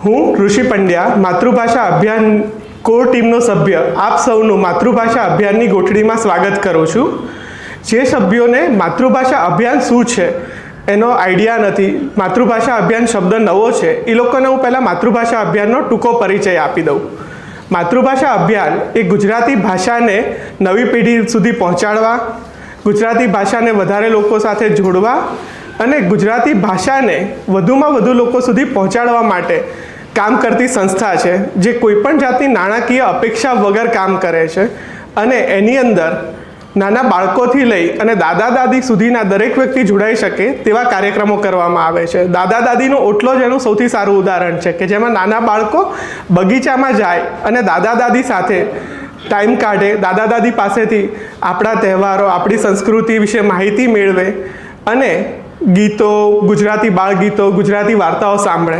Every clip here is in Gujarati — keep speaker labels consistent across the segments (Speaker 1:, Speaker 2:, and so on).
Speaker 1: હું ઋષિ પંડ્યા માતૃભાષા અભિયાન કોર ટીમનો સભ્ય આપ સૌનું માતૃભાષા અભિયાનની ગોઠડીમાં સ્વાગત કરું છું. જે સભ્યોને માતૃભાષા અભિયાન શું છે એનો આઈડિયા નથી, માતૃભાષા અભિયાન શબ્દ નવો છે, એ લોકોને હું પહેલાં માતૃભાષા અભિયાનનો ટૂંકો પરિચય આપી દઉં. માતૃભાષા અભિયાન એ ગુજરાતી ભાષાને નવી પેઢી સુધી પહોંચાડવા, ગુજરાતી ભાષાને વધારે લોકો સાથે જોડવા અને ગુજરાતી ભાષાને વધુમાં વધુ લોકો સુધી પહોંચાડવા માટે કામ કરતી સંસ્થા છે, જે કોઈપણ જાતની નાણાકીય અપેક્ષા વગર કામ કરે છે. અને એની અંદર નાના બાળકોથી લઈ અને દાદા દાદી સુધીના દરેક વ્યક્તિ જોડાઈ શકે તેવા કાર્યક્રમો કરવામાં આવે છે. દાદા દાદીનો ઓટલો જ એનું સૌથી સારું ઉદાહરણ છે કે જેમાં નાના બાળકો બગીચામાં જાય અને દાદા દાદી સાથે ટાઈમ કાઢે, દાદા દાદી પાસેથી આપણા તહેવારો, આપણી સંસ્કૃતિ વિશે માહિતી મેળવે અને ગીતો, ગુજરાતી બાળગીતો, ગુજરાતી વાર્તાઓ સાંભળે.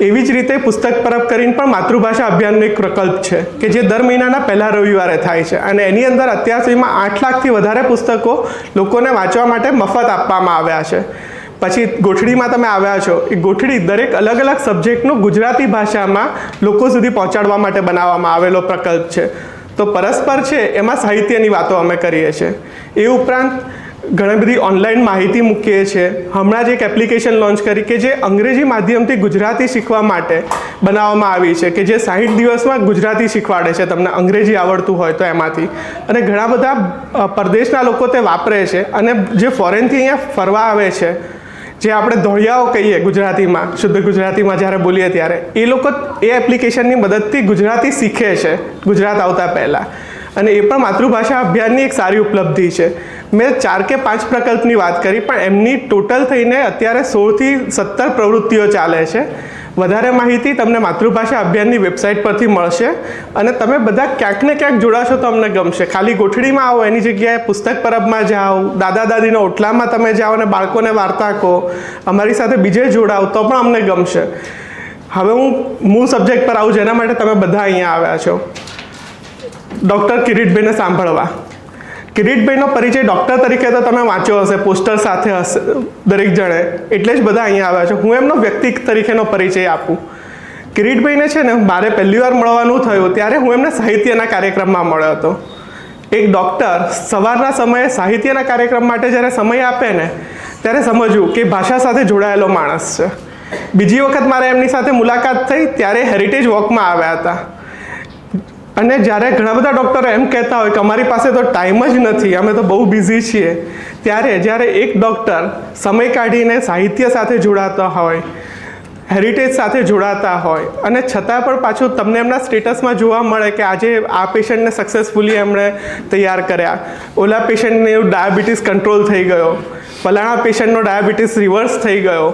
Speaker 1: એવી જ રીતે પુસ્તક પરબ કરીને પણ માતૃભાષા અભિયાનનો એક પ્રકલ્પ છે કે જે દર મહિનાના પહેલા રવિવારે થાય છે અને એની અંદર અત્યાર સુધીમાં 8 લાખથી વધારે પુસ્તકો લોકોને વાંચવા માટે મફત આપવામાં આવ્યા છે. પછી ગોઠડીમાં તમે આવ્યા છો, એ ગોઠડી દરેક અલગ અલગ સબ્જેક્ટનું ગુજરાતી ભાષામાં લોકો સુધી પહોંચાડવા માટે બનાવવામાં આવેલો પ્રકલ્પ છે. તો પરસ્પર છે એમાં સાહિત્યની વાતો અમે કરીએ છીએ. એ ઉપરાંત ઘણી બધી ઓનલાઈન માહિતી મૂકીએ છીએ. હમણાં જ એક એપ્લિકેશન લોન્ચ કરી કે જે અંગ્રેજી માધ્યમથી ગુજરાતી શીખવા માટે બનાવવામાં આવી છે કે જે 60 દિવસમાં ગુજરાતી શીખવાડે છે તમને, અંગ્રેજી આવડતું હોય તો એમાંથી. અને ઘણા બધા પરદેશના લોકો તે વાપરે છે અને જે ફોરેનથી અહીંયા ફરવા આવે છે, જે આપણે ધોળિયાઓ કહીએ ગુજરાતીમાં, શુદ્ધ ગુજરાતીમાં જ્યારે બોલીએ ત્યારે, એ લોકો એ એપ્લિકેશનની મદદથી ગુજરાતી શીખે છે ગુજરાત આવતા પહેલાં. અને એ પણ માતૃભાષા અભિયાનની એક સારી ઉપલબ્ધિ છે. મેં 4 કે 5 પ્રકલ્પની વાત કરી, પણ એમની ટોટલ થઈને અત્યારે 16 થી 17 પ્રવૃત્તિઓ ચાલે છે. વધારે માહિતી તમને માતૃભાષા અભિયાનની વેબસાઇટ પરથી મળશે અને તમે બધા ક્યાંક ને ક્યાંક જોડાશો તો અમને ગમશે. ખાલી ગોઠડીમાં આવો એની જગ્યાએ પુસ્તક પરબમાં જાઓ, દાદા દાદીનો ઓટલામાં તમે જાઓ અને બાળકોને વાર્તા કહો, અમારી સાથે બીજે જોડાઓ તો પણ અમને ગમશે. હવે હું મૂળ સબ્જેક્ટ પર આવું જેના માટે તમે બધા અહીંયા આવ્યા છો. ડૉક્ટર કિરીટભાઈને સાંભળવા. કિરીટભાઈનો પરિચય ડૉક્ટર તરીકે તો તમે વાંચ્યો હશે, પોસ્ટર સાથે હશે દરેક જણે, એટલે જ બધા અહીંયા આવ્યા છે. હું એમનો વ્યક્તિ તરીકેનો પરિચય આપું. કિરીટભાઈને છે ને મારે પહેલી વાર મળવાનું થયું ત્યારે હું એમને સાહિત્યના કાર્યક્રમમાં મળ્યો હતો. એક ડૉક્ટર સવારના સમયે સાહિત્યના કાર્યક્રમ માટે જ્યારે સમય આપે ને ત્યારે સમજવું કે ભાષા સાથે જોડાયેલો માણસ છે. બીજી વખત મારે એમની સાથે મુલાકાત થઈ ત્યારે હેરિટેજ વોકમાં આવ્યા હતા. અને જ્યારે ઘણા બધા ડૉક્ટરો એમ કહેતા હોય કે અમારી પાસે તો ટાઈમ જ નથી, અમે તો બહુ બિઝી છીએ, ત્યારે જ્યારે એક ડૉક્ટર સમય કાઢીને સાહિત્ય સાથે જોડાતા હોય, હેરિટેજ સાથે જોડાતા હોય અને છતાં પણ પાછું તમને એમના સ્ટેટસમાં જોવા મળે કે આજે આ પેશન્ટને સક્સેસફુલી એમણે તૈયાર કર્યા, ઓલા પેશન્ટને ડાયાબિટીસ કંટ્રોલ થઈ ગયો, ફલાણા પેશન્ટનો ડાયાબિટીસ રિવર્સ થઈ ગયો,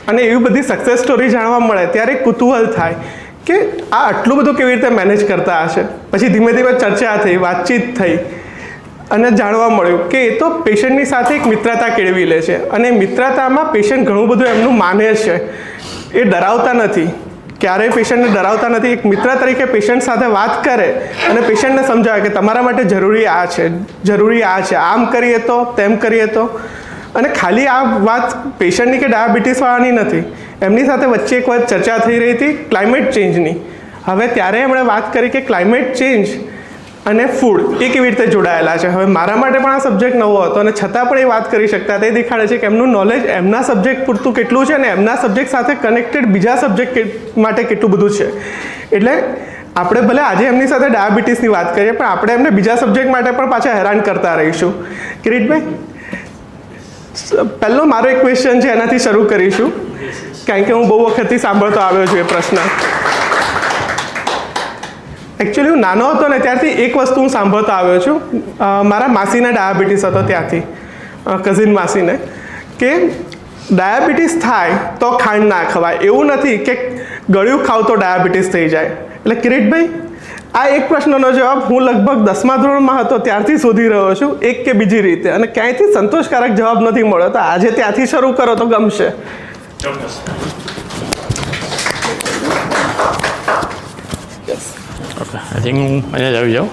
Speaker 1: અને એવી બધી સક્સેસ સ્ટોરી જાણવા મળે ત્યારે કુતૂહલ થાય કે આ આટલું બધું કેવી રીતે મેનેજ કરતા હશે. પછી ધીમે ધીમે ચર્ચા થઈ, વાતચીત થઈ અને જાણવા મળ્યું કે એ તો પેશન્ટની સાથે એક મિત્રતા કેળવી લે છે અને મિત્રતામાં પેશન્ટ ઘણું બધું એમનું માને છે. એ ડરાવતા નથી, ક્યારેય પેશન્ટને ડરાવતા નથી. એક મિત્ર તરીકે પેશન્ટ સાથે વાત કરે અને પેશન્ટને સમજાવે કે તમારા માટે જરૂરી આ છે, જરૂરી આ છે, આમ કરીએ તો, તેમ કરીએ તો. અને ખાલી આ વાત પેશન્ટની કે ડાયાબિટીસવાળાની નથી, એમની સાથે વચ્ચે એક વાત ચર્ચા થઈ રહી હતી ક્લાઇમેટ ચેન્જની. હવે ત્યારે એમણે વાત કરી કે ક્લાઇમેટ ચેન્જ અને ફૂડ એ કેવી રીતે જોડાયેલા છે. હવે મારા માટે પણ આ સબ્જેક્ટ નવો હતો અને છતાં પણ એ વાત કરી શકતા. તે દેખાડે છે કે એમનું નોલેજ એમના સબ્જેક્ટ પૂરતું કેટલું છે અને એમના સબ્જેક્ટ સાથે કનેક્ટેડ બીજા સબ્જેક્ટ માટે કેટલું બધું છે. એટલે આપણે ભલે આજે એમની સાથે ડાયાબિટીસની વાત કરીએ, પણ આપણે એમને બીજા સબ્જેક્ટ માટે પણ પાછા હેરાન કરતા રહીશું. કિરીટભાઈ, પહેલો મારો એક ક્વેશ્ચન છે, એનાથી શરૂ કરીશું કારણ કે હું બહુ વખતથી સાંભળતો આવ્યો છું એ પ્રશ્ન. એકચ્યુઅલી હું નાનો હતો ને ત્યારથી એક વસ્તુ હું સાંભળતો આવ્યો છું. મારા માસીને ડાયાબિટીસ હતો ત્યાંથી, કઝિન માસીને, કે ડાયાબિટીસ થાય તો ખાંડ ના ખવાય. એવું નથી કે ગળ્યું ખાવ તો ડાયાબિટીસ થઈ જાય. એટલે કિરીટભાઈ, આ એક પ્રશ્નનો જવાબ હું લગભગ 10મા ધોરણમાં હતો ત્યારથી શોધી રહ્યો છું, એક કે બીજી રીતે, અને ક્યાંયથી સંતોષકારક જવાબ નથી મળ્યો. તો આજે ત્યાંથી શરૂ કરો તો ગમશે.
Speaker 2: ઓકે, આઈ થિંક હું અહીંયા જ આવી જાઉં.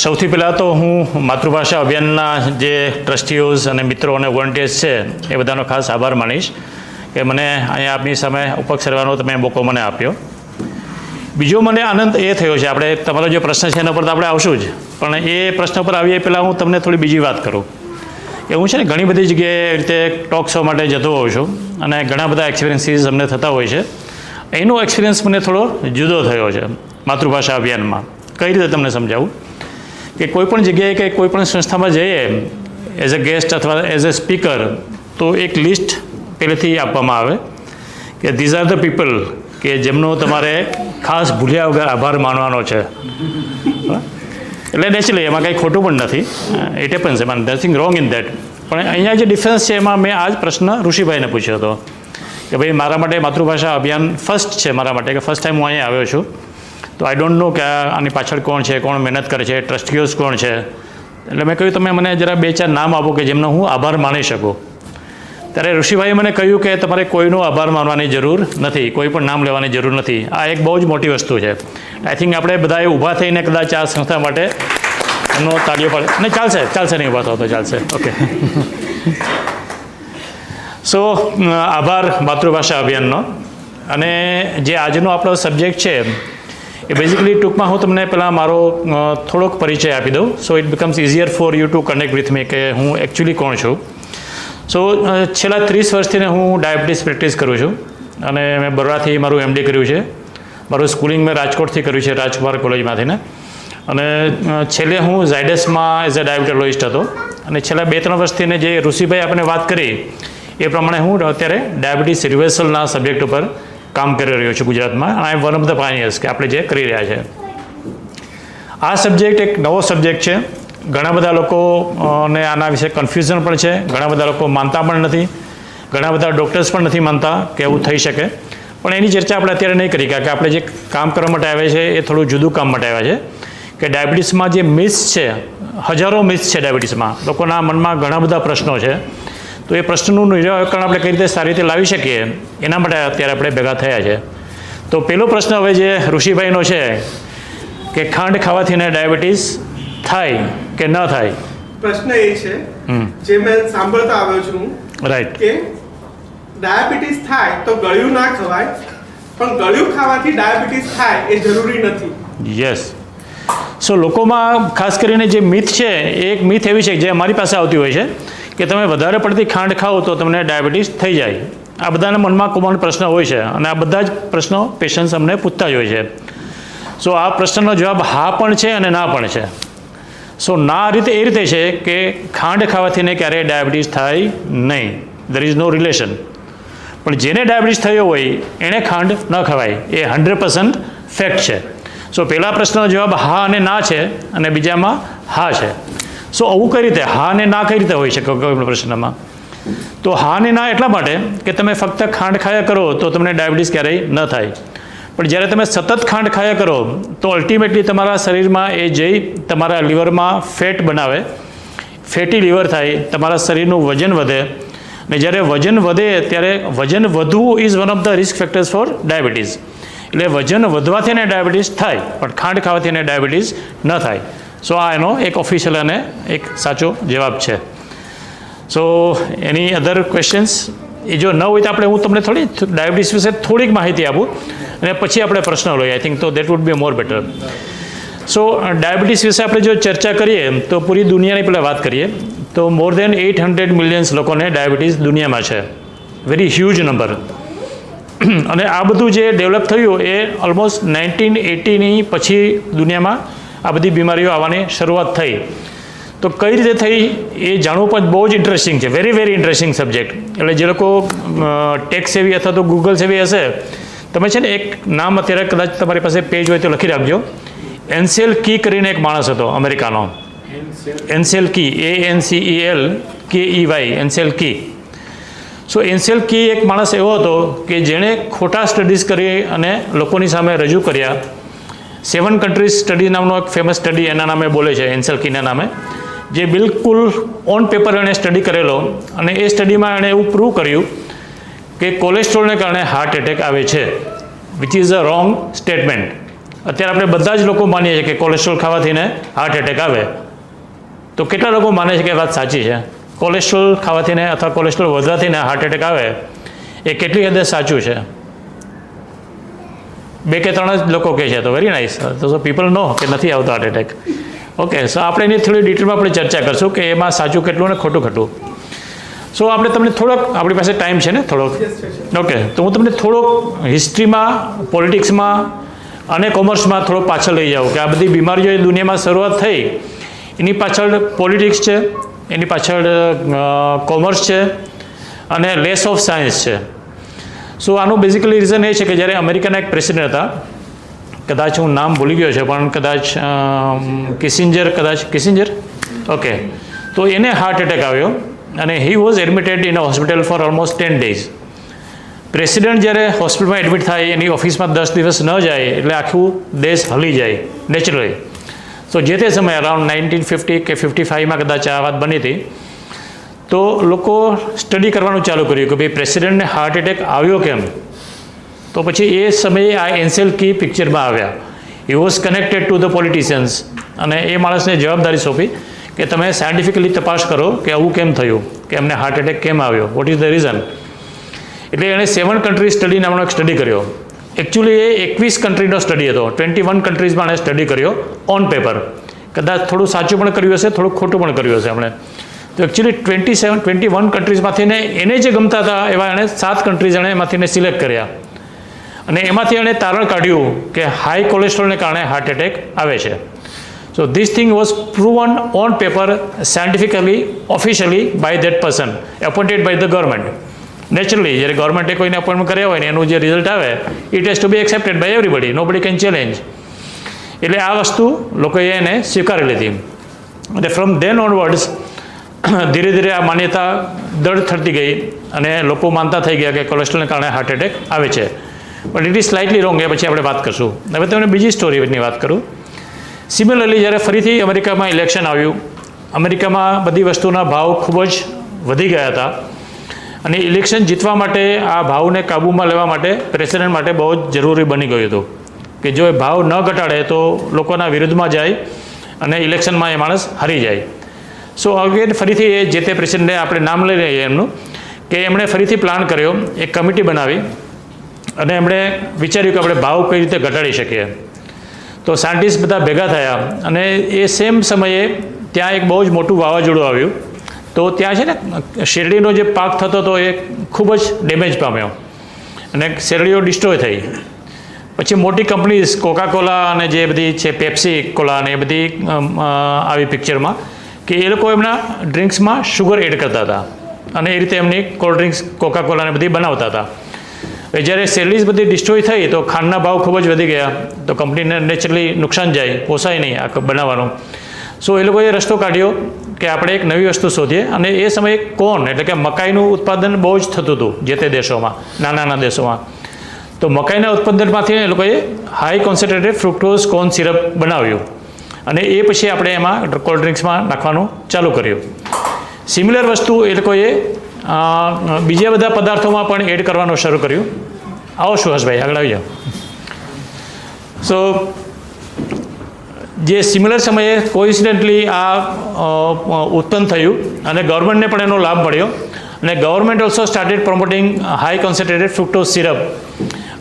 Speaker 2: સૌથી પહેલાં તો હું માતૃભાષા અભિયાનના જે ટ્રસ્ટીઓઝ અને મિત્રો અને વોલન્ટિયર્સ છે એ બધાનો ખાસ આભાર માનીશ કે મને અહીંયા આપની સામે ઉપસ્થિત રહેવાનો તમે મોકો મને આપ્યો. બીજો મને આનંદ એ થયો છે, આપણે તમારો જે પ્રશ્ન છે એના પર તો આપણે આવશું જ, પણ એ પ્રશ્ન પર આવીએ પહેલાં હું તમને થોડી બીજી વાત કરું કે હું છે ને ઘણી બધી જગ્યાએ રીતે ટોક શો માટે જતો હોઉં છું અને ઘણા બધા એક્સપિરિયન્સીસ અમને થતા હોય છે. એનો એક્સપિરિયન્સ મને થોડો જુદો થયો છે માતૃભાષા અભિયાનમાં. કઈ રીતે તમને સમજાવું કે કોઈ પણ જગ્યાએ કે કોઈ પણ સંસ્થામાં જઈએ એઝ અ ગેસ્ટ અથવા એઝ અ સ્પીકર, તો એક લિસ્ટ પહેલેથી આપવામાં આવે કે ધીઝ આર ધ પીપલ કે જેમનો તમારે ખાસ ભૂલ્યા વગર આભાર માનવાનો છે. એટલે નેચરલી એમાં કંઈ ખોટું પણ નથી, ઇટ હેપન્સ, એમાં નથિંગ રોંગ ઇન દેટ. પણ અહીંયા જે ડિફરન્સ છે એમાં મેં આ જ પ્રશ્ન ઋષિભાઈને પૂછ્યો હતો કે ભાઈ મારા માટે માતૃભાષા અભિયાન ફર્સ્ટ છે, મારા માટે કે ફર્સ્ટ ટાઈમ હું અહીંયા આવ્યો છું, તો આઈ ડોન્ટ નો કે આની પાછળ કોણ છે, કોણ મહેનત કરે છે, ટ્રસ્ટીઓઝ કોણ છે. એટલે મેં કહ્યું તમે મને જરા 2-4 નામ આપો કે જેમનો હું આભાર માની શકું. ત્યારે ઋષિભાઈએ મને કહ્યું કે તમારે કોઈનો આભાર માનવાની જરૂર નથી, કોઈ પણ નામ લેવાની જરૂર નથી. આ એક બહુ જ મોટી વસ્તુ છે. આઈ થિંક આપણે બધાએ ઊભા થઈને કદાચ આ સંસ્થા માટે એમનો તાળીઓ પાડે. નહીં, ચાલશે નહીં ઊભા થાવ તો ચાલશે. ઓકે. સો આભાર માતૃભાષા અભિયાનનો. અને જે આજનો આપણો સબ્જેક્ટ છે એ બેઝિકલી ટૂંકમાં હું તમને પહેલાં મારો થોડોક પરિચય આપી દઉં, so it becomes easier for you two connect with me કે હું એકચ્યુઅલી કોણ છું. સો છેલ્લા 30 વર્ષથી હું ડાયાબિટીસ પ્રેક્ટિસ કરું છું અને મેં બરોડાથી મારું MD કર્યું છે. મારું સ્કૂલિંગ મેં રાજકોટથી કર્યું છે, રાજકુમાર કોલેજમાંથીને. અને છેલ્લે હું ઝાયડસમાં એઝ અ ડાયાબિટોલોજિસ્ટ હતો. અને છેલ્લા 2-3 વર્ષથી જે ઋષિભાઈ આપણે વાત કરી એ પ્રમાણે હું અત્યારે ડાયાબિટીસ રિવર્સલના સબ્જેક્ટ ઉપર કામ કરી રહ્યો છું ગુજરાતમાં. આઈ એમ વન ઓફ ધ પાયનિયર્સ કે આપણે જે કરી રહ્યા છે. આ સબ્જેક્ટ એક નવો સબ્જેક્ટ છે. ઘણા બધા લોકોને આના વિશે કન્ફ્યુઝન પણ છે, ઘણા બધા લોકો માનતા પણ નથી, ઘણા બધા ડૉક્ટર્સ પણ નથી માનતા કે એવું થઈ શકે. પણ એની ચર્ચા આપણે અત્યારે નહીં કરી, કારણ કે આપણે જે કામ કરવા માટે આવ્યા છે એ થોડું જુદું કામ માટે આવ્યા છે. કે ડાયાબિટીસમાં જે મિથ્સ છે, હજારો મિથ્સ છે ડાયાબિટીસમાં, લોકોના મનમાં ઘણા બધા પ્રશ્નો છે. તો એ પ્રશ્નનું નિરાકરણ આપણે કઈ રીતે સારી રીતે લાવી શકીએ એના માટે અત્યારે આપણે ભેગા થયા છે. તો પહેલો પ્રશ્ન હવે જે ઋષિભાઈનો છે કે ખાંડ ખાવાથી ને ડાયાબિટીસ થાય કે ન થાય.
Speaker 1: પ્રશ્ન એ છે જે મેં સાંભળતા આવ્યો છું,
Speaker 2: રાઈટ,
Speaker 1: કે ડાયાબિટીસ થાય તો ગળ્યું ના ખવાય, પણ ગળ્યું ખાવાથી ડાયાબિટીસ થાય એ જરૂરી નથી.
Speaker 2: યસ. સો લોકોમાં ખાસ કરીને જે મિથ છે એ એક મિથ એવી છે જે અમારી પાસે આવતી હોય છે કે તમે વધારે પડતી ખાંડ ખાઓ તો તમને ડાયાબિટીસ થઈ જાય. આ બધાના મનમાં કોમન પ્રશ્ન હોય છે અને આ બધા જ પ્રશ્નો પેશન્ટ્સ અમને પૂછતા જ હોય છે. સો આ પ્રશ્નનો જવાબ હા પણ છે અને ના પણ છે. સો ના રીતે એ રીતે છે કે ખાંડ ખાવાથી ને ક્યારેય ડાયાબિટીસ થાય નહીં, દેર ઇઝ નો રિલેશન. પણ જેને ડાયાબિટીસ થયો હોય એણે ખાંડ ન ખવાય, એ 100% ફેક્ટ છે. સો પહેલા પ્રશ્નનો જવાબ હા અને ના છે અને બીજામાં હા છે. સો આવું કઈ રીતે હા અને ના કઈ રીતે હોઈ શકે કોઈ પ્રશ્નમાં? તો હા અને ના એટલા માટે કે તમે ફક્ત ખાંડ ખાયા કરો તો તમને ડાયાબિટીસ ક્યારેય ન થાય. પણ જ્યારે તમે સતત ખાંડ ખાયા કરો તો અલ્ટિમેટલી તમારા શરીરમાં એ જઈ તમારા લીવરમાં ફેટ બનાવે, ફેટી લીવર થાય, તમારા શરીરનું વજન વધે. અને જ્યારે વજન વધે ત્યારે વજન વધવું is one of the risk factors for diabetes. એટલે વજન વધવાથી ને ડાયાબિટીસ થાય, પણ ખાંડ ખાવાથી ને ડાયાબિટીસ ન થાય. સો આ એનો એક ઓફિશિયલ અને એક સાચો જવાબ છે. સો એની અધર ક્વેશ્ચન્સ એ જો ન હોય તો આપણે હું તમને થોડી ડાયાબિટીસ વિશે થોડીક માહિતી આપું અને પછી આપણે પ્રશ્ન લઈએ. આઈ થિંક તો that would be more better. So diabetes વિશે આપણે જો ચર્ચા કરીએ તો પૂરી દુનિયાની પહેલાં વાત કરીએ તો મોર દેન 800 મિલિયન્સ લોકોને ડાયાબિટીસ દુનિયામાં છે. Very huge number. અને આ બધું જે ડેવલપ થયું એ ઓલમોસ્ટ 1980ની પછી દુનિયામાં આ બધી બીમારીઓ આવવાની શરૂઆત થઈ. તો કઈ રીતે થઈ એ જાણવું પણ બહુ જ ઇન્ટરેસ્ટિંગ છે, વેરી વેરી ઇન્ટરેસ્ટિંગ સબ્જેક્ટ. એટલે જે લોકો ટેક સેવી અથવા તો ગૂગલ સેવી હશે, તમે છે ને એક નામ અત્યારે કદાચ તમારી પાસે પેજ હોય તો લખી રાખજો. એન્સેલ કી કરીને એક માણસ હતો અમેરિકાનો. એન્સેલ કી, ANCEL એન્સેલ કી. સો એન્સેલ કી એક માણસ એવો હતો કે જેણે ખોટા સ્ટડીઝ કરી અને લોકોની સામે રજૂ કર્યા. 7 કન્ટ્રીઝ સ્ટડી નામનો એક ફેમસ સ્ટડી એના નામે બોલે છે, એન્સેલ કીના નામે, જે બિલકુલ ઓન પેપર એણે સ્ટડી કરેલો. અને એ સ્ટડીમાં એણે એવું પ્રૂવ કર્યું કે કોલેસ્ટ્રોલને કારણે હાર્ટ એટેક આવે છે, which is a wrong statement. અત્યારે આપણે બધા જ લોકો માનીએ છીએ કે કોલેસ્ટ્રોલ ખાવાથી ને હાર્ટ એટેક આવે. તો કેટલા લોકો માને છે કે વાત સાચી છે? કોલેસ્ટ્રોલ ખાવાથી ને અથવા કોલેસ્ટ્રોલ વધવાથી ને હાર્ટ એટેક આવે એ કેટલી હદે સાચું છે? 2 કે 3 જ લોકો કહે છે, તો વેરી નાઇસ. તો પીપલ નો કે નથી આવતો હાર્ટ એટેક. ઓકે, સો આપણે એની થોડી ડિટેલમાં આપણે ચર્ચા કરશું કે એમાં સાચું કેટલું અને ખોટું કેટલું. સો આપણે તમને થોડોક, આપણી પાસે ટાઈમ છે ને થોડોક? ઓકે, તો હું તમને થોડોક હિસ્ટ્રીમાં, પોલિટિક્સમાં અને કોમર્સમાં થોડોક પાછળ લઈ જાઉં કે આ બધી બીમારીઓ દુનિયામાં શરૂઆત થઈ એની પાછળ પોલિટિક્સ છે, એની પાછળ કોમર્સ છે અને લેસ ઓફ સાયન્સ છે. સો આનું બેઝિકલી રીઝન એ છે કે જ્યારે અમેરિકાના એક પ્રેસિડન્ટ હતા, કદાચ હું નામ ભૂલી ગયો છે પણ કદાચ કિસિંજર, ઓકે, તો એને હાર્ટ એટેક આવ્યો અને he was admitted in a hospital four almost 10 days. President જ્યારે હોસ્પિટલમાં એડમિટ થાય એની ઓફિસમાં 10 દિવસ ન જાય એટલે આખું દેશ હલી જાય નેચરલી. તો જે તે સમયે અરાઉન્ડ 1950 કે 55માં કદાચ આ વાત બની હતી. તો લોકો સ્ટડી કરવાનું ચાલુ કર્યું કે ભાઈ પ્રેસિડન્ટને હાર્ટ એટેક આવ્યો કેમ. તો પછી એ સમયે આ એન્સેલ કી પિક્ચરમાં આવ્યા. He was connected to the politicians અને એ માણસને જવાબદારી સોંપી કે તમે સાયન્ટિફિકલી તપાસ કરો કે આવું કેમ થયું, કે એમને હાર્ટ એટેક કેમ આવ્યો, વોટ ઇઝ ધ રીઝન. એટલે એણે 7 કન્ટ્રી સ્ટડી નામનો એક સ્ટડી કર્યો. એકચ્યુઅલી એ 21 કન્ટ્રીનો સ્ટડી હતો. 21 કન્ટ્રીઝમાં એણે સ્ટડી કર્યો ઓન પેપર. કદાચ થોડું સાચું પણ કર્યું હશે, થોડું ખોટું પણ કર્યું હશે એમણે. તો એકચ્યુઅલી 21 કન્ટ્રીઝમાંથીને એને જે ગમતા હતા એવા એણે 7 કન્ટ્રીઝ એણે એમાંથીને સિલેક્ટ કર્યા અને એમાંથી એણે તારણ કાઢ્યું કે હાઈ કોલેસ્ટ્રોલને કારણે હાર્ટ એટેક આવે છે. So this thing was proven on paper scientifically officially by that person appointed by the government. Naturally જ્યારે ગવર્મેન્ટે કોઈને અપોઇન્ટમેન્ટ કર્યા હોય ને એનું જે રિઝલ્ટ આવે it has to be accepted by everybody, nobody can challenge. એટલે આ વસ્તુ લોકોએ એને સ્વીકારી લીધી અને ફ્રોમ ધેન ઓનવર્ડ્સ ધીરે ધીરે આ માન્યતા દૃઢ થતી ગઈ અને લોકો માનતા થઈ ગયા કે કોલેસ્ટ્રોલને કારણે હાર્ટ એટેક આવે છે. But it is slightly wrong. એ પછી આપણે વાત કરશું. હવે તમને બીજી સ્ટોરીની વાત કરું. સિમિલરલી જ્યારે ફરીથી અમેરિકામાં ઇલેક્શન આવ્યું, અમેરિકામાં બધી વસ્તુના ભાવ ખૂબ જ વધી ગયા હતા અને ઇલેક્શન જીતવા માટે આ ભાવને કાબૂમાં લેવા માટે પ્રેસિડન્ટ માટે બહુ જ જરૂરી બની ગયું હતું કે જો એ ભાવ ન ઘટાડે તો લોકોના વિરુદ્ધમાં જાય અને ઇલેક્શનમાં એ માણસ હારી જાય. સો અગેન ફરીથી એ જે તે પ્રેસિડન્ટને આપણે નામ લઈ લઈએ એમનું, કે એમણે ફરીથી પ્લાન કર્યો, એક કમિટી બનાવી અને એમણે વિચાર્યું કે આપણે ભાવ કઈ રીતે ઘટાડી શકીએ. તો સાયન્ટિસ્ટ બધા ભેગા થયા અને એ સેમ સમયે ત્યાં એક બહુ જ મોટું વાવાઝોડું આવ્યું. તો ત્યાં છે ને શેરડીનો જે પાક થતો હતો એ ખૂબ જ ડેમેજ પામ્યો અને શેરડીઓ ડિસ્ટ્રોય થઈ. પછી મોટી કંપનીઝ કોકાકોલા અને જે બધી છે પેપ્સી કોલા અને એ બધી આવી પિક્ચરમાં કે એ લોકો એમના ડ્રિંક્સમાં શુગર એડ કરતા હતા અને એ રીતે એમની કોલ્ડ ડ્રિંક્સ કોકાકોલાને બધી બનાવતા હતા. જ્યારે શેરડીઝ બધી ડિસ્ટ્રોય થઈ તો ખાંડના ભાવ ખૂબ જ વધી ગયા. તો કંપનીને નેચરલી નુકસાન જાય, પોસાય નહીં આ બનાવવાનું. સો એ લોકોએ રસ્તો કાઢ્યો કે આપણે એક નવી વસ્તુ શોધીએ અને એ સમયે કોર્ન એટલે કે મકાઈનું ઉત્પાદન બહુ જ થતું હતું જે તે દેશોમાં, નાના દેશોમાં. તો મકાઈના ઉત્પાદનમાંથી એ લોકોએ high concentrated fructose corn syrup બનાવ્યું અને એ પછી આપણે એમાં કોલ્ડ ડ્રિંક્સમાં નાખવાનું ચાલુ કર્યું. સિમિલર વસ્તુ એ લોકોએ બીજા બધા પદાર્થોમાં પણ એડ કરવાનું શરૂ કર્યું. આવો સુહાસભાઈ આગળ આવી જાઓ. સો જે સિમિલર સમયે કોઇન્સિડન્ટલી આ ઉત્પન્ન થયું અને ગવર્મેન્ટને પણ એનો લાભ મળ્યો અને government also started promoting high concentrated fructose syrup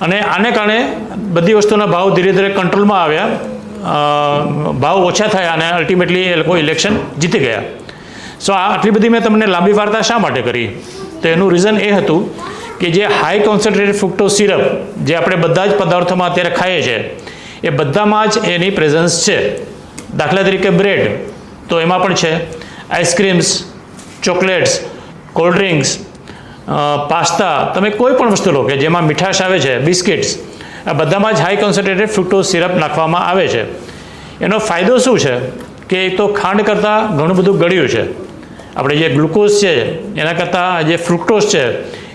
Speaker 2: અને આને કારણે બધી વસ્તુના ભાવ ધીરે ધીરે કંટ્રોલમાં આવ્યા, ભાવ ઓછા થયા અને અલ્ટિમેટલી એ લોકો ઇલેક્શન જીતી ગયા. સો આટલી બધી મેં તમને લાંબી વાર્તા શા માટે કરી? તો એનું રીઝન એ હતું કે જે હાઈ કોન્સન્ટ્રેટેડ ફ્રુક્ટોઝ સિરપ જે આપણે બધા જ પદાર્થોમાં અત્યારે ખાઈએ છીએ એ બધામાં જ એની પ્રેઝન્સ છે. દાખલા તરીકે બ્રેડ તો એમાં પણ છે, ice creams, chocolates, cold drinks, pasta, તમે કોઈ પણ વસ્તુ લો કે જેમાં મીઠાશ આવે છે, બિસ્કિટ્સ, આ બધામાં જ હાઈ કોન્સન્ટ્રેટેડ ફ્રુક્ટોઝ સિરપ નાખવામાં આવે છે. એનો ફાયદો શું છે કે એ તો ખાંડ કરતાં ઘણું બધું ગળ્યું છે. આપણે જે ગ્લુકોઝ છે એના કરતાં જે ફ્રુક્ટોઝ છે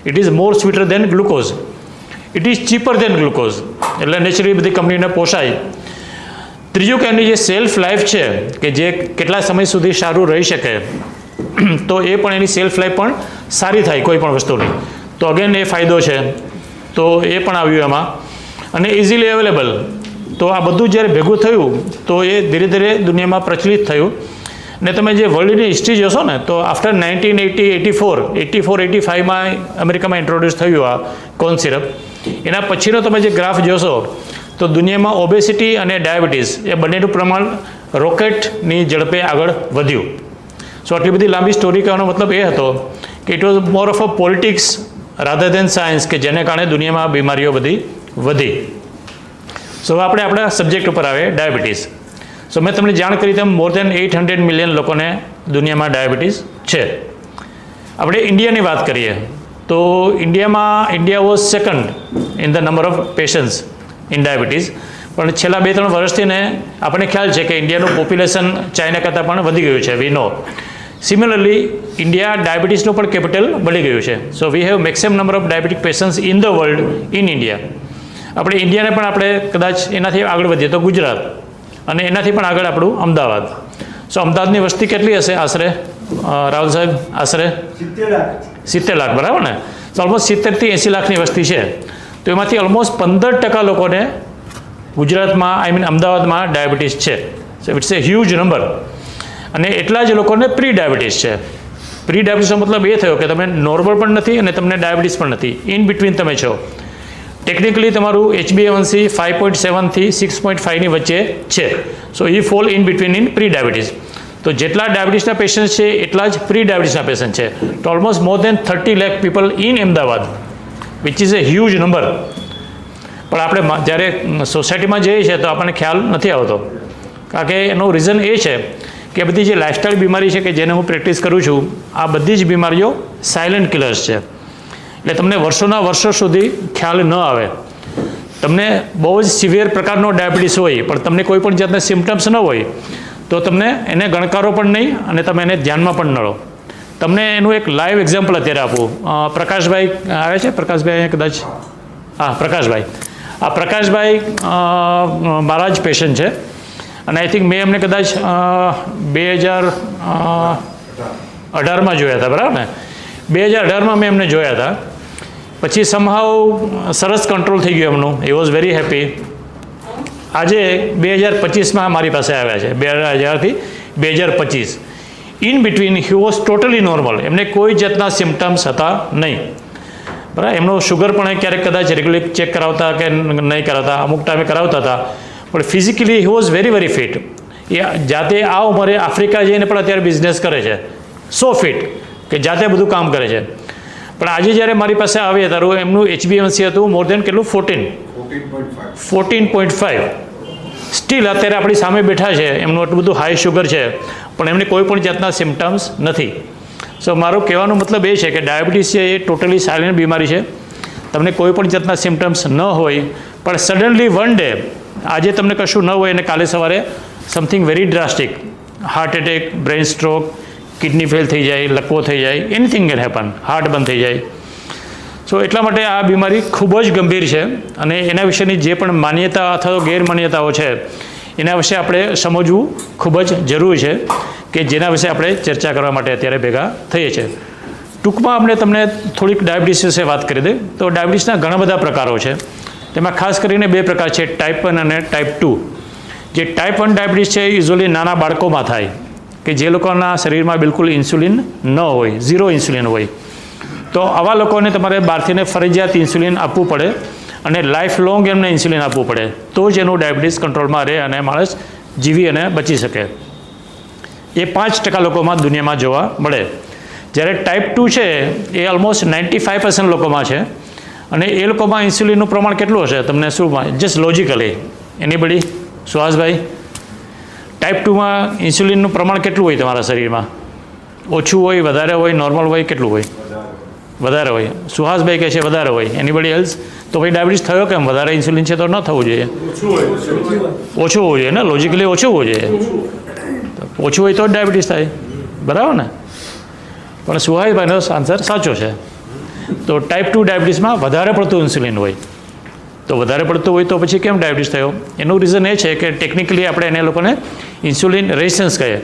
Speaker 2: it is more sweeter than glucose, it is cheaper than glucose. એટલે નેચરલી બધી કંપનીને પોસાય. ત્રીજું કે એની જે સેલ્ફ લાઈફ છે કે જે કેટલા સમય સુધી સારું રહી શકે તો એ પણ એની સેલ્ફ લાઈફ પણ સારી થાય કોઈ પણ વસ્તુની. તો અગેન એ ફાયદો છે. તો એ પણ આવ્યું એમાં અને ઇઝીલી અવેલેબલ. તો આ બધું જ્યારે ભેગું થયું તો એ ધીરે ધીરે દુનિયામાં પ્રચલિત થયું ને તમે જે વર્લ્ડની હિસ્ટ્રી જોશો ને તો આફ્ટર 1984 અમેરિકામાં ઇન્ટ્રોડ્યુસ થયું આ કોર્ન સિરપ. એના પછીનો તમે જે ગ્રાફ જોશો તો દુનિયામાં ઓબેસિટી અને ડાયાબિટીસ એ બંનેનું પ્રમાણ રોકેટની ઝડપે આગળ વધ્યું. સો આટલી બધી લાંબી સ્ટોરી કહેવાનો મતલબ એ હતો કે it was more of a politics rather then science, કે જેને કારણે દુનિયામાં બીમારીઓ બધી વધી. સો આપણે આપણા સબ્જેક્ટ ઉપર આવે ડાયાબિટીસ. સો મેં તમને જાણ કરી તેમ મોર દેન 800 મિલિયન લોકોને દુનિયામાં ડાયાબિટીસ છે. આપણે ઇન્ડિયાની વાત કરીએ તો India was second in the number of patients in diabetes. પણ છેલ્લા 2-3 વર્ષથી ને આપણને ખ્યાલ છે કે ઇન્ડિયાનું પોપ્યુલેશન ચાઇના કરતાં પણ વધી ગયું છે, વી નો. સિમિલરલી ઇન્ડિયા ડાયાબિટીસનું પણ કેપિટલ બની ગયું છે. So we have maximum number of diabetic patients in the world in India. આપણે ઇન્ડિયાને પણ આપણે કદાચ એનાથી આગળ વધીએ તો ગુજરાત, અને એનાથી પણ આગળ આપણું અમદાવાદ. સો અમદાવાદની વસ્તી કેટલી હશે આશરે, રાહુલ સાહેબ? આશરે 70 લાખ, બરાબર ને? તો ઓલમોસ્ટ 70થી 80 લાખની વસ્તી છે. તો એમાંથી ઓલમોસ્ટ 15% લોકોને ગુજરાતમાં અમદાવાદમાં ડાયાબિટીસ છે. So it's a huge number. અને એટલા જ લોકોને પ્રી ડાયાબિટીસ છે. પ્રી ડાયાબિટીસનો મતલબ એ થયો કે તમે નોર્મલ પણ નથી અને તમને ડાયાબિટીસ પણ નથી, ઇન બિટવીન તમે છો. ટેકનિકલી તમારું HbA1c 5.7 થી 6.5ની વચ્ચે છે. સો એ fall in between in prediabetes. તો જેટલા ડાયાબિટીસના પેશન્ટ છે એટલા જ પ્રી ડાયાબિટીસના પેશન્ટ છે. તો almost more than 30 lakh people in Ahmedabad, which is a huge number. પણ આપણે જ્યારે સોસાયટીમાં જઈએ છીએ તો આપણને ખ્યાલ નથી આવતો, કારણ કે એનું રીઝન એ છે કે બધી જે લાઇફસ્ટાઇલ બીમારી છે કે જેને હું પ્રેક્ટિસ કરું છું, આ બધી જ બીમારીઓ સાયલન્ટ કિલર્સ છે. એટલે તમને વર્ષોના વર્ષો સુધી ખ્યાલ ન આવે. તમને બહુ જ સિવિયર પ્રકારનો ડાયાબિટીસ હોય પણ તમને કોઈ પણ જાતના સિમ્ટમ્સ ન હોય તો તમને એને ગણકારો પણ નહીં અને તમે એને ધ્યાનમાં પણ ન લો. તમને એનું એક લાઈવ એક્ઝામ્પલ અત્યારે આપું. પ્રકાશભાઈ આવે છે? પ્રકાશભાઈ કદાચ, હા પ્રકાશભાઈ. આ પ્રકાશભાઈ મારા જ પેશન્ટ છે અને આઈ થિંક મેં એમને કદાચ 2018માં જોયા હતા, બરાબર ને? 2018માં મેં એમને જોયા હતા. પછી સમહાવ સરસ કંટ્રોલ થઈ ગયું એમનું. હી વોઝ વેરી હેપી. આજે 2025માં મારી પાસે આવ્યા છે, 2000થી 2025. In between he was totally normal. એમને કોઈ જાતના સિમ્ટમ્સ હતા નહીં, બરાબર? એમનો શુગર પણ ક્યારેક કદાચ રેગ્યુલર ચેક કરાવતા કે નહીં કરાવતા, અમુક ટાઈમે કરાવતા હતા. પણ physically he was very very fit. એ જાતે આ ઉંમરે આફ્રિકા જઈને પણ અત્યારે બિઝનેસ કરે છે, સો ફિટ કે જાતે બધું કામ કરે છે. પણ આજે જ્યારે મારી પાસે આવે ત્યારે એમનું HbA1c હતું મોર દેન કેટલું, 14.5. સ્ટીલ અત્યારે આપણી સામે બેઠા છે, એમનું એટલું બધું હાઈ શુગર છે પણ એમને કોઈ પણ જાતના સિમ્ટમ્સ નથી. સો મારો કહેવાનો મતલબ એ છે કે ડાયાબિટીસ છે એ ટોટલી સાયલન્ટ બીમારી છે. તમને કોઈ પણ જાતના સિમ્ટમ્સ ન હોય પણ સડનલી વન ડે આજે તમને કશું ન હોય અને કાલે સવારે something very drastic, heart attack, brain stroke, kidney fail થઈ જાય, લકવો થઈ જાય, એનીથિંગ કેન હેપન, હાર્ટ બંધ થઈ જાય. સો એટલા માટે આ બીમારી ખૂબ જ ગંભીર છે અને એના વિશેની જે પણ માન્યતા અથવા તો ગેરમાન્યતાઓ છે એના વિશે આપણે સમજવું ખૂબ જ જરૂરી છે, કે જેના વિશે આપણે ચર્ચા કરવા માટે અત્યારે ભેગા થઈએ છીએ. ટૂંકમાં આપણે તમને થોડીક ડાયાબિટીસ વિશે વાત કરી દઈએ તો ડાયાબિટીસના ઘણા બધા પ્રકારો છે. તેમાં ખાસ કરીને 2 પ્રકાર છે, ટાઈપ 1 અને ટાઈપ 2. જે ટાઈપ 1 ડાયાબિટીસ છે યુઝ્યુઅલી નાના બાળકોમાં થાય, કે જે લોકોના શરીરમાં બિલકુલ ઇન્સ્યુલિન ન હોય, 0 ઇન્સ્યુલિન હોય. તો આવા લોકોને તમારે બહારથીને ફરજિયાત ઇન્સ્યુલિન આપવું પડે અને લાઈફ લોંગ એમને ઇન્સ્યુલિન આપવું પડે, તો જ એનું ડાયાબિટીસ કંટ્રોલમાં રહે અને માણસ જીવી અને બચી શકે. એ 5% લોકોમાં દુનિયામાં જોવા મળે. જ્યારે ટાઈપ 2 છે એ ઓલમોસ્ટ 95% લોકોમાં છે અને એ લોકોમાં ઇન્સ્યુલિનનું પ્રમાણ કેટલું હશે તમને શું, જસ્ટ લોજિકલી એનીબડી? સુહાસભાઈ, ટાઈપ 2માં ઇન્સ્યુલિનનું પ્રમાણ કેટલું હોય તમારા શરીરમાં? ઓછું હોય, વધારે હોય, નોર્મલ હોય, કેટલું હોય? વધારે હોય. સુહાસભાઈ કહે છે વધારે હોય. Anybody else? તો ભાઈ ડાયાબિટીસ થયો કેમ? વધારે ઇન્સ્યુલિન છે તો ન થવું જોઈએ, ઓછું હોવું જોઈએ ને, લોજિકલી ઓછું હોવું જોઈએ. ઓછું હોય તો જ ડાયાબિટીસ થાય, બરાબર ને? પણ સુહાસભાઈનો આન્સર સાચો છે. તો ટાઈપ 2 ડાયાબિટીસમાં વધારે પડતું ઇન્સ્યુલિન હોય. તો વધારે પડતું હોય તો પછી કેમ ડાયાબિટીસ થયો? એનું રીઝન એ છે કે ટેકનિકલી આપણે એને લોકોને ઇન્સ્યુલિન રેઝિસ્ટન્સ કહીએ.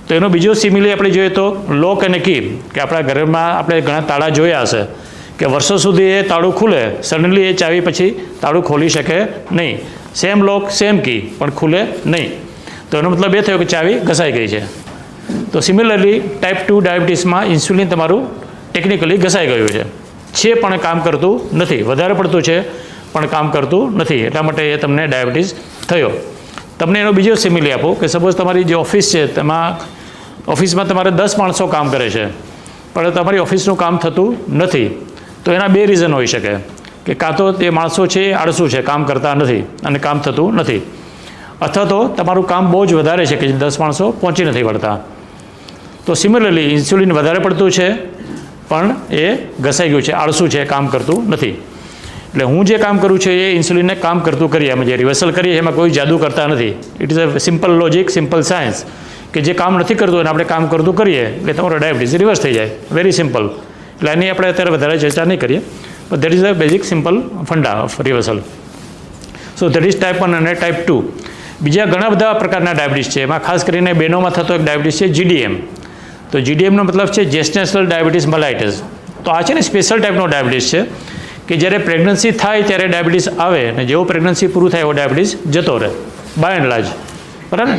Speaker 2: તો એનો બીજો સિમિલી આપણે જોઈએ તો લોક અને કી, કે આપણા ઘરમાં આપણે ઘણા તાળા જોયા હશે કે વર્ષો સુધી એ તાળું ખુલે, સડનલી એ ચાવી પછી તાળું ખોલી શકે નહીં. સેમ લોક સેમ કી પણ ખુલે નહીં. તો એનો મતલબ એ થયો કે ચાવી ઘસાઈ ગઈ છે. તો સિમિલરલી ટાઈપ 2 ડાયાબિટીસમાં ઇન્સ્યુલિન તમારું ટેકનિકલી ઘસાઈ ગયું છે પણ કામ કરતું નથી, વધારે પડતું છે પણ કામ કરતું નથી, એટલા માટે એ તમને ડાયાબિટીસ થયો. તમને એનો બીજો સિમિલી આપો કે સપોઝ તમારી જે ઓફિસ છે તેમાં ઓફિસમાં તમારે 10 માણસો કામ કરે છે પણ તમારી ઓફિસનું કામ થતું નથી. તો એના બે રીઝન હોઈ શકે કે કાં તો તે માણસો છે એ આળસુ છે, કામ કરતા નથી અને કામ થતું નથી, અથવા તો તમારું કામ બહુ જ વધારે છે કે 10 માણસો પહોંચી નથી વળતા. તો સિમિલરલી ઇન્સ્યુલિન વધારે પડતું છે પણ એ ઘસાઈ ગયું છે, આળસુ છે, કામ કરતું નથી. એટલે હું જે કામ કરું છું એ ઇન્સ્યુલિનને કામ કરતું કરીએ, અમે જે રિવર્સલ કરીએ એમાં કોઈ જાદુ કરતા નથી. It is a simple logic, simple science કે જે કામ નથી કરતું અને આપણે કામ કરતું કરીએ એટલે તમારો ડાયાબિટીસ રિવર્સ થઈ જાય. Very simple. એટલે એની આપણે અત્યારે વધારે ચર્ચા નહીં કરીએ, but that is a basic simple funda of reversal. So that is type 1 અને ટાઈપ 2. બીજા ઘણા બધા પ્રકારના ડાયાબિટીસ છે, એમાં ખાસ કરીને બહેનોમાં થતો એક ડાયાબિટીસ છે GDM. તો GDMનો મતલબ છે જેસ્ટેશનલ ડાયાબિટીસ મેલાઇટસ. તો આ છે ને સ્પેશિયલ ટાઈપનો ડાયાબિટીસ છે કે જ્યારે પ્રેગ્નન્સી થાય ત્યારે ડાયાબિટીસ આવે અને જેવો પ્રેગ્નન્સી પૂરું થાય એવો ડાયાબિટીસ જતો રહે, બાય એન્ડ લાર્જ, બરાબર ને.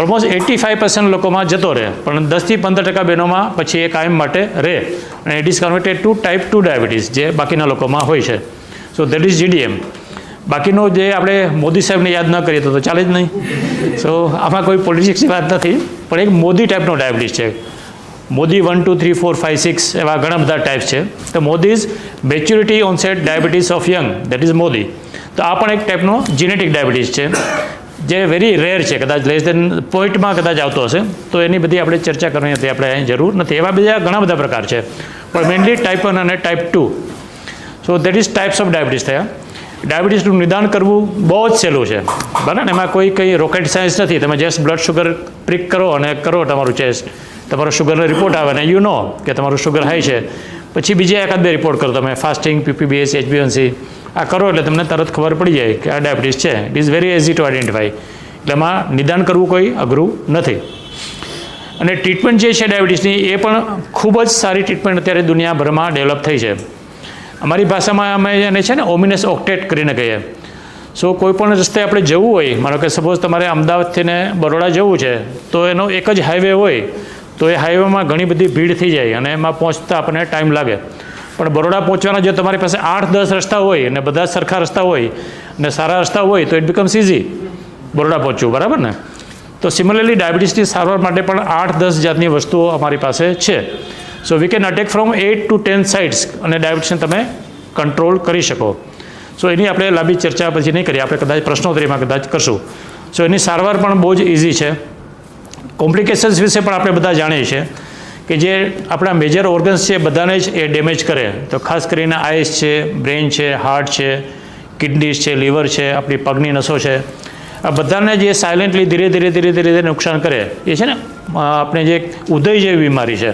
Speaker 2: ઓલમોસ્ટ 85% લોકોમાં જતો રહે પણ 10થી 15% બહેનોમાં પછી એ કાયમ માટે રહે અને it is converted to type 2 diabetes જે બાકીના લોકોમાં હોય છે. So that is GDM. બાકીનો જે આપણે મોદી સાહેબને યાદ ન કરીએ તો ચાલે જ નહીં. સો આમાં કોઈ પોલિટિક્સની વાત નથી પણ એક મોદી ટાઈપનો ડાયાબિટીસ છે. મોદી 1, 2, 3, 4, 5, 6 એવા ઘણા બધા ટાઈપ છે. તો MODY is maturity onset diabetes of young, that is MODY. તો આ પણ એક ટાઈપનો જીનેટિક ડાયાબિટીસ છે જે વેરી રેર છે, કદાચ લેસ દેન પોઈન્ટમાં કદાચ આવતો હશે. તો એની બધી આપણે ચર્ચા કરવાની હતી, આપણે અહીં જરૂર નથી. એવા બીજા ઘણા બધા પ્રકાર છે પણ મેઇનલી ટાઈપ 1 અને type 2. So that is types of diabetes થયા. ડાયાબિટીસનું નિદાન કરવું બહુ જ સહેલું છે, બરાબર ને. એમાં કોઈ કંઈ રોકેટ સાયન્સ નથી. તમે જસ્ટ બ્લડ શુગર પ્રિક કરો અને કરો તમારું ચેસ્ટ, તમારો શુગરનો રિપોર્ટ આવે ને યુ નો કે તમારું શુગર હાઈ છે. પછી બીજા એકાદ બે રિપોર્ટ કરો તમે, ફાસ્ટિંગ, PPBS, HbA1c આ કરો એટલે તમને તરત ખબર પડી જાય કે આ ડાયાબિટીસ છે. It is very easy to identify. એટલે એમાં નિદાન કરવું કોઈ અઘરું નથી. અને ટ્રીટમેન્ટ જે છે ડાયાબિટીસની એ પણ ખૂબ જ સારી ટ્રીટમેન્ટ અત્યારે દુનિયાભરમાં ડેવલપ થઈ છે. અમારી ભાષામાં અમે એને છે ને ઓમિનસ ઓક્ટેટ કરીને કહીએ. સો કોઈ પણ રસ્તે આપણે જવું હોય, માનો કે સપોઝ તમારે અમદાવાદથી ને બરોડા જવું છે તો એનો એક જ હાઈવે હોય તો એ હાઈવેમાં ઘણી બધી ભીડ થઈ જાય અને એમાં પહોંચતા આપણને ટાઈમ લાગે. પણ બરોડા પહોંચવાના જો તમારી પાસે 8-10 રસ્તા હોય અને બધા સરખા રસ્તા હોય અને સારા રસ્તા હોય તો ઇટ બીકમ્સ ઇઝી બરોડા પહોંચવું, બરાબર ને. તો સિમિલરલી ડાયાબિટીસની સારવાર માટે પણ 8-10 જાતની વસ્તુઓ અમારી પાસે છે. So we can attack from 8 to 10 sides અને ડાયાબિટીસને તમે કંટ્રોલ કરી શકો. સો એની આપણે લાંબી ચર્ચા પછી નહીં કરીએ, આપણે કદાચ પ્રશ્નોત્તરીમાં કદાચ કરશું. સો એની સારવાર પણ બહુ જ ઇઝી છે. કોમ્પ્લિકેશન્સ વિશે પણ આપણે બધા જાણીએ છીએ કે જે આપણા મેજર ઓર્ગન્સ છે બધાને જ એ ડેમેજ કરે. તો ખાસ કરીને આઈસ છે, બ્રેઇન છે, હાર્ટ છે, કિડનીઝ છે, લીવર છે, આપણી પગની નસો છે, આ બધાને જે સાયલેન્ટલી ધીરે ધીરે નુકસાન કરે એ છે ને આપણે જે ઉદય જેવી બીમારી છે.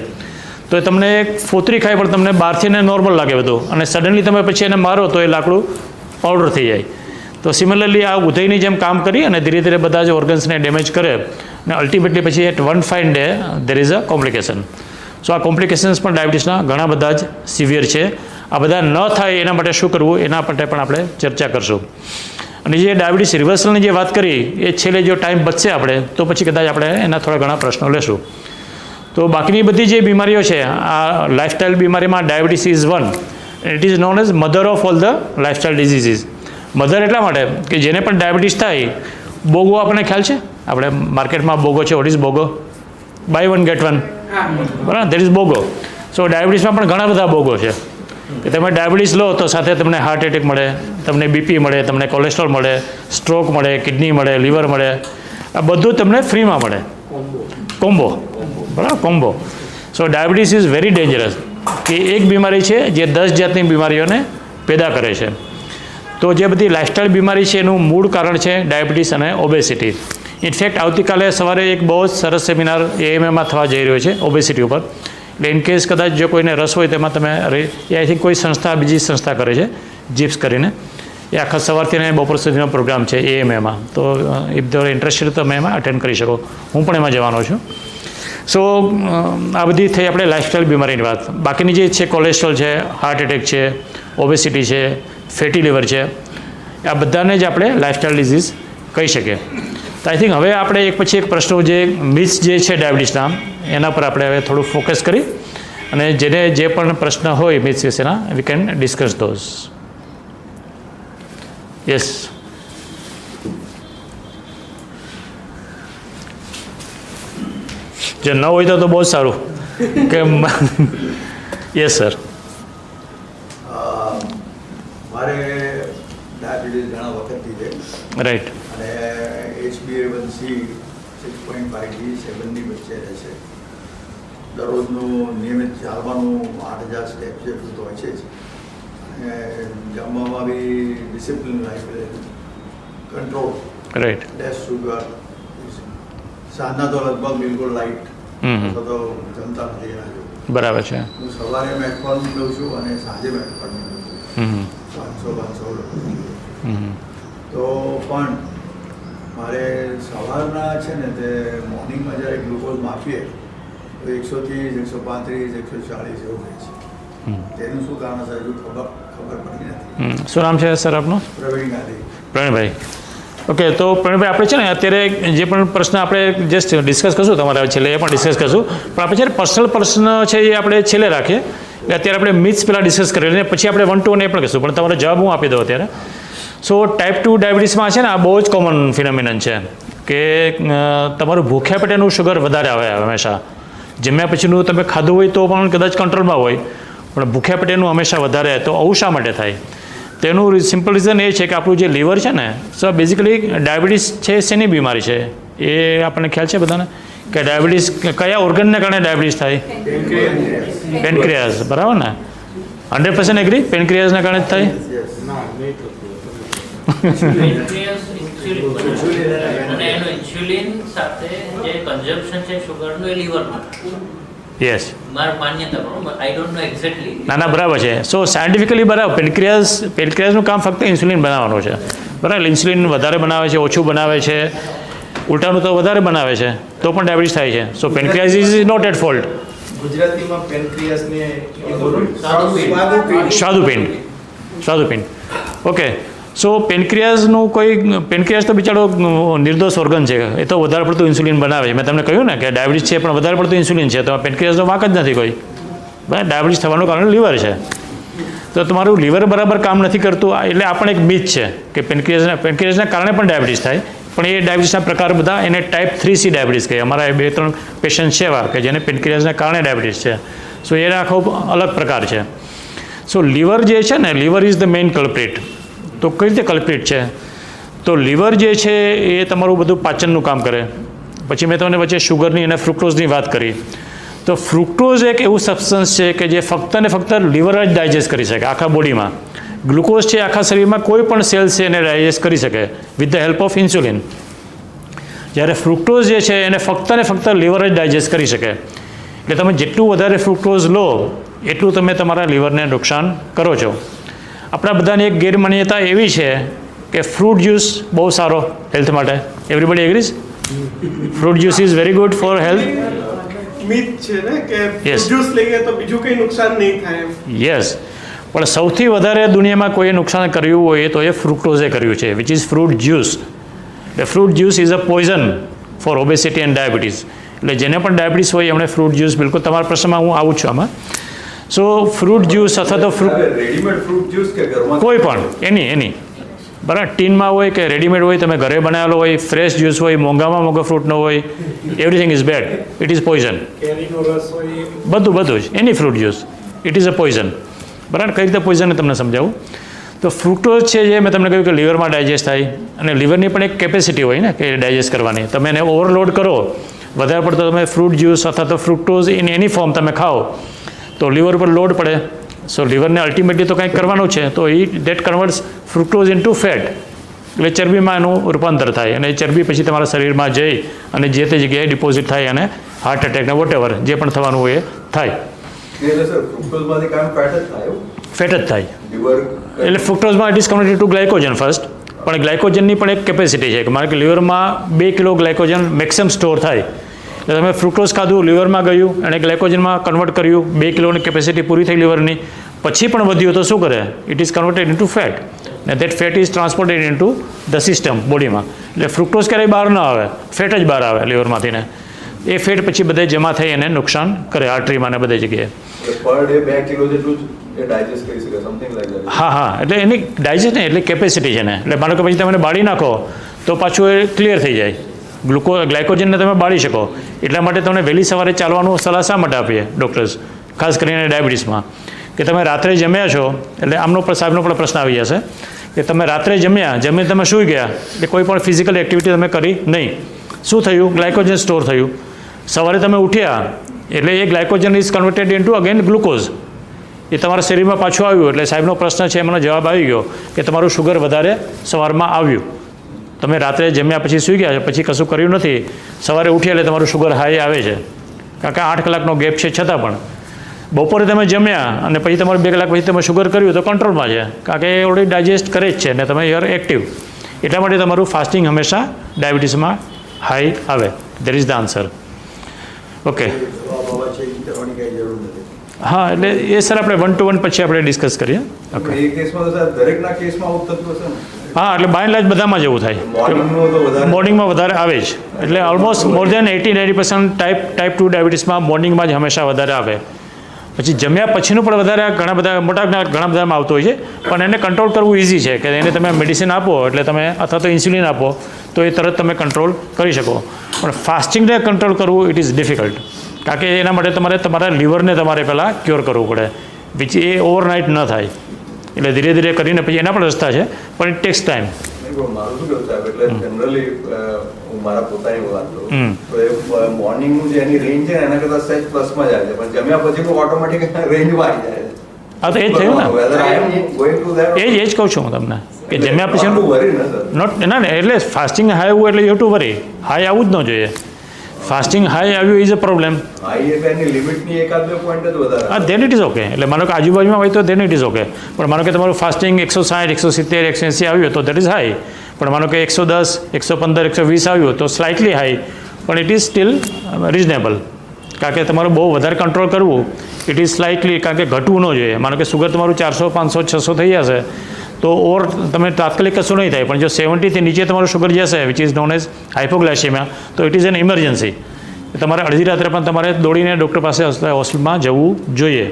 Speaker 2: તો એ તમને એક ફોતરી ખાય પણ તમને બહારથી ને નોર્મલ લાગે બધું અને સડનલી તમે પછી એને મારો તો એ લાકડું પાવડર થઈ જાય. તો સિમિલરલી આ ઉદયની જેમ કામ કરી અને ધીરે ધીરે બધા જ ઓર્ગન્સને ડેમેજ કરે અને અલ્ટિમેટલી પછી at one fine day there is a complication. So આ કોમ્પ્લિકેશન્સ પણ ડાયાબિટીસના ઘણા બધા જ સિવિયર છે. આ બધા ન થાય એના માટે શું કરવું એના માટે પણ આપણે ચર્ચા કરશું. અને જે ડાયાબિટીસ રિવર્સલની જે વાત કરી એ છેલ્લે જો ટાઈમ બચશે આપણે તો પછી કદાચ આપણે એના થોડા ઘણા પ્રશ્નો લેશું. તો બાકીની બધી જે બીમારીઓ છે આ લાઇફસ્ટાઇલ બીમારીમાં diabetes is one. It is known as mother of all the lifestyle diseases. Mother એટલા માટે કે જેને પણ ડાયાબિટીસ થાય, બોગો આપણને ખ્યાલ છે, આપણે માર્કેટમાં બોગો છે. What is BOGO? Buy 1 get 1, બરાબર, દેટ ઇઝ બોગો. સો ડાયાબિટીસમાં પણ ઘણા બધા બોગો છે કે તમે ડાયાબિટીસ લો તો સાથે તમને હાર્ટ એટેક મળે, તમને બીપી મળે, તમને કોલેસ્ટ્રોલ મળે, સ્ટ્રોક મળે, કિડની મળે, લીવર મળે, આ બધું તમને ફ્રીમાં મળે. કોમ્બો, બરાબર, combo. So diabetes is very dangerous કે એક બીમારી છે જે 10 જાતની બીમારીઓને પેદા કરે છે. તો જે બધી લાઇફસ્ટાઇલ બીમારી છે એનું મૂળ કારણ છે ડાયાબિટીસ અને ઓબેસિટી. ઇનફેક્ટ આવતીકાલે સવારે એક બહુ જ સરસ સેમિનાર AMAમાં થવા જઈ રહ્યો છે ઓબેસિટી ઉપર. એટલે ઇનકેસ કદાચ જો કોઈને રસ હોય તેમાં તમે એ આઈ થિંક કોઈ સંસ્થા બીજી સંસ્થા કરે છે જીપ્સ કરીને, એ આખા સવારથી ને બપોર સુધીનો પ્રોગ્રામ છે AMAમાં. તો ઇફ દે આર ઇન્ટરેસ્ટેડ તો તમે એમાં અટેન્ડ કરી શકો. હું પણ એમાં જવાનો છું. સો આ બધી થઈ આપણે લાઇફસ્ટાઇલ બીમારીની વાત. બાકીની જે છે કોલેસ્ટ્રોલ છે, હાર્ટ એટેક છે, ઓબેસિટી છે, ફેટી લીવર છે, આ બધાને જ આપણે લાઇફસ્ટાઇલ ડિઝીઝ કહી શકીએ. તો આઈ થિંક હવે આપણે એક પછી એક પ્રશ્નો જે મિથ્સ જે છે ડાયાબિટીસના એના પર આપણે હવે થોડું ફોકસ કરી અને જેને જે પણ પ્રશ્ન હોય મિથ્સ વિશેના we can discuss those. Yes. જો ન હોય તો બહુ જ સારું કે યસ સર.
Speaker 3: મારે ડાયાબિટીસ ઘણા વખતથી છે
Speaker 2: રાઈટ.
Speaker 3: અને HbA1c 6.5થી 7ની વચ્ચે રહેશે. દરરોજનું નિયમિત ચાલવાનું 8000 સ્ટેપ જેટલું તો હોય છે જ. અને જમવામાં be discipline life control,
Speaker 2: right.
Speaker 3: Less sugar. સાંજના તો લગભગ બિલકુલ લાઇટ અથવા તો જમતા નથી એના જેવું.
Speaker 2: બરાબર છે.
Speaker 3: હું સવારે મેટફોર્મિન લઉં છું અને સાંજે મેટફોર્મિન લઉં છું 500 તો પણ મારે સવારના છે ને તે મોર્નિંગમાં જ્યારે ગ્લુકોઝ માપીએ તો 130, 135, 140 એવું રહે છે. તેનું શું કારણ છે હજુ ખબર પડી નથી.
Speaker 2: શું નામ છે સર આપનું?
Speaker 3: પ્રવીણ ગાંધી.
Speaker 2: પ્રવીણભાઈ. ઓકે, તો પ્રવીણભાઈ આપણે છે ને અત્યારે જે પણ પ્રશ્ન આપણે જસ્ટ ડિસ્કસ કરશું તમારા છેલ્લે એ પણ ડિસ્કસ કરશું, પણ આપણે છે ને પર્સનલ પ્રશ્ન છે એ આપણે છેલ્લે રાખીએ. અત્યારે આપણે મિથ્સ પહેલાં ડિસ્કસ કરી લઈએ, પછી આપણે 1 to 1 એ પણ કહીશું, પણ તમારો જવાબ હું આપી દઉં અત્યારે. સો ટાઈપ 2 ડાયાબિટીસમાં છે ને આ બહુ જ કોમન ફિનોમિનન છે કે તમારું ભૂખ્યા પેટેનું શુગર વધારે આવે હંમેશા. જમ્યા પછીનું તમે ખાધું હોય તો પણ કદાચ કંટ્રોલમાં હોય, પણ ભૂખ્યા પેટેનું હંમેશા વધારે. તો આવું શા માટે થાય? તેનું સિમ્પલ રીઝન એ છે કે આપણું જે લીવર છે ને, સો બેઝિકલી ડાયાબિટીસ છે શેની બીમારી છે એ આપણને ખ્યાલ છે બધાને કે ડાયાબિટીસ કયા ઓર્ગનને કારણે ડાયાબિટીસ થાય? પેનક્રિયાઝ. બરાબર ને? 100% એગ્રી? પેનક્રિયાઝના કારણે જ થાય? યસ. ના ના, બરાબર છે. સો સાયન્ટિફિકલી બરાબર, પેનક્રિયાઝનું કામ ફક્ત ઇન્સ્યુલિન બનાવવાનું છે. બરાબર? ઇન્સ્યુલિન વધારે બનાવે છે, ઓછું બનાવે છે, ઉલટાનું તો વધારે બનાવે છે, તો પણ ડાયાબિટીસ થાય છે. સો પેનક્રિયાઝ ઇઝ નોટ એટ ફોલ્ટ.
Speaker 4: ગુજરાતીમાં પેનક્રિયાસને
Speaker 2: સ્વાદુપિંડ. ઓકે. સો પેનક્રિયાઝ તો બિચારો નિર્દોષ ઓર્ગન છે, એ તો વધારે પડતું ઇન્સ્યુલિન બનાવે છે. મેં તમને કહ્યું ને કે ડાયાબિટીસ છે પણ વધારે પડતું ઇન્સ્યુલિન છે, તો પેનક્રિયાઝનો વાંક જ નથી કોઈ. બરાબર? ડાયાબિટીસ થવાનું કારણ લીવર છે. તો તમારું લીવર બરાબર કામ નથી કરતું, એટલે આ પણ એક મિથ છે કે પેનક્રિયાઝના કારણે પણ ડાયાબિટીસ થાય. પણ એ ડાયાબિટીસના પ્રકાર બધા એને ટાઈપ 3C ડાયાબિટીસ કહે. અમારા 2-3 પેશન્ટ છે એવા કે જેને પેનક્રિયાઝના કારણે ડાયાબિટીસ છે. સો એ આખો અલગ પ્રકાર છે. સો લીવર જે છે ને, liver is the main culprit. તો કઈ રીતે કલ્પ્રિટ છે? તો લીવર જે છે એ તમારું બધું પાચનનું કામ કરે. પછી મેં તમને વચ્ચે શુગરની અને ફ્રુક્ટોઝની વાત કરી. તો ફ્રુક્ટોઝ એક એવું સબસ્ટન્સ છે કે જે ફક્ત ને ફક્ત લીવર જ ડાયજેસ્ટ કરી શકે આખા બોડીમાં. ગ્લુકોઝ છે આખા શરીરમાં કોઈ પણ સેલ છે એને ડાયજેસ્ટ કરી શકે with the help of insulin. જ્યારે ફ્રુક્ટોઝ જે છે એને ફક્ત ને ફક્ત લીવર જ ડાયજેસ્ટ કરી શકે. એટલે તમે જેટલું વધારે ફ્રુક્ટોઝ લો એટલું તમે તમારા લીવરને નુકસાન કરો છો. આપણા બધાની એક ગેરમાન્યતા એવી છે કે ફ્રૂટ જ્યુસ બહુ સારો હેલ્થ માટે. Everybody agrees? Fruit juice is very good for health.
Speaker 1: Myth છે ને કે
Speaker 2: Yes.
Speaker 1: જ્યુસ લઈએ તો બીજું કંઈ નુકસાન નહીં થાય એમ.
Speaker 2: યસ, પણ સૌથી વધારે દુનિયામાં કોઈએ નુકસાન કર્યું હોય તો એ ફ્રુક્ટોઝે કર્યું છે, વિચ ઇઝ ફ્રૂટ જ્યુસ. એટલે fruit juice is a poison for obesity and diabetes. એટલે જેને પણ ડાયાબિટીસ હોય એમણે ફ્રૂટ જ્યુસ, બિલકુલ તમારા પ્રશ્નમાં હું આવું છું આમાં. સો ફ્રૂટ જ્યુસ અથવા તો
Speaker 3: રેડીમેડ ફ્રૂટ જ્યુસ કે ઘરમાં
Speaker 2: કોઈ પણ એની બરાબર, ટીનમાં હોય કે રેડીમેડ હોય, તમે ઘરે બનાવેલો હોય, ફ્રેશ જ્યુસ હોય, મોંઘામાં મોંઘો ફ્રૂટનો હોય, everything is bad. It is poison.
Speaker 4: કેરીનો રસ હોય
Speaker 2: બધું જ any fruit juice, it is a poison. બરાબર? કઈ રીતે પોઈઝન તમને સમજાવું. તો ફ્રુક્ટોઝ છે જે મેં તમને કહ્યું કે લીવરમાં ડાયજેસ્ટ થાય, અને લીવરની પણ એક કેપેસિટી હોય ને કે ડાયજેસ્ટ કરવાની. તમે એને ઓવરલોડ કરો, વધારે પડતો તમે ફ્રૂટ જ્યુસ અથવા તો ફ્રુક્ટોઝ ઇન એની ફોર્મ તમે ખાઓ તો લીવર પર લોડ પડે. સો લીવરને અલ્ટિમેટલી તો કંઈક કરવાનું છે, તો that converts fructose into fat. એટલે ચરબીમાં એનું રૂપાંતર થાય, અને એ ચરબી પછી તમારા શરીરમાં જઈ અને જે તે જગ્યાએ ડિપોઝિટ થાય અને હાર્ટ એટેકને વોટેવર જે પણ થવાનું હોય એ થાય.
Speaker 3: ફ્રુક્ટોઝમાંથી કામ ફેટ જ થાય એવું?
Speaker 2: ફેટ જ થાય.
Speaker 3: લીવર
Speaker 2: એટલે ફ્રુક્ટોઝમાં it is converted to glycogen first. પણ ગ્લાયકોજનની પણ એક કેપેસિટી છે કે મારે કે લીવરમાં 2 કિલો ગ્લાયકોજન મેક્સિમમ સ્ટોર થાય. એટલે તમે ફ્રુક્ટોઝ ખાધું, લીવરમાં ગયું અને ગ્લાયકોજનમાં કન્વર્ટ કર્યું, 2 કિલોની કેપેસિટી પૂરી થઈ લીવરની, પછી પણ વધ્યું તો શું કરે? It is converted into fat. ને that fat is transported into the system બોડીમાં. એટલે ફ્રુક્ટોઝ ક્યારેય બહાર ન આવે, ફેટ જ બહાર આવે લીવરમાંથી ને એ ફેટ પછી બધે જમા થઈ એને નુકસાન કરે આર્ટરીમાં ને બધી જગ્યાએ.
Speaker 5: પર ડે 2 કિલો જેટલું જ એ ડાયજેસ્ટ કરી શકે, સમથિંગ લાઈક ધેટ.
Speaker 2: હા, એટલે એની ડાયજેસ્ટ ને એટલે કેપેસિટી છે ને. એટલે માનો કે પછી તમે બાળી નાખો તો પાછું એ ક્લિયર થઈ જાય. ગ્લાયકોજનને તમે બાળી શકો. એટલા માટે તમને વહેલી સવારે ચાલવાનું સલાહ શા માટે આપીએ ડૉક્ટર્સ, ખાસ કરીને ડાયાબિટીસમાં, કે તમે રાત્રે જમ્યા છો એટલે આમનો સાહેબનો પણ પ્રશ્ન આવી જશે કે તમે રાત્રે જમીને તમે સૂઈ ગયા એટલે કોઈ પણ ફિઝિકલ એક્ટિવિટી તમે કરી નહીં. શું થયું? ગ્લાયકોજન સ્ટોર થયું. સવારે તમે ઉઠ્યા એટલે એ glycogen is converted into again glucose. એ તમારા શરીરમાં પાછું આવ્યું. એટલે સાહેબનો પ્રશ્ન છે એમનો જવાબ આવી ગયો કે તમારું શુગર વધારે સવારમાં આવ્યું. તમે રાત્રે જમ્યા પછી સૂઈ ગયા પછી કશું કર્યું નથી, સવારે ઉઠ્યા એટલે તમારું શુગર હાઈ આવે છે. કારણ કે 8 કલાકનો ગેપ છે છતાં પણ બપોરે તમે જમ્યા અને પછી તમારે 2 કલાક પછી તમે શુગર કર્યું તો કંટ્રોલમાં છે. કારણ કે એ ઓલરેડી ડાયજેસ્ટ કરે જ છે ને તમે યુ આર એક્ટિવ. એટલા માટે તમારું ફાસ્ટિંગ હંમેશા ડાયાબિટીસમાં હાઈ આવે. There is the answer. Okay,
Speaker 3: દવા ચેન્જ કરવાની કંઈ જરૂર નથી.
Speaker 2: હા, એટલે એ સર આપણે 1 to 1 પછી આપણે ડિસ્કસ કરીએ. ઓકે,
Speaker 5: એ કેસમાં તો સાહેબ દરેકના કેસમાં આવું થતું હશે ને?
Speaker 2: હા, એટલે બાય એન્ડ લાર્જ બધામાં જ એવું થાય.
Speaker 5: મોર્નિંગનું તો વધારે
Speaker 2: મોર્નિંગમાં વધારે આવે જ. એટલે ઓલમોસ્ટ મોર દેન 80-90% ટાઈપ 2 ડાયાબિટીસમાં મોર્નિંગમાં જ હંમેશા વધારે આવે. પછી જમ્યા પછીનું પણ વધારે ઘણા બધામાં આવતું હોય છે. પણ એને કંટ્રોલ કરવું ઇઝી છે કે એને તમે મેડિસિન આપો એટલે તમે અથવા તો ઇન્સ્યુલિન આપો તો એ તરત તમે કંટ્રોલ કરી શકો. પણ ફાસ્ટિંગને કંટ્રોલ કરવું ઇટ ઇઝ ડિફિકલ્ટ. કારણ કે એના માટે તમારા લીવરને તમારે પહેલાં ક્યોર કરવું પડે, વિચ એ ઓવરનાઇટ ન થાય. એટલે ધીરે ધીરે કરીને પછી એના પણ રસ્તા છે, પણ ઇટ ટેક્સ ટાઈમ.
Speaker 5: મારું શું કેવું સાહેબ, એટલે જનરલી હું મારા પોતાની વાત કરું તો એ મોર્નિંગનું જે એની રેન્જ છે ને એના કરતાં સહેજ પ્લસમાં જાય છે, પણ જમ્યા પછી ઓટોમેટિક રેન્જમાં આવી જાય છે.
Speaker 2: હા, તો એ જ થયું ને.
Speaker 5: Whether I am going to that or-
Speaker 2: એ જ કહું છું હું તમને કે જમ્યા પછી
Speaker 5: આટલું worry ન sir.
Speaker 2: ના એટલે ફાસ્ટિંગ હાઈ આવવું એટલે યુ ટુ વરી. હાઈ આવવું જ ન જોઈએ. ફાસ્ટિંગ હાઈ આવ્યું ઇઝ અ પ્રોબ્લેમ.
Speaker 5: High એટલે એની લિમિટની 1-2 પોઈન્ટ જ વધારે
Speaker 2: હા, ધેન ઇટ ઇઝ ઓકે. એટલે માનો કે આજુબાજુમાં હોય તો ધેન ઇટ ઇઝ ઓકે. પણ માનો કે તમારું ફાસ્ટિંગ 160, 170, 180 આવ્યું તો દેટ ઇઝ હાઈ. પણ માનો કે 110, 115, 120 આવ્યું તો સ્લાઇટલી હાઈ, પણ ઇટ ઇઝ સ્ટીલ રિઝનેબલ. કારણ કે તમારું બહુ વધારે કંટ્રોલ કરવું ઇટ ઇઝ સ્લાઇટલી, કારણ કે ઘટવું ન જોઈએ. માનો કે સુગર તમારું 400, 500, 600 થઈ જશે તો ઓર તમે તાત્કાલિક કશું નહીં થાય. પણ જો 70થી નીચે તમારું શુગર જશે વિચ ઇઝ નોન એઝ હાઇપોગ્લાઇસેમિયા તો ઇટ ઇઝ એન ઇમરજન્સી. તમારે અડધી રાત્રે પણ તમારે દોડીને ડૉક્ટર પાસે હોસ્પિટલમાં જવું જોઈએ.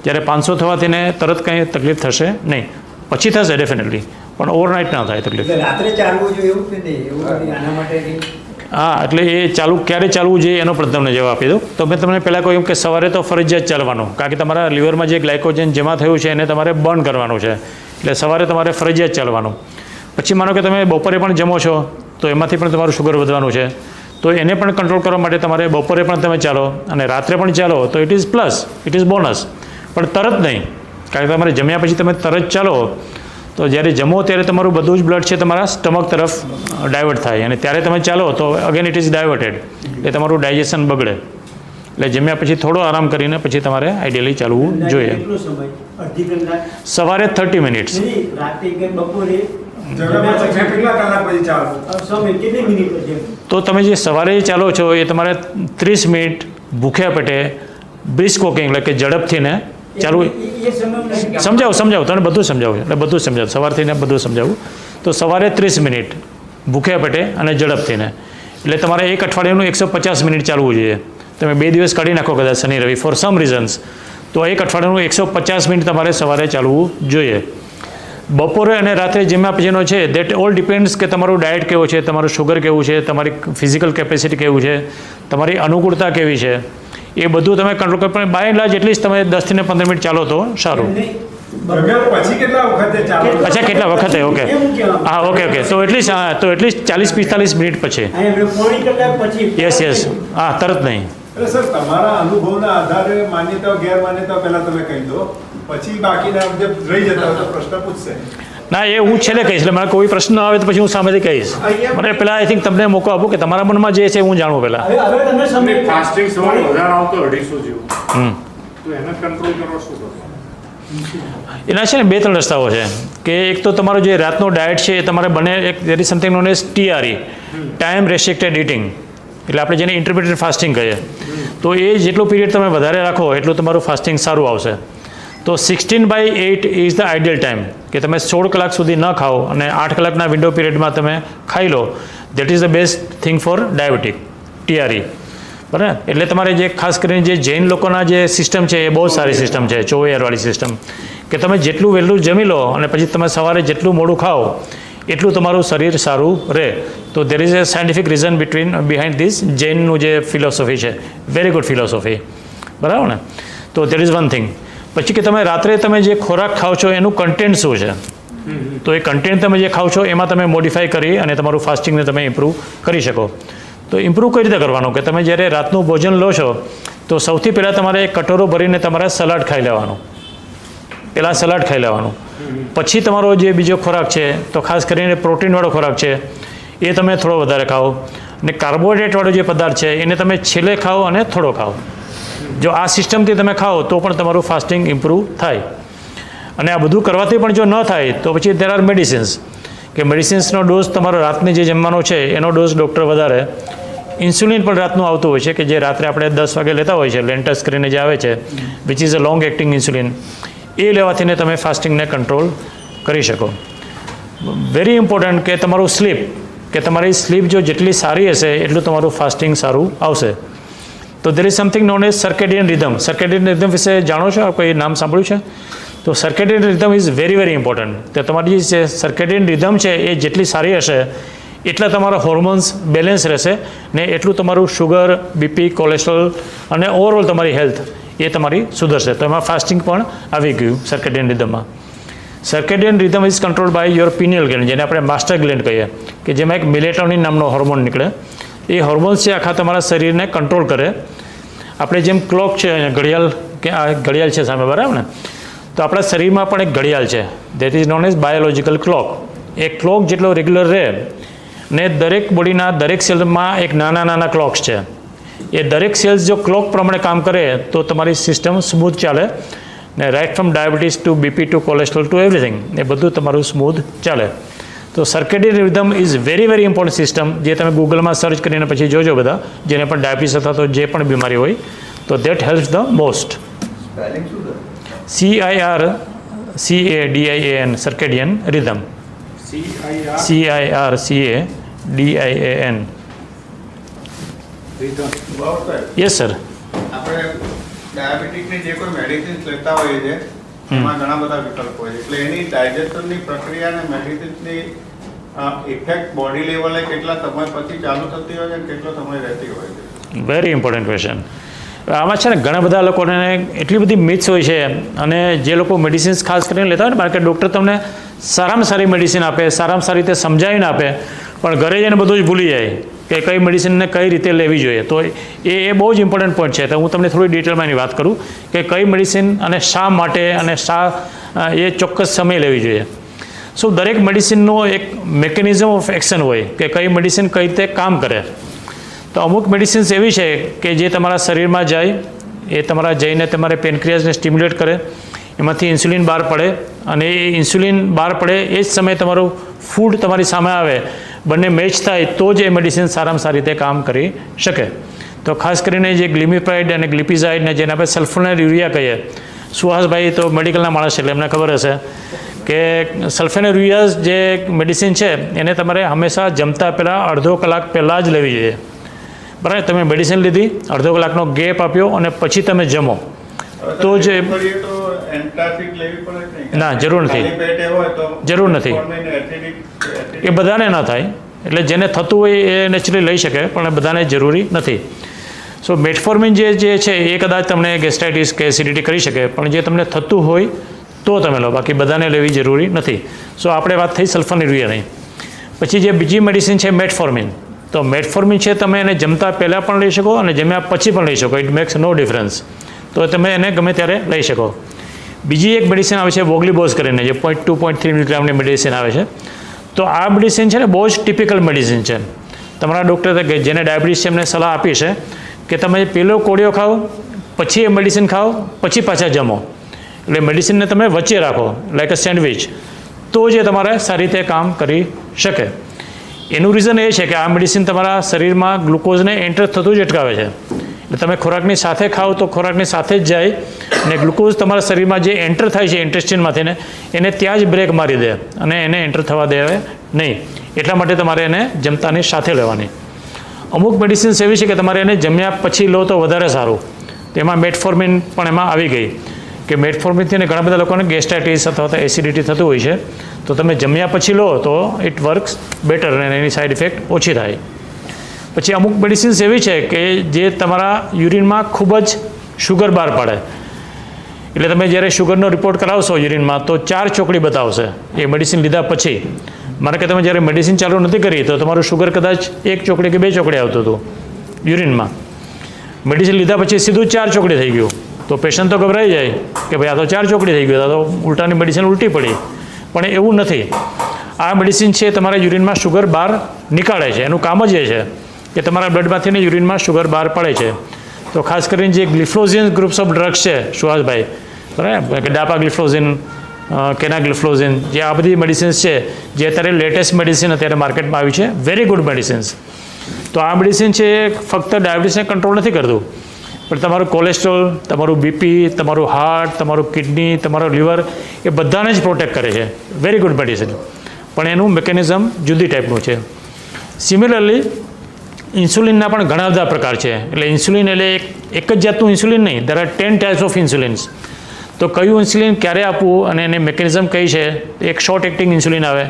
Speaker 2: જ્યારે 500 થવાથી ને તરત કંઈ તકલીફ થશે નહીં. પછી થશે ડેફિનેટલી, પણ ઓવરનાઇટ ના થાય તકલીફ.
Speaker 6: રાત્રે ચાલવું જોઈએ એવું કે નહીં? એવું આના માટે
Speaker 2: હા, એટલે એ ક્યારે ચાલવું જોઈએ એનો પણ તમને જવાબ આપી દઉં. તો મેં તમને પહેલાં કહ્યું કે સવારે તો ફરજિયાત ચાલવાનું, કારણ કે તમારા લીવરમાં જે ગ્લાયકોજન જમા થયું છે એને તમારે બર્ન કરવાનું છે. એટલે સવારે તમારે ફરજિયાત ચાલવાનું. પછી માનો કે તમે બપોરે પણ જમો છો તો એમાંથી પણ તમારું શુગર વધવાનું છે, તો એને પણ કંટ્રોલ કરવા માટે તમારે બપોરે પણ તમે ચાલો અને રાત્રે પણ ચાલો તો it is plus, it is bonus. પણ તરત નહીં, કારણ કે તમારે જમ્યા પછી તમે તરત ચાલો તો જ્યારે જમો ત્યારે તમારું બધું જ બ્લડ છે તમારા સ્ટમક તરફ ડાયવર્ટ થાય અને ત્યારે તમે ચાલો તો અગેન ઇટ ઇઝ ડાયવર્ટેડ. એટલે તમારું ડાયજેશન બગડે. એટલે જમ્યા પછી થોડો આરામ કરીને પછી તમારે આઈડિયલી ચાલવું જોઈએ.
Speaker 6: કેટલો સમય? અડધી કલાક?
Speaker 2: સવારે 30 મિનિટ્સ.
Speaker 6: નહીં, રાતે કે બપોરે
Speaker 4: જમ્યા પછી કેટલા કલાક પછી ચાલવું?
Speaker 6: સમય કેટલી મિનિટ છે?
Speaker 2: તો તમે જે સવારે ચાલો છો એ તમારે 30 મિનિટ ભૂખ્યા પેટે બ્રિસ્ક વોકિંગ એટલે કે ઝડપથી ને ચાલવું.
Speaker 6: એ સમય
Speaker 2: સમજાવું તને બધું સમજાવું એટલે બધું સમજાવું સવારથી ને બધું સમજાવું. તો સવારે 30 મિનિટ ભૂખ્યા પેટે અને ઝડપથી ને એટલે તમારે એક અઠવાડિયાનું 150 મિનિટ ચાલવું જોઈએ. તમે 2 દિવસ કાઢી નાખો કદાચ શનિ રવિ ફોર સમ રીઝન્સ, તો એક અઠવાડિયાનું 150 મિનિટ તમારે સવારે ચાલવું જોઈએ. બપોરે અને રાત્રે જમ્યા પછીનો છે દેટ ઓલ ડિપેન્ડ્સ કે તમારું ડાયટ કેવું છે, તમારું શુગર કેવું છે, તમારી ફિઝિકલ કેપેસિટી કેવું છે, તમારી અનુકૂળતા કેવી છે, એ બધું તમે કંટ્રોલ કરો. પણ બાય એન્ડ લાર્જ એટલીસ્ટ તમે 10 થી 15 મિનિટ ચાલો તો સારું.
Speaker 4: જમ્યા પછી કેટલા વખતે ચાલવું?
Speaker 2: અચ્છા, કેટલા વખતે? ઓકે, હા, ઓકે. તો એટલીસ્ટ 40-45 મિનિટ પછી.
Speaker 6: પોણી કલાક પછી?
Speaker 2: યસ, હા, તરત નહીં.
Speaker 4: એટલે સર તમારા અનુભવના આધારે માન્યતાઓ ગેરમાન્યતાઓ પહેલા તમે કહી દો, પછી બાકીના જે રહી જતા હોય તો પ્રશ્ન પૂછશે.
Speaker 2: ના, એ હું છેલ્લે કહીશ. એટલે મારે કોઈ પ્રશ્ન આવે તો પછી હું સામેથી કહીશ. મને પહેલાં આઈ થિંક તમને મોકો આપું કે તમારા મનમાં જે છે હું જાણું પહેલાં.
Speaker 6: હવે તમે સમય
Speaker 7: ફાસ્ટિંગ સવારે વધારે આવતો 250 જેવું, તો એને કંટ્રોલ કરવા શું કરવાનું?
Speaker 2: એના છે ને 2-3 રસ્તાઓ છે કે એક તો તમારો જે રાતનો ડાયટ છે એ તમારે બને એક there is something known as TRE, time restricted eating. એટલે આપણે જેને ઇન્ટરમિડિયેટ ફાસ્ટિંગ કહીએ. તો એ જેટલો પીરિયડ તમે વધારે રાખો એટલું તમારું ફાસ્ટિંગ સારું આવશે. તો 16/8 ઇઝ ધ આઈડિયલ ટાઈમ કે તમે 16 કલાક સુધી ન ખાઓ અને 8 કલાકના વિન્ડો પીરિયડમાં તમે ખાઈ લો. That is the best thing for diabetic TRE. બરાબર. એટલે તમારે જે ખાસ કરીને જે જૈન લોકોના જે સિસ્ટમ છે એ બહુ સારી સિસ્ટમ છે, 24 સિસ્ટમ, કે તમે જેટલું વહેલું જમી લો અને પછી તમે સવારે જેટલું મોડું ખાઓ એટલું તમારું શરીર સારું રહે. તો there is a scientific reason behind this જૈનનું જે ફિલોસોફી છે, વેરી ગુડ ફિલોસોફી. બરાબર ને. તો દેર ઇઝ વન થિંગ. પછી કે તમે રાત્રે તમે જે ખોરાક ખાઓ છો એનું કન્ટેન્ટ શું છે, તો એ કન્ટેન્ટ તમે જે ખાઓ છો એમાં તમે મોડિફાઈ કરી અને તમારું ફાસ્ટિંગને તમે ઇમ્પ્રૂવ કરી શકો. તો ઇમ્પ્રૂવ કઈ રીતે કરવાનું કે તમે જ્યારે રાતનું ભોજન લો છો તો સૌથી પહેલાં તમારે એક કટોરો ભરીને તમારે સલાડ ખાઈ લેવાનું. પહેલાં સલાડ ખાઈ લેવાનું. પછી તમારો જે બીજો ખોરાક છે તો ખાસ કરીને પ્રોટીનવાળો ખોરાક છે એ તમે થોડો વધારે ખાઓ, અને કાર્બોહાઈડ્રેટવાળો જે પદાર્થ છે એને તમે છેલ્લે ખાઓ અને થોડો ખાઓ. જો આ સિસ્ટમથી તમે ખાઓ તો પણ તમારું ફાસ્ટિંગ ઇમ્પ્રૂવ થાય. અને આ બધું કરવાથી પણ જો ન થાય તો પછી દેર આર મેડિસિન્સ, કે મેડિસિન્સનો ડોઝ તમારો રાતને જે જમવાનો છે એનો ડોઝ ડૉક્ટર વધારે. ઇન્સ્યુલિન પણ રાતનું આવતું હોય છે કે જે રાત્રે આપણે 10 વાગે લેતા હોય છે, લેન્ટસ કરીને જે આવે છે, which is a long acting insulin. એ લેવાથીને તમે ફાસ્ટિંગને કંટ્રોલ કરી શકો. વેરી ઇમ્પોર્ટન્ટ કે તમારું સ્લીપ, કે તમારી સ્લીપ જો જેટલી સારી હશે એટલું તમારું ફાસ્ટિંગ સારું આવશે. તો there is something known as circadian rhythm. Circadian rhythm વિશે જાણો છો? કોઈ નામ સાંભળ્યું છે? તો circadian rhythm is very very important. તો તમારી જે સર્કેડિયન રિધમ છે એ જેટલી સારી હશે એટલા તમારા હોર્મોન્સ બેલેન્સ રહેશે ને એટલું તમારું શુગર, BP, કોલેસ્ટ્રોલ અને ઓવરઓલ તમારી હેલ્થ એ તમારી સુધરશે. તો એમાં ફાસ્ટિંગ પણ આવી ગયું સર્કેડિયન રિધમમાં. Circadian rhythm is control by your pineal gland, જેને આપણે માસ્ટર ગ્લેન્ડ કહીએ, કે જેમાં એક મેલેટોનિન નામનો હોર્મોન નીકળે. એ હોર્મોન્સ છે આખા તમારા શરીરને કંટ્રોલ કરે. આપણે જેમ ક્લોક છે, ઘડિયાળ, કે આ ઘડિયાળ છે સામે, બરાબર ને? તો આપણા શરીરમાં પણ એક ઘડિયાળ છે, that is known as biological clock. A clock જેટલો રેગ્યુલર રહે ને દરેક બોડીના દરેક સેલમાં એક નાના નાના ક્લોક્સ છે. એ દરેક સેલ્સ જો ક્લોક પ્રમાણે કામ કરે તો તમારી સિસ્ટમ સ્મૂથ ચાલે ને right from diabetes to BP to cholesterol to everything એ બધું તમારું સ્મૂથ ચાલે. તો circadian rhythm is very very important system, જે તમે ગૂગલમાં સર્ચ કરીને પછી જોજો બધા જેને પણ ડાયાબિટીસ અથવા તો જે પણ બીમારી હોય, તો that helps the most.
Speaker 5: Spelling શું છે?
Speaker 2: CIRCADIAN, circadian rhythm. CIRCADIAN. Yes sir.
Speaker 4: આપણે ડાયાબિટીકની જે કોઈ મેડિસિન્સ લેતા હોઈએ છે એમાં ઘણા બધા વિકલ્પો હોય છે, એટલે એની ડાયજેશનની પ્રક્રિયા અને મેડિસિન્સની ઇફેક્ટ બોડી લેવલે કેટલા સમય પછી ચાલુ થતી હોય છે અને કેટલો સમય રહેતી હોય છે?
Speaker 2: Very important question. આમાં છે ને ઘણા બધા લોકોને એટલી બધી મિથ્સ હોય છે, અને જે લોકો મેડિસિન્સ ખાસ કરીને લેતા હોય ને, કારણ કે ડૉક્ટર તમને સારામાં સારી મેડિસિન આપે, સારામાં સારી રીતે સમજાવીને આપે, પણ ઘરે જઈને બધું જ ભૂલી જાય કે કઈ મેડિસિનને કઈ રીતે લેવી જોઈએ. તો એ બહુ જ ઇમ્પોર્ટન્ટ પોઈન્ટ છે. તો હું તમને થોડી ડિટેલમાં એની વાત કરું કે કઈ મેડિસિન અને શા માટે અને એ ચોક્કસ સમય લેવી જોઈએ. સો દરેક મેડિસિનનો એક મિકેનિઝમ ઓફ એક્શન હોય કે કઈ મેડિસિન કઈ રીતે કામ કરે. તો અમુક મેડિસિન્સ એવી છે કે જે તમારા શરીરમાં જાય, એ તમારા જઈને તમારે પેનક્રિયાસને સ્ટિમ્યુલેટ કરે, એમાંથી ઇન્સ્યુલિન બહાર પડે, અને એ ઇન્સ્યુલિન બહાર પડે એ જ સમયે તમારું ફૂડ તમારી સામે આવે, બંને મેચ થાય તો જ એ મેડિસિન સારામાં સારી રીતે કામ કરી શકે. તો ખાસ કરીને જે ગ્લિમિપાઇડ અને ગ્લિપિઝાઇડ ને જેને આપણે સલ્ફોનેટ યુરિયા કહીએ, સુહાસભાઈ તો મેડિકલના માણસ છે એટલે એમને ખબર હશે કે સલ્ફોનેટ યુરિયા જે મેડિસિન છે એને તમારે હંમેશા જમતા પહેલાં અડધો કલાક પહેલાં જ લેવી જોઈએ. બરાબર? તમે મેડિસિન લીધી, અડધો કલાકનો ગેપ આપ્યો અને પછી તમે જમો તો જ. ના, જરૂર નથી. જરૂર નથી. એ બધાને ન થાય, એટલે જેને થતું હોય એ નેચરલી લઈ શકે, પણ બધાને જરૂરી નથી. સો મેટફોર્મિન જે છે એ કદાચ તમને ગેસ્ટ્રાઇટિસ કે એસિડિટી કરી શકે, પણ જે તમને થતું હોય તો તમે લો, બાકી બધાને લેવી જરૂરી નથી. સો આપણે વાત થઈ સલ્ફોનેટ યુરિયાની. પછી જે બીજી મેડિસિન છે મેટફોર્મિન. તો મેટફોર્મિન છે તમે એને જમતા પહેલાં પણ લઈ શકો અને જમ્યા પછી પણ લઈ શકો, ઇટ મેક્સ નો ડિફરન્સ. તો તમે એને ગમે ત્યારે લઈ શકો. બીજી એક મેડિસિન આવે છે વોગ્લીબોઝ કરીને, જે 0.2 0.3 મિલીગ્રામની મેડિસિન આવે છે. તો આ મેડિસિન છે ને બહુ જ ટિપિકલ મેડિસિન છે. તમારા ડૉક્ટરે જેને ડાયાબિટીસ છે એમને સલાહ આપી છે કે તમે પહેલો કોળિયો ખાઓ, પછી એ મેડિસિન ખાઓ, પછી પાછા જમો. એટલે મેડિસિનને તમે વચ્ચે રાખો, લાઈક અ સેન્ડવિચ, તો જ એ તમારે સારી રીતે કામ કરી શકે. એનું રીઝન એ છે કે આ મેડિસિન તમારા શરીરમાં ગ્લુકોઝને એન્ટર થતું જ અટકાવે છે. એટલે તમે ખોરાકની સાથે ખાઓ તો ખોરાકની સાથે જ જાય અને ગ્લુકોઝ તમારા શરીરમાં જે એન્ટર થાય છે ઇન્ટેસ્ટિનમાંથી ને એને ત્યાં જ બ્રેક મારી દે અને એને એન્ટર થવા દેવે નહીં. એટલા માટે તમારે એને જમતાની સાથે લેવાની. અમુક મેડિસિન્સ એવી છે કે તમારે એને જમ્યા પછી લો તો વધારે સારું. તેમાં મેટફોર્મિન પણ એમાં આવી ગઈ કે મેટફોર્મિનથી ને ઘણા બધા લોકોને ગેસ્ટ્રાઇટિસ અથવા તો એસિડિટી થતું હોય છે. તો તમે જમ્યા પછી લો તો ઇટ વર્ક્સ બેટર અને એની સાઇડ ઇફેક્ટ ઓછી થાય. પછી અમુક મેડિસિન્સ એવી છે કે જે તમારા યુરિનમાં ખૂબ જ શુગર બહાર પાડે. એટલે તમે જ્યારે શુગરનો રિપોર્ટ કરાવશો યુરિનમાં તો 4 ચોકડી બતાવશે એ મેડિસિન લીધા પછી. મારે કે તમે જ્યારે મેડિસિન ચાલુ નથી કરી તો તમારું શુગર કદાચ 1 ચોકડી કે 2 ચોકડી આવતું હતું યુરિનમાં. મેડિસિન લીધા પછી સીધું 4 ચોકડી થઈ ગયું તો પેશન્ટ તો ગભરાઈ જાય કે ભાઈ આ તો 4 ચોકડી થઈ ગયું, આ તો ઉલટાની મેડિસિન ઉલટી પડી. પણ એવું નથી. આ મેડિસિન છે તમારા યુરિનમાં શુગર બહાર નીકાળે છે. એનું કામ જ એ છે કે તમારા બ્લડમાંથી ને યુરિનમાં શુગર બહાર પડે છે. તો ખાસ કરીને જે ગ્લિફ્લોઝિન ગ્રુપ્સ ઓફ ડ્રગ્સ છે સુહાસભાઈ, બરાબર, કે ડાપાગ્લિફ્લોઝિન, કેનાગ્લિફ્લોઝિન, જે આ બધી મેડિસિન્સ છે જે અત્યારે લેટેસ્ટ મેડિસિન અત્યારે માર્કેટમાં આવી છે, વેરી ગુડ મેડિસિન્સ. તો આ મેડિસિન છે એ ફક્ત ડાયાબિટીસને કંટ્રોલ નથી કરતું પણ તમારું કોલેસ્ટ્રોલ, તમારું બીપી, તમારું હાર્ટ, તમારું કિડની, તમારું લીવર એ બધાને જ પ્રોટેક્ટ કરે છે. Very good medicine. પણ એનું મિકેનિઝમ જુદી ટાઈપનું છે. સિમિલરલી ઇન્સ્યુલિનના પણ ઘણા બધા પ્રકાર છે. એટલે ઇન્સ્યુલિન એટલે એક જ જાતનું ઇન્સ્યુલિન નહીં, દેર આર 10 ટાઈપ્સ ઓફ ઇન્સ્યુલિન્સ. તો કયું ઇન્સ્યુલિન ક્યારે આપવું અને એની મિકેનિઝમ કઈ છે. એક શોર્ટ એક્ટિંગ ઇન્સ્યુલિન આવે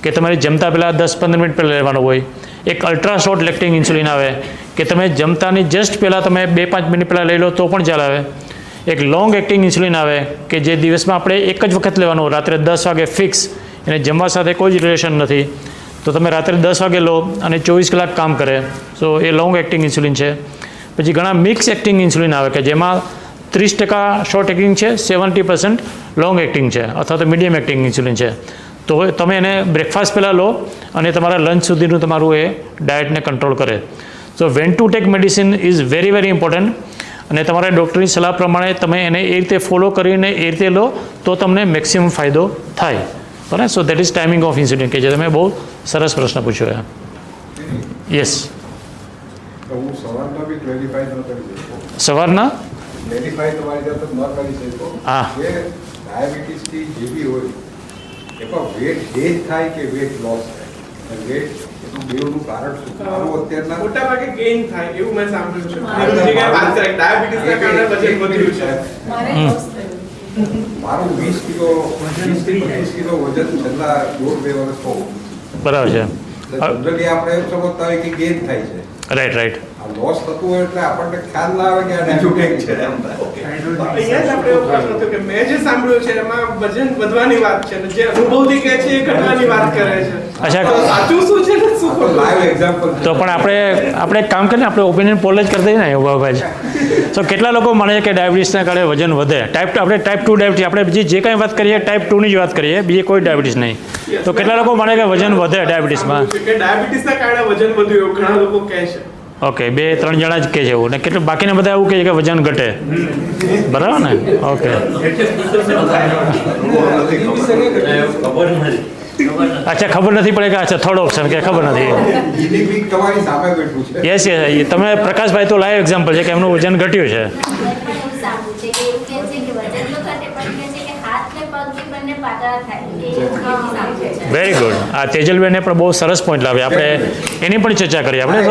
Speaker 2: કે તમારે જમતા પહેલાં 10-15 મિનિટ પહેલાં લેવાનું હોય. એક અલ્ટ્રા શોર્ટ એક્ટિંગ ઇન્સ્યુલિન આવે કે તમે જમતાની જસ્ટ પહેલાં તમે 2-5 મિનિટ પહેલાં લઈ લો તો પણ ચાલે આવે. એક લોંગ એક્ટિંગ ઇન્સ્યુલિન આવે કે જે દિવસમાં આપણે એક જ વખત લેવાનું, રાત્રે 10 વાગે ફિક્સ, એને જમવા સાથે કોઈ જ રિલેશન નથી. તો તમે રાત્રે 10 વાગે લો અને 24 કલાક કામ કરે. સો એ લોંગ એક્ટિંગ ઇન્સ્યુલિન છે. પછી ઘણા મિક્સ એક્ટિંગ ઇન્સ્યુલિન આવે કે જેમાં 30% શોર્ટ એક્ટિંગ છે, 70% લોંગ એક્ટિંગ છે અથવા તો મીડિયમ એક્ટિંગ ઇન્સ્યુલિન છે. તો તમે એને બ્રેકફાસ્ટ પહેલાં લો અને તમારા લંચ સુધીનું તમારું એ ડાયટને કંટ્રોલ કરે. So went to take medicine is very very important. અને તમારા ડૉક્ટરની સલાહ પ્રમાણે તમે એને એ રીતે ફોલો કરીને એ રીતે લો તો તમને મેક્સિમમ ફાયદો થાય. બરાબર. સો that is timing of insulin કે જે તમે બહુ સરસ પ્રશ્ન પૂછ્યો. યસ.
Speaker 8: હું સવારના બી ક્લેરિફાઈ ન કરી શકું.
Speaker 2: સવારના
Speaker 8: ક્લેરિફાઈ તમારી જાતે ન કરી શકો
Speaker 2: હા.
Speaker 8: કે ડાયાબિટીસથી જે બી હોય એમાં વેટ ગેઇન થાય કે વેટ લોસ થાય, વેટ બેવનું કારણ શું? મારું અત્યારના
Speaker 1: મોટા ભાગે ગેઇન થાય એવું મેં સાંભળ્યું છે. એની જગ્યાએ વાત કરે ડાયાબિટીસના કારણે વજન વધ્યું છે.
Speaker 8: મારું 20 કિલો 20-25 કિલો વજન છેલ્લા 1.5-2 વર્ષ હોવું.
Speaker 2: બરાબર છે.
Speaker 8: જનરલી આપણે એમ સમજતા હોય કે ગેઇન થાય છે.
Speaker 2: Right right.
Speaker 8: આ લોસ થતું હોય એટલે આપણને ખ્યાલ ના આવે કે આ
Speaker 5: બીજું
Speaker 8: ડાયાબિટીસ
Speaker 5: કંઈક છે એમ થાય.
Speaker 1: અહીંયા જ આપણે એવો પ્રશ્ન હતો કે મેં જે સાંભળ્યું છે એમાં વજન વધવાની વાત છે અને જે અનુભવથી કહે છે એ ઘટવાની વાત કરે છે.
Speaker 2: અચ્છા.
Speaker 1: તો સાચું શું છે ને શું ખોટું?
Speaker 8: લાઈવ એક્ઝામ્પલ
Speaker 2: તો પણ આપણે એક કામ કરીએ, આપણે ઓપિનિયન પોલ જ કરી દઈએ ને ભાઈ. તો કેટલા લોકો માને છે કે ડાયાબિટીસના કારણે વજન વધે? આપણે ટાઈપ 2 ડાયાબિટીસ, આપણે જે કાંઈ વાત કરીએ ટાઈપ 2ની જ વાત કરીએ, બીજી કોઈ ડાયાબિટીસ નહીં. તો કેટલા લોકો માને કે વજન વધે ડાયાબિટીસમાં?
Speaker 1: કે ડાયાબિટીસના કારણે વજન વધ્યું એવું ઘણા લોકો કહે છે.
Speaker 2: ઓકે, 2-3 જણા જ કહે છે એવું, ને કેટલું બાકીના બધા એવું કહે છે કે વજન ઘટે. બરાબર ને? ઓકે. અચ્છા, ખબર નથી પડે કે અચ્છા થર્ડ ઓપ્શન કે ખબર નથી.
Speaker 8: જીડીપી તમારી સામે બેઠું છે.
Speaker 2: Yes yes. તમે પ્રકાશભાઈ તો લાઈવ એક્ઝામ્પલ છે કે એમનું વજન ઘટ્યું છે. Very good. આ તેજલબેને પણ બહુ સરસ પોઈન્ટ લાવી. આપણે એની પણ ચર્ચા કરીએ આપણે.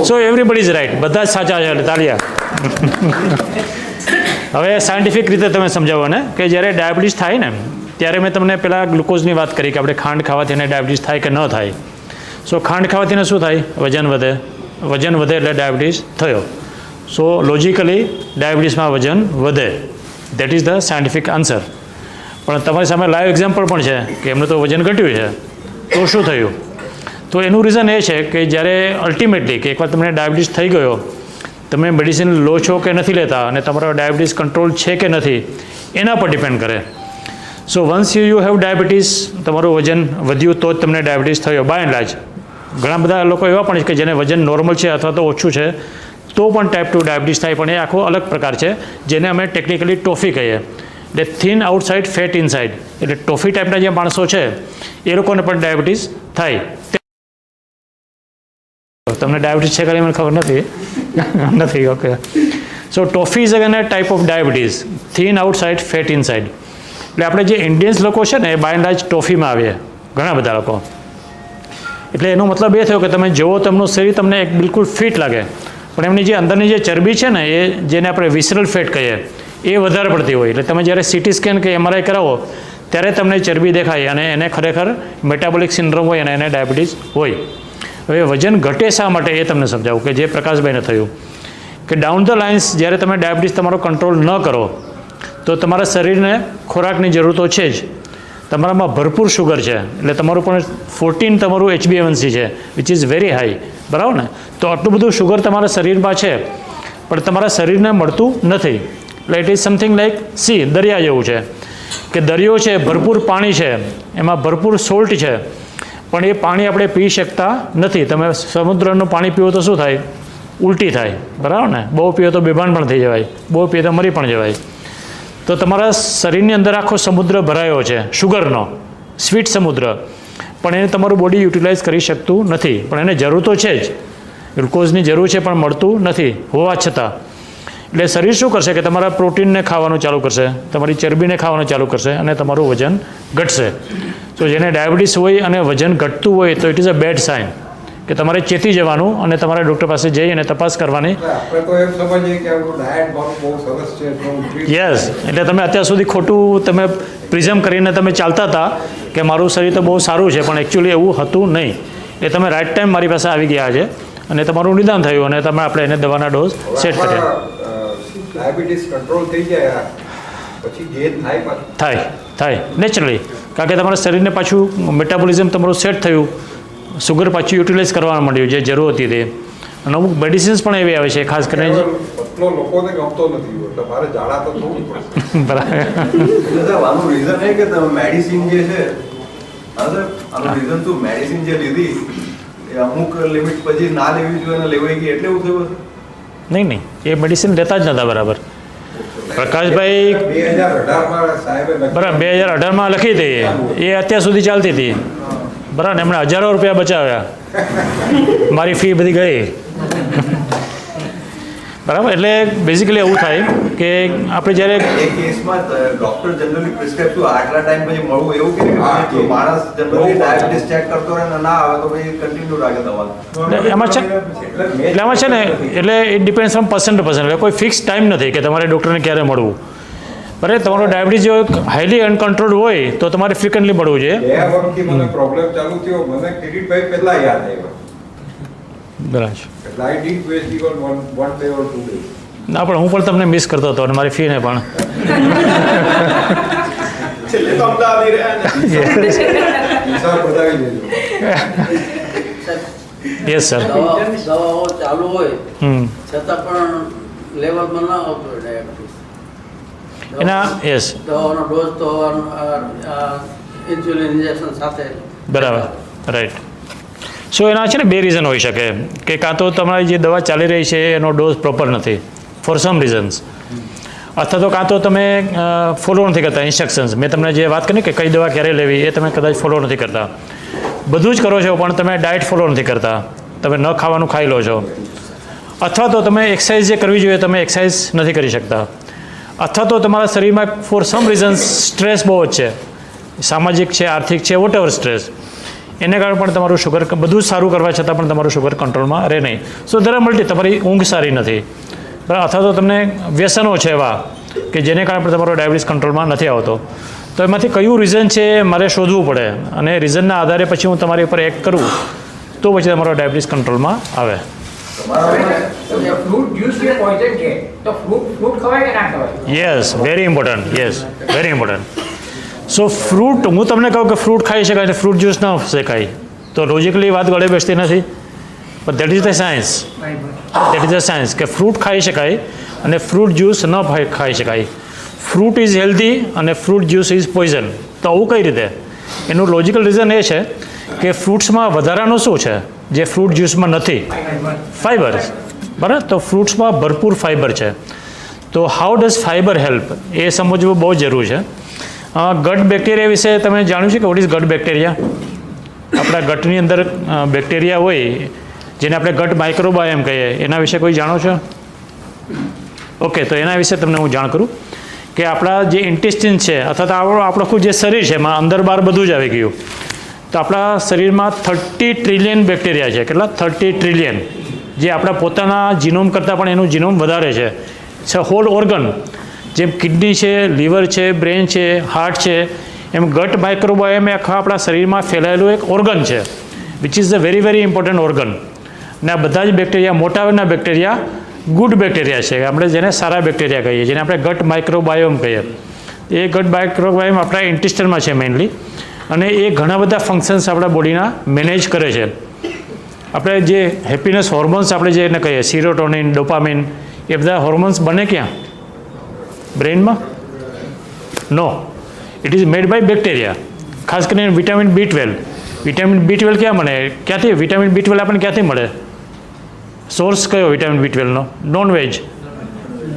Speaker 2: સો એવરીબડી ઇઝ રાઈટ. બધા જ સાચા છે. તાલિયા. હવે સાયન્ટિફિક રીતે તમે સમજાવો ને કે જ્યારે ડાયાબિટીસ થાય ને ત્યારે મેં તમને પહેલાં ગ્લુકોઝની વાત કરી કે આપણે ખાંડ ખાવાથી એને ડાયાબિટીસ થાય કે ન થાય. સો ખાંડ ખાવાથી શું થાય? વજન વધે. વજન વધે એટલે ડાયાબિટીસ થયો. સો લોજિકલી ડાયાબિટીસમાં વજન વધે. That is the scientific answer. પણ તમારી સામે લાઈવ એક્ઝામ્પલ પણ છે કે એમનું તો વજન ઘટ્યું છે. તો શું થયું? તો એનું રીઝન એ છે કે જ્યારે અલ્ટિમેટલી કે એકવાર તમને ડાયાબિટીસ થઈ ગયો, તમે મેડિસિન લો છો કે નથી લેતા અને તમારો ડાયાબિટીસ કંટ્રોલ છે કે નથી એના પર ડિપેન્ડ કરે. સો વન્સ યુ હેવ ડાયાબિટીસ, તમારું વજન વધ્યું તો જ તમને ડાયાબિટીસ થયો બાય એન્ડ લાર્જ. ઘણા બધા લોકો એવા પણ છે કે જેને વજન નોર્મલ છે અથવા તો ઓછું છે તો પણ ટાઈપ 2 ડાયાબિટીસ થાય, પણ એ આખો અલગ પ્રકાર છે જેને અમે ટેકનિકલી ટોફી કહીએ. એટલે થિન આઉટસાઇડ ફેટ ઇનસાઇડ. એટલે ટોફી ટાઈપના જે માણસો છે એ લોકોને પણ ડાયાબિટીસ થાય. તમને ડાયાબિટીસ છે ખરી મને ખબર નથી. નથી. Okay. So toffee is again A type of diabetes, thin outside fat inside. એટલે આપણે જે ઇન્ડિયન્સ લોકો છે ને એ બાય એન્ડ લાર્જ ટોફીમાં આવીએ ઘણા બધા લોકો. એટલે એનો મતલબ એ થયો કે તમે જુઓ તેમનું શરીર તમને એક બિલકુલ ફિટ લાગે, પણ એમની જે અંદરની જે ચરબી છે ને એ જેને આપણે વિસરલ ફેટ કહીએ એ વધારે પડતી હોય. એટલે તમે જ્યારે સીટી સ્કેન કે MRI કરાવો ત્યારે તમને ચરબી દેખાય અને એને ખરેખર મેટાબોલિક સિન્ડ્રોમ હોય અને એને ડાયાબિટીસ હોય. હવે વજન ઘટે શા માટે એ તમને સમજાવું કે જે પ્રકાશભાઈને થયું કે ડાઉન ધ લાઇન્સ જ્યારે તમે ડાયાબિટીસ તમારો કંટ્રોલ ન કરો તો તમારા શરીરને ખોરાકની જરૂર તો છે જ, તમારામાં ભરપૂર શુગર છે એટલે તમારું પણ 14 તમારું HbA1c છે વિચ ઇઝ વેરી હાઈ, બરાબર ને? તો આટલું બધું શુગર તમારા શરીરમાં છે પણ તમારા શરીરને મળતું નથી. એટલે it is something like C, દરિયા જેવું છે કે દરિયો છે, ભરપૂર પાણી છે, એમાં ભરપૂર સોલ્ટ છે, પણ એ પાણી આપણે પી શકતા નથી. તમે સમુદ્રનું પાણી પીવો તો શું થાય? ઉલટી થાય, બરાબર ને? બહુ પીવો તો બેભાન પણ થઈ જવાય, બહુ પીવો તો મરી પણ જવાય. તો તમારા શરીરની અંદર આખો સમુદ્ર ભરાયો છે શુગરનો, સ્વીટ સમુદ્ર, પણ એને તમારું બોડી યુટિલાઇઝ કરી શકતું નથી. પણ એને જરૂર તો છે જ, ગ્લુકોઝની જરૂર છે પણ મળતું નથી હોવા છતાં. એટલે શરીર શું કરશે કે તમારા પ્રોટીનને ખાવાનું ચાલુ કરશે, તમારી ચરબીને ખાવાનું ચાલુ કરશે અને તમારું વજન ઘટશે. તો જેને ડાયાબિટીસ હોય અને વજન ઘટતું હોય તો it is a bad sign કે તમારે ચેતી જવાનું અને તમારે ડૉક્ટર પાસે જઈ અને તપાસ કરવાની.
Speaker 8: આપણે તો એમ સમજીએ કે આપણું ડાયટ બહુ સરસ છે તો
Speaker 2: યસ, એટલે તમે અત્યાર સુધી ખોટું તમે પ્રિઝમ કરીને તમે ચાલતા હતા કે મારું શરીર તો બહુ સારું છે, પણ એકચ્યુઅલી એવું હતું નહીં. એટલે તમે રાઇટ ટાઈમ મારી પાસે આવી ગયા છે અને તમારું નિદાન થયું અને તમે આપણે એને દવાના ડોઝ સેટ કર્યા.
Speaker 8: ડાયાબિટીસ કંટ્રોલ થઈ જાય પછી ગેઇન થાય પાછું?
Speaker 2: થાય નેચરલી, કારણ કે તમારા શરીરને પાછું મેટાબોલિઝમ તમારું સેટ થયું, સુગર પાછું યુટિલાઇઝ કરવા માંડ્યું જે જરૂર હતી તે. અને અમુક મેડિસિન્સ પણ એવી આવે છે ખાસ કરીને
Speaker 8: પતલો લોકોને ગમતો નથી એટલે મારે જાડા તો થવું પડશે.
Speaker 2: બરાબર.
Speaker 5: એટલે સાહેબ આનું રીઝન એ કે તમે મેડિસિન જે છે, હા સર, આનું રીઝન શું? મેડિસિન જે લીધી એ અમુક લિમિટ પછી ના લેવી જોઈએ અને લેવાઈ ગઈ એટલે એવું થયું હશે?
Speaker 2: નહીં, એ મેડિસિન લેતા જ નહોતા બરાબર. પ્રકાશભાઈ
Speaker 8: 2018માં સાહેબે
Speaker 2: બરાબર 2018માં લખી હતી, એ અત્યાર સુધી ચાલતી હતી, બરાબર. એમણે હજારો રૂપિયા બચાવ્યા, મારી ફી બધી ગઈ, બરાબર. એટલે બેઝિકલી એવું થાય કે આપણે જ્યારે
Speaker 5: એ કેસમાં ડોક્ટર જનરલી પ્રિસ્ક્રાઇબ શું આટલા ટાઈમ પછી મળવું એવું કે જો માણસ જનરલી ડાયાબિટીસ ચેક કરતો રહે ને ના આવે તો પછી કન્ટિન્યુ રાખે દવા.
Speaker 2: એમાં છે એટલે આમાં છે ને એટલે it depends from person to person. કોઈ ફિક્સ ટાઈમ નથી કે તમારે ડૉક્ટરને ક્યારે મળવું. બરાબર, તમારો ડાયાબિટીસ જો હાઈલી અનકન્ટ્રોલ્ડ હોય તો તમારે ફ્રિકવન્ટલી મળવું જોઈએ.
Speaker 8: 2 વર્ષથી મને પ્રોબ્લેમ ચાલુ થયો, મને કિરીટભાઈ પહેલા યાદ આવ્યો.
Speaker 2: બરાબર.
Speaker 8: એટલે I did waste even one day or 2 day.
Speaker 2: ના, પણ હું પણ તમને મિસ કરતો હતો અને મારી ફીને પણ.
Speaker 1: છેલ્લે તો અમદાવાદ રહ્યા ને.
Speaker 8: હિસાબ બતાવી દેજો.
Speaker 2: Yes sir.
Speaker 9: દવાઓ ચાલુ હોય
Speaker 2: હમ
Speaker 9: છતાં પણ લેવલમાં ના આવતો હોય ડાયાબિટીસ.
Speaker 2: એના યસ
Speaker 9: દવાનો ડોઝ તો ઇન્સ્યુલિન ઇન્જેક્શન સાથે
Speaker 2: બરાબર, રાઈટ. સો એના છે ને 2 રીઝન હોઈ શકે કે કાં તો તમારી જે દવા ચાલી રહી છે એનો ડોઝ પ્રોપર નથી ફોર સમ રીઝન્સ, અથવા તો કાં તો તમે ફોલો નથી કરતા ઇન્સ્ટ્રક્શન્સ. મેં તમને જે વાત કરી કે કઈ દવા ક્યારે લેવી એ તમે કદાચ ફોલો નથી કરતા. બધું જ કરો છો પણ તમે ડાયટ ફોલો નથી કરતા, તમે ન ખાવાનું ખાઈ લો છો. અથવા તો તમે એક્સરસાઇઝ જે કરવી જોઈએ તમે એક્સરસાઇઝ નથી કરી શકતા. અથવા તો તમારા શરીરમાં ફોર સમ રીઝન્સ સ્ટ્રેસ બહુ જ છે, સામાજિક છે, આર્થિક છે, વોટ એવર સ્ટ્રેસ, એને કારણે પણ તમારું શુગર બધું જ સારું કરવા છતાં પણ તમારું શુગર કંટ્રોલમાં રહે નહીં. સો ધેર મલ્ટી, તમારી ઊંઘ સારી નથી, બરાબર, અથવા તો તમને વ્યસનો છે એવા કે જેને કારણે પણ તમારો ડાયાબિટીસ કંટ્રોલમાં નથી આવતો. તો એમાંથી કયું રીઝન છે મારે શોધવું પડે અને રીઝનના આધારે પછી હું તમારી ઉપર એક્ટ કરું તો પછી તમારો ડાયાબિટીસ કંટ્રોલમાં આવે.
Speaker 10: ફ્રૂટ જ્યુસ જે પોઈઝન છે તો ફ્રૂટ ખવાય કે ના ખવાય?
Speaker 2: Yes, very important. Yes, very important. So fruit, હું તમને કહું કે ફ્રૂટ ખાઈ શકાય અને ફ્રૂટ જ્યુસ ન શકાય તો લોજિકલી વાત ગળે બેસતી નથી, પણ that is the science. That is the science કે ફ્રૂટ ખાઈ શકાય અને ફ્રૂટ જ્યુસ ન ખાઈ શકાય. ફ્રૂટ ઇઝ હેલ્ધી અને ફ્રૂટ જ્યુસ ઇઝ પોઈઝન. તો આવું કઈ રીતે? એનું લોજિકલ રીઝન એ છે કે ફ્રૂટ્સમાં વધારાનું શું છે જે ફ્રૂટ જ્યુસમાં નથી? ફાઈબર, બરાબર. તો ફ્રૂટ્સમાં ભરપૂર ફાઈબર છે. તો હાઉ ડઝ ફાઈબર હેલ્પ એ સમજવું બહુ જરૂર છે. ગટ બેક્ટેરિયા વિશે તમે જાણ્યું છે કે વોટ ઇઝ ગટ બેક્ટેરિયા? આપણા ગટની અંદર બેક્ટેરિયા હોય જેને આપણે ગટ માઇક્રોબાયોમ કહીએ, એના વિશે કોઈ જાણો છો? ઓકે, તો એના વિશે તમને હું જાણ કરું કે આપણા જે ઇન્ટેસ્ટિન છે અથવા તો આપણું આખું જે શરીર છે એમાં અંદર બહાર બધું જ આવી ગયું. તો આપણા શરીરમાં 30 ટ્રિલિયન બેક્ટેરિયા છે. કેટલા? 30 ટ્રિલિયન, જે આપણા પોતાના જીનોમ કરતાં પણ એનું જીનોમ વધારે છે. હોલ ઓર્ગન, જેમ કિડની છે, લીવર છે, બ્રેન છે, હાર્ટ છે, એમ ગટ માઇક્રોબાયોમ એ આખા આપણા શરીરમાં ફેલાયેલું એક ઓર્ગન છે, which is a very very important organ. અને આ બધા જ બેક્ટેરિયા, મોટાભાગના બેક્ટેરિયા ગુડ બેક્ટેરિયા છે, આપણે જેને સારા બેક્ટેરિયા કહીએ, જેને આપણે ગટ માઇક્રોબાયોમ કહીએ. એ ગટ માઇક્રોબાયોમ આપણા ઇન્ટેસ્ટાઇનમાં છે મેઇનલી, અને એ ઘણા બધા ફંક્શન્સ આપણા બોડીના મેનેજ કરે છે. આપણે જે હેપીનેસ હોર્મોન્સ આપણે જે એને કહીએ, સિરોટોનિન, ડોપામિન, એ બધા હોર્મોન્સ બને ક્યાં? બ્રેઇનમાં? No, it is made by bacteria. ખાસ કરીને વિટામિન B12. વિટામિન B12 ક્યાં મળે? ક્યાંથી વિટામિન B12 આપણને ક્યાંથી મળે? સોર્સ કયો વિટામિન B12નો? નોનવેજ.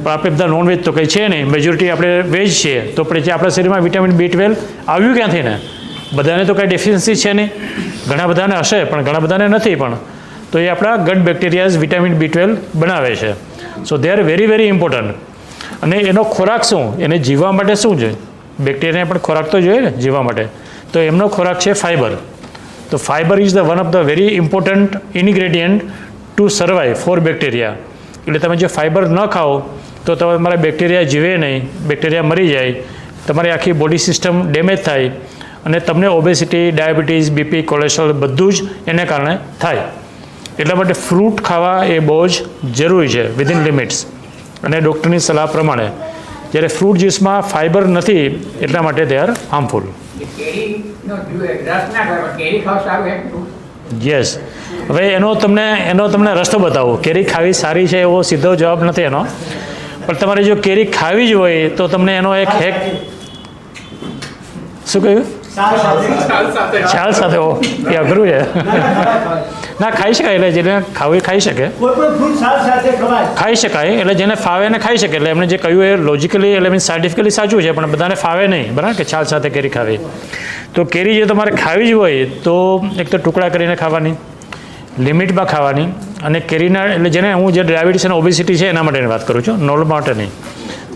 Speaker 2: પણ આપણે બધા નોનવેજ તો કંઈ છે નહીં, મેજોરિટી આપણે વેજ છીએ, તો પછી આપણા શરીરમાં વિટામિન B12 આવ્યું ક્યાંથી ને? બધાને તો કાંઈ ડેફિશિયન્સી છે નહીં, ઘણા બધાને હશે પણ ઘણા બધાને નથી પણ. તો એ આપણા ગટ બેક્ટેરિયાઝ વિટામિન B12 બનાવે છે. So they are very very important. અને એનો ખોરાક શું? એને જીવવા માટે શું જોઈએ? બેક્ટેરિયાને પણ ખોરાક તો જોઈએ ને જીવવા માટે. તો એમનો ખોરાક છે ફાઇબર. તો fibre is the one of the very important ingredient to survive for bacteria. એટલે તમે જો ફાઇબર ન ખાઓ તો તમારા બેક્ટેરિયા જીવે નહીં, બેક્ટેરિયા મરી જાય, તમારી આખી બોડી સિસ્ટમ ડેમેજ થાય, અને તમને ઓબેસિટી, ડાયાબિટીસ, બીપી, કોલેસ્ટ્રોલ બધું જ એને કારણે થાય. એટલા માટે ફ્રૂટ ખાવા એ બહુ જ જરૂરી છે વિધિન લિમિટ્સ, અને ડૉક્ટરની સલાહ પ્રમાણે. જ્યારે ફ્રૂટ જ્યુસમાં ફાઇબર નથી એટલા માટે દે આર હાર્મફુલ.
Speaker 10: કેરીનો રસ ના કરો, કેરી ખાવ સારું એમ.
Speaker 2: યસ. હવે એનો તમને રસ્તો બતાવો. કેરી ખાવી સારી છે એવો સીધો જવાબ નથી એનો, પણ તમારે જો કેરી ખાવી જ હોય તો તમને એનો એક હેક. શું કહ્યું? છાલ સાથે. ઓ, એ અઘરું છે. ના, ખાઈ શકાય, એટલે જેને ખાવું એ ખાઈ શકે,
Speaker 6: કોઈ પણ ફ્રૂટ છાલ સાથે ખવાય.
Speaker 2: ખાઈ શકાય, એટલે જેને ફાવે એને ખાઈ શકે. એટલે એમને જે કહ્યું એ લોજિકલી એટલે મીન્સ સાયન્ટિફિકલી સાચું છે, પણ બધાને ફાવે નહીં, બરાબર, કે છાલ સાથે કેરી ખાવી. તો કેરી જે તમારે ખાવી જ હોય તો એક તો ટુકડા કરીને ખાવાની, લિમિટમાં ખાવાની. અને કેરીના એટલે જેને હું જે ડાયાબિટીસ અને ઓબેસિટી છે એના માટેની વાત કરું છું, નોર્મલ માટે નહીં.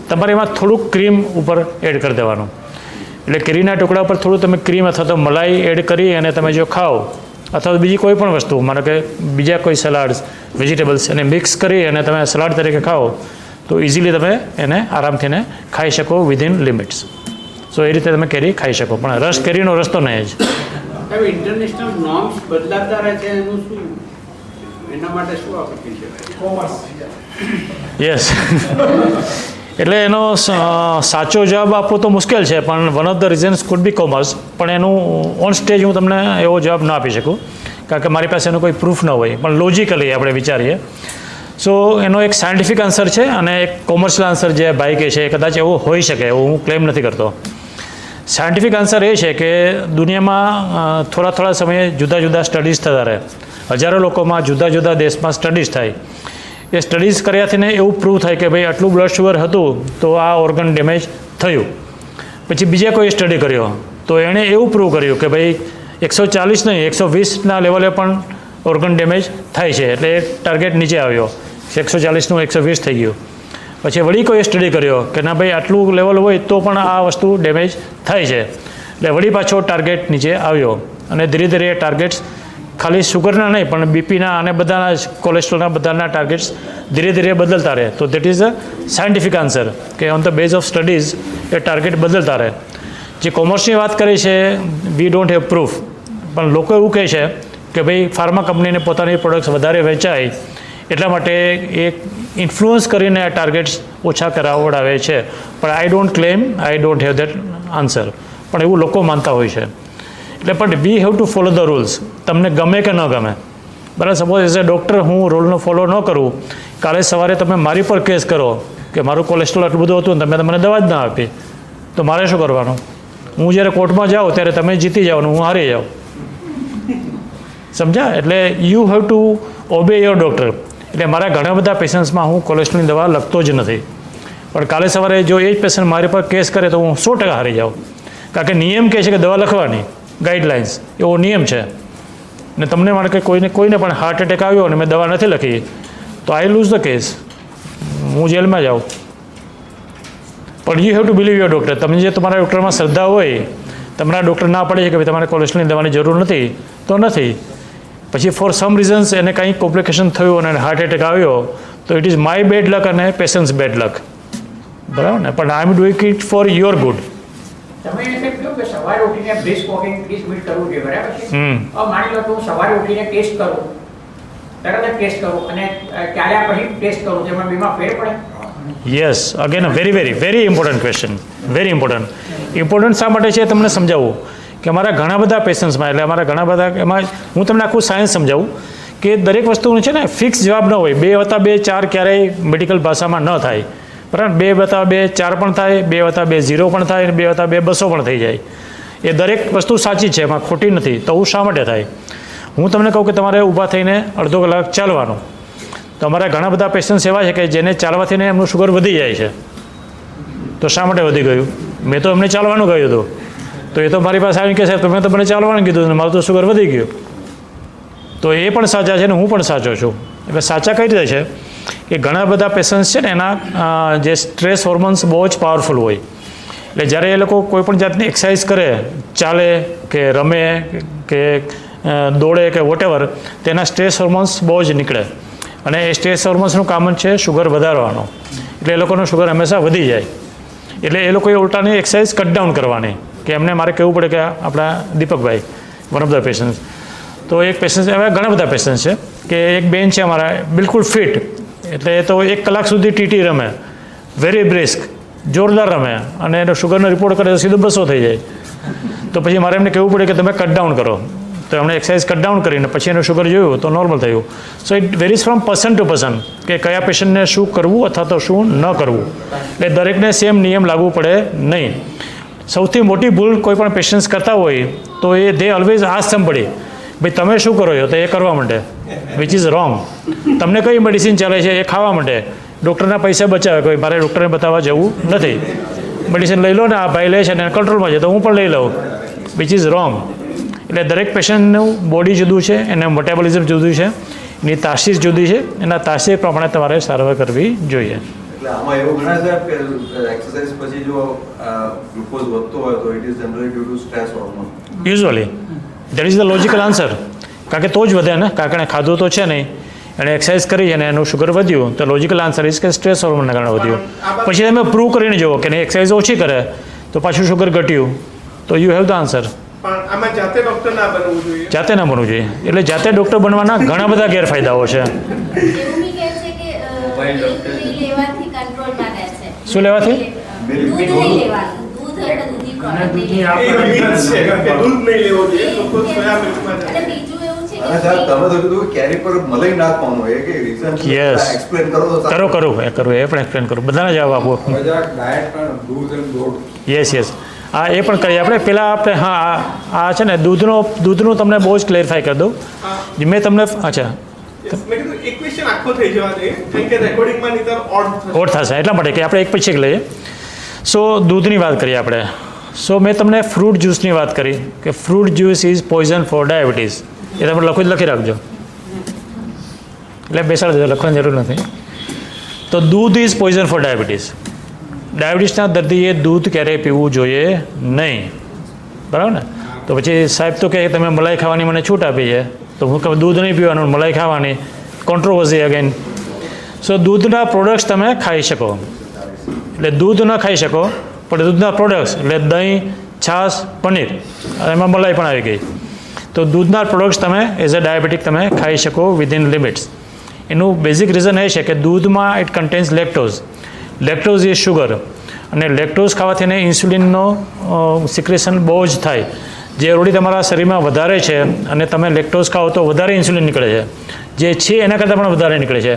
Speaker 2: તમારે એમાં થોડુંક ક્રીમ ઉપર એડ કરી દેવાનું. એટલે કેરીના ટુકડા ઉપર થોડું તમે ક્રીમ અથવા તો મલાઈ એડ કરી અને તમે જો ખાઓ, અથવા તો બીજી કોઈ પણ વસ્તુ, માનો કે બીજા કોઈ સલાડ્સ, વેજીટેબલ્સ, એને મિક્સ કરી અને તમે સલાડ તરીકે ખાઓ તો ઇઝીલી તમે એને આરામથી ને ખાઈ શકો વિધિન લિમિટ્સ. સો એ રીતે તમે કેરી ખાઈ શકો, પણ રસ કેરીનો રસ્તો નહીં જ.
Speaker 9: ઇન્ટરનેશનલ નોર્મ્સ બદલાતા રહે છે, એનું શું, એના માટે શું આપણે કહી શકાય?
Speaker 6: કોમર્સ.
Speaker 2: યસ. એટલે એનો સાચો જવાબ આપવો તો મુશ્કેલ છે, પણ one of the reasons food B commerce. પણ એનું ઓન સ્ટેજ હું તમને એવો જવાબ ન આપી શકું, કારણ કે મારી પાસે એનો કોઈ પ્રૂફ ન હોય, પણ લોજિકલી આપણે વિચારીએ. સો એનો એક સાયન્ટિફિક આન્સર છે, અને એક કોમર્શિયલ આન્સર જે ભાઈ કહે છે એ કદાચ એવો હોઈ શકે, એવું હું ક્લેમ નથી કરતો. સાયન્ટિફિક આન્સર એ છે કે દુનિયામાં થોડા સમયે જુદા જુદા સ્ટડીઝ થતા રહે. હજારો લોકોમાં જુદા જુદા દેશમાં સ્ટડીઝ થાય. એ સ્ટડીઝ કર્યાથી ને એવું પ્રૂવ થાય કે ભાઈ આટલું બ્લડ શુગર હતું તો આ ઓર્ગન ડેમેજ થયું. પછી બીજા કોઈ સ્ટડી કર્યો તો એણે એવું પ્રૂવ કર્યું કે ભાઈ 140 નહીં 120ના લેવલે પણ ઓર્ગન ડેમેજ થાય છે, એટલે ટાર્ગેટ નીચે આવ્યો, 140નું 120 થઈ ગયું. પછી વળી કોઈ સ્ટડી કર્યો કે ના ભાઈ આટલું લેવલ હોય તો પણ આ વસ્તુ ડેમેજ થાય છે, એટલે વળી પાછો ટાર્ગેટ નીચે આવ્યો. અને ધીરે ધીરે ટાર્ગેટ્સ ખાલી શુગરના નહીં પણ બીપીના અને બધાના કોલેસ્ટ્રોલના બધાના ટાર્ગેટ્સ ધીરે ધીરે બદલતા રહે. તો that is a scientific answer કે on the base of studies એ ટાર્ગેટ બદલતા રહે. જે કોમર્સની વાત કરી છે, વી ડોન્ટ હેવ પ્રૂફ, પણ લોકો એવું કહે છે કે ભાઈ ફાર્મા કંપનીને પોતાની પ્રોડક્ટ્સ વધારે વેચાય એટલા માટે એક ઇન્ફ્લુઅન્સ કરીને આ ટાર્ગેટ્સ ઓછા કરાવડાવે છે. પણ I don't claim, I don't have that answer, પણ એવું લોકો માનતા હોય છે. એટલે પણ we have to follow the rules, તમને ગમે કે ન ગમે. બરાબર, સપોઝ એઝ એ ડૉક્ટર હું રૂલનો ફોલો ન કરું, કાલે સવારે તમે મારી પર કેસ કરો કે મારું કોલેસ્ટ્રોલ આટલું બધું હતું ને તમે મને દવા જ ના આપી, તો મારે શું કરવાનું? હું જ્યારે કોર્ટમાં જાઉં ત્યારે તમે જીતી જાઓ ને હું હારી જાઉં. સમજ્યા? એટલે you have to obey your doctor. એટલે મારા ઘણા બધા પેશન્ટ્સમાં હું કોલેસ્ટ્રોલની દવા લખતો જ નથી, પણ કાલે સવારે જો એ જ પેશન્ટ મારી પર કેસ કરે તો હું 100% હારી જાઉં, કારણ કે નિયમ કહે છે કે દવા લખવાની, ગાઈડલાઇન્સ એવો નિયમ છે. ને તમને માટે કે કોઈને પણ હાર્ટ એટેક આવ્યો અને મેં દવા નથી લખી તો આઈ લૂઝ ધ કેસ. હું જેલમાં જાઉં. પણ you have to believe your doctor. તમે જે તમારા ડૉક્ટરમાં શ્રદ્ધા હોય, તમારા ડૉક્ટર ના પડે છે કે ભાઈ તમારે કોલેસ્ટ્રોલની દવાની જરૂર નથી, તો નથી. પછી ફોર સમ રીઝન્સ એને કંઈ કોમ્પ્લિકેશન થયું અને હાર્ટ એટેક આવ્યો, તો it is my bad luck અને પેશન્ટ્સ બેડ લક. બરાબર ને? પણ I am doing it for your good.
Speaker 10: તમે એને કહ્યું કે સવારે ઉઠીને બ્રિસ્ક વોકિંગ 30 મિનિટ કરવું જોઈએ, બરાબર છે? હવે માની લો કે હું સવારે ઉઠીને ટેસ્ટ કરું, તરત જ ટેસ્ટ કરું અને ચાલ્યા પછી ટેસ્ટ કરું, તેમાં બેમાં ફેર પડે?
Speaker 2: Yes, again a very important question. Very important. Important શા માટે છે તમને સમજાવું કે અમારા ઘણા બધા પેશન્ટ્સમાં, એટલે અમારા ઘણા બધા એમાં હું તમને આખું સાયન્સ સમજાવું કે દરેક વસ્તુનું છે ને ફિક્સ જવાબ ન હોય. 2+2 4 ક્યારેય મેડિકલ ભાષામાં ન થાય, બરાબર? 2+2 4 પણ થાય, 2+2 0 પણ થાય, 2+2 200 પણ થઈ જાય. એ દરેક વસ્તુ સાચી છે, એમાં ખોટી નથી. તો આવું શા માટે થાય? હું તમને કહું કે તમારે ઊભા થઈને અડધો કલાક ચાલવાનું. તો અમારા ઘણા બધા પેશન્ટ્સ એવા છે કે જેને ચાલવાથી એમનું શુગર વધી જાય છે. તો શા માટે વધી ગયું? મેં તો એમને ચાલવાનું કહ્યું હતું, તો એ તો મારી પાસે આવીને કહે સાહેબ તમે તો મને ચાલવાનું કીધું, મારું તો શુગર વધી ગયું. તો એ પણ સાચા છે ને હું પણ સાચો છું. એટલે સાચા કઈ રીતે છે કે ઘણા બધા પેશન્ટ્સ છે ને એના જે સ્ટ્રેસ હોર્મોન્સ બહુ જ પાવરફુલ હોય. એટલે જ્યારે એ લોકો કોઈ પણ જાતની એક્સરસાઇઝ કરે, ચાલે કે રમે કે દોડે કે વોટેવર, તેના સ્ટ્રેસ હોર્મોન્સ બહુ જ નીકળે. અને એ સ્ટ્રેસ હોર્મોન્સનું કામ જ છે શુગર વધારવાનો. એટલે એ લોકોનું શુગર હંમેશા વધી જાય. એટલે એ લોકોએ ઉલટાની એક્સરસાઇઝ કટ ડાઉન કરવાની. કે એમને મારે કહેવું પડે કે આપણા દીપકભાઈ, વન ઓફ ધ પેશન્ટ્સ, તો એક પેશન્ટ, એવા ઘણા બધા પેશન્ટ છે કે એક બેન છે અમારા બિલકુલ ફિટ, એટલે એ તો 1 કલાક સુધી ટીટી રમે, વેરી બ્રિસ્ક, જોરદાર રમે, અને એનો શુગરનો રિપોર્ટ કરે તો સીધું 200 થઈ જાય. તો પછી મારે એમને કહેવું પડે કે તમે કટ ડાઉન કરો. તો એમણે એક્સરસાઇઝ કટ ડાઉન કરીને પછી એનું શુગર જોયું તો નોર્મલ થયું. So it varies from person to person કે કયા પેશન્ટને શું કરવું અથવા તો શું ન કરવું. એટલે દરેકને સેમ નિયમ લાગુ પડે નહીં. સૌથી મોટી ભૂલ કોઈ પણ પેશન્ટ્સ કરતા હોય તો એ દે ઓલવેઝ આસ્ક સમબડી, ભાઈ તમે શું કરો છો? તો એ કરવા માટે, વિચ ઇઝ રોંગ. તમને કઈ મેડિસિન ચાલે છે એ ખાવા માટે. ડૉક્ટરના પૈસા બચાવે, કોઈ મારે ડૉક્ટરને બતાવવા જવું નથી. મેડિસિન લઈ લો ને, આ ભાઈ લે છે ને કંટ્રોલમાં છે તો હું પણ લઈ લઉં, વિચ ઇઝ રોંગ. એટલે દરેક પેશન્ટનું બોડી જુદું છે, એનું મેટાબોલિઝમ જુદું છે, એની તાસીર જુદી છે. એના તાસીર પ્રમાણે તમારે સારવાર કરવી જોઈએ.
Speaker 5: એટલે આમાં એવું ગણાય સાહેબ કે એક્સરસાઇઝ પછી જો ગ્લુકોઝ વધતો હોય તો it is generally due to stress hormone.
Speaker 2: Usually that is the logical answer. કારણ કે તો જ વધે ને, કારણ કે એને ખાધું તો છે નહીં, એણે એક્સરસાઇઝ કરી અને એનું શુગર વધ્યું, તો લોજિકલ આન્સર ઇઝ કે સ્ટ્રેસ હોર્મોનના કારણે વધ્યું. પછી તમે પ્રૂવ કરીને જુઓ કે એક્સરસાઇઝ ઓછી કરે તો પાછું શુગર ઘટ્યું, તો યુ હેવ ધ આન્સર.
Speaker 1: પણ આમાં જાતે ડૉક્ટર ના બનવું જોઈએ.
Speaker 2: જાતે ના બનવું જોઈએ. એટલે જાતે ડૉક્ટર બનવાના ઘણા બધા ગેરફાયદાઓ છે. શું લેવાથી?
Speaker 5: અને સાહેબ તમે તો કીધું કેરી પર મલાઈ નાખવાનું, એ કે રીઝન
Speaker 2: Yes.
Speaker 5: એક્સપ્લેન કરો તો સારું.
Speaker 2: કરું એ પણ એક્સપ્લેન કરું, બધાને જવાબ આપો.
Speaker 8: ડાયટ પણ દૂધ અને દોડ.
Speaker 2: યસ હા, એ પણ કરીએ આપણે. પહેલાં આપણે હા આ છે ને દૂધનું તમને બહુ જ ક્લેરિફાઈ કરી દઉં. મેં તમને અચ્છા
Speaker 1: મેં કીધું એક ક્વેશ્ચન આખો થઈ જવા દે, કારણ કે રેકોર્ડિંગમાં નહીંતર
Speaker 2: ઓડ થશે, એટલા માટે કે આપણે એક પછી એક લઈએ. સો દૂધની વાત કરીએ આપણે. સો મેં તમને ફ્રૂટ જ્યુસની વાત કરી કે fruit juice is poison for diabetes. એ તમે લખી રાખજો, એટલે બેસાડી દેજો, લખવાની જરૂર નથી. તો દૂધ ઇઝ પોઈઝન ફોર ડાયાબિટીસ. ડાયાબિટીસના દર્દીએ દૂધ ક્યારેય પીવું જોઈએ નહીં, બરાબર ને? તો પછી સાહેબ તો કહે તમે મલાઈ ખાવાની મને છૂટ આપી છે, તો હું કહું દૂધ નહીં પીવાનું, મલાઈ ખાવાની, કોન્ટ્રોવર્સી અગેન. સો દૂધના પ્રોડક્ટ્સ તમે ખાઈ શકો. એટલે દૂધ ન ખાઈ શકો પણ દૂધના પ્રોડક્ટ્સ એટલે દહીં, છાશ, પનીર, એમાં મલાઈ પણ આવી ગઈ. તો દૂધના પ્રોડક્ટ્સ તમે એઝ અ ડાયાબિટીક તમે ખાઈ શકો વિધિન લિમિટ્સ. એનું બેઝિક રીઝન એ છે કે દૂધમાં it contains lactose. Lactose is sugar, અને લેક્ટોઝ ખાવાથી એને ઇન્સ્યુલિનનો સિક્રેશન બહુ જ થાય, જે ઓલરેડી તમારા શરીરમાં વધારે છે, અને તમે લેક્ટોઝ ખાઓ તો વધારે ઇન્સ્યુલિન નીકળે છે, જે છે એના કરતાં પણ વધારે નીકળે છે.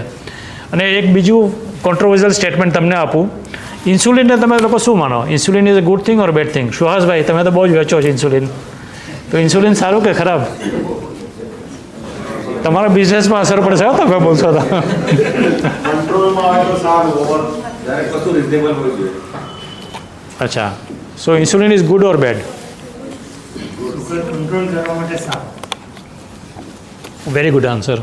Speaker 2: અને એક બીજું કોન્ટ્રોવર્ઝિયલ સ્ટેટમેન્ટ તમને આપું, ઇન્સ્યુલિનને તમે લોકો શું માનો? Insulin is a good thing or bad thing? સુહાસભાઈ તમે તો બહુ જ વેચો છો ઇન્સ્યુલિન, તો ઇન્સ્યુલિન સારું કે ખરાબ? તમારા બિઝનેસમાં અસર પડશે તમે બોલશો તો.
Speaker 5: કંટ્રોલમાં આવે તો સારું, ઓવર જ્યારે કશું રિઝનેબલ હોય છે.
Speaker 2: અચ્છા, so insulin is good or bad?
Speaker 6: Control કરવા માટે સારું.
Speaker 2: Very good answer.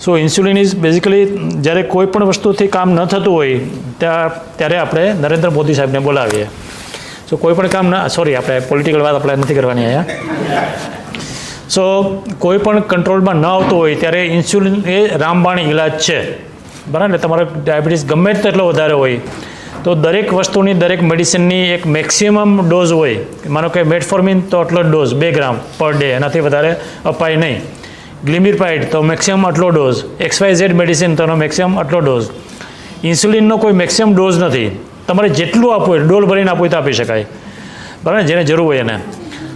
Speaker 2: So insulin is basically જ્યારે કોઈ પણ વસ્તુથી કામ ન થતું હોય ત્યારે આપણે નરેન્દ્ર મોદી સાહેબને બોલાવીએ. સો કોઈ પણ કામ આપણે પોલિટિકલ વાત આપણે નથી કરવાની અહીંયા. સો કોઈ પણ કંટ્રોલમાં ન આવતું હોય ત્યારે ઇન્સ્યુલિન એ રામબાણ ઈલાજ છે, બરાબર ને. તમારો ડાયાબિટીસ ગમે તેટલો વધારે હોય તો દરેક વસ્તુની, દરેક મેડિસિનની એક મેક્સિમમ ડોઝ હોય. માનો કે મેટફોર્મિન તો આટલો જ ડોઝ 2 ગ્રામ પર ડે, એનાથી વધારે અપાય નહીં. ગ્લિમિરપાઇડ તો મેક્સિમમ આટલો ડોઝ. XYZ મેડિસિન તો એનો મેક્સિમમ આટલો ડોઝ. ઇન્સ્યુલિનનો કોઈ મેક્સિમમ ડોઝ નથી. તમારે જેટલું આપવું હોય, ડોલ ભરીને આપવું હોય તો આપી શકાય, બરાબર, જેને જરૂર હોય એને.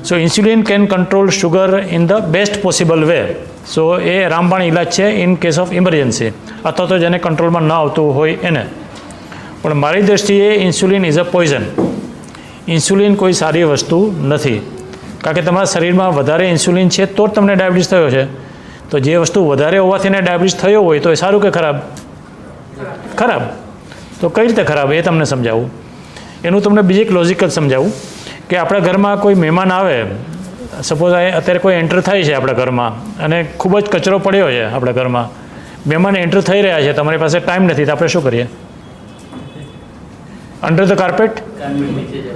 Speaker 2: So insulin can control sugar in the best possible way. So એ રામબાણ ઈલાજ છે ઇન કેસ ઓફ ઇમરજન્સી, અથવા તો જેને કંટ્રોલમાં ન આવતું હોય એને. પણ મારી દૃષ્ટિએ insulin is a poison. Insulin કોઈ સારી વસ્તુ નથી, કારણ કે તમારા શરીરમાં વધારે ઇન્સ્યુલિન છે તો જ તમને ડાયાબિટીસ થયો છે. તો જે વસ્તુ વધારે હોવાથી એને ડાયાબિટીસ થયો હોય તો એ સારું કે ખરાબ? ખરાબ. તો કઈ રીતે ખરાબ એ તમને સમજાવું. એનું તમને બીજી એક લોજિકલ સમજાવું કે આપણા ઘરમાં કોઈ મહેમાન આવે, સપોઝ અત્યારે કોઈ એન્ટર થાય છે આપણા ઘરમાં અને ખૂબ જ કચરો પડ્યો છે આપણા ઘરમાં, મહેમાન એન્ટર થઈ રહ્યા છે, તમારી પાસે ટાઈમ નથી, તો આપણે શું કરીએ? અંડર ધ કાર્પેટ,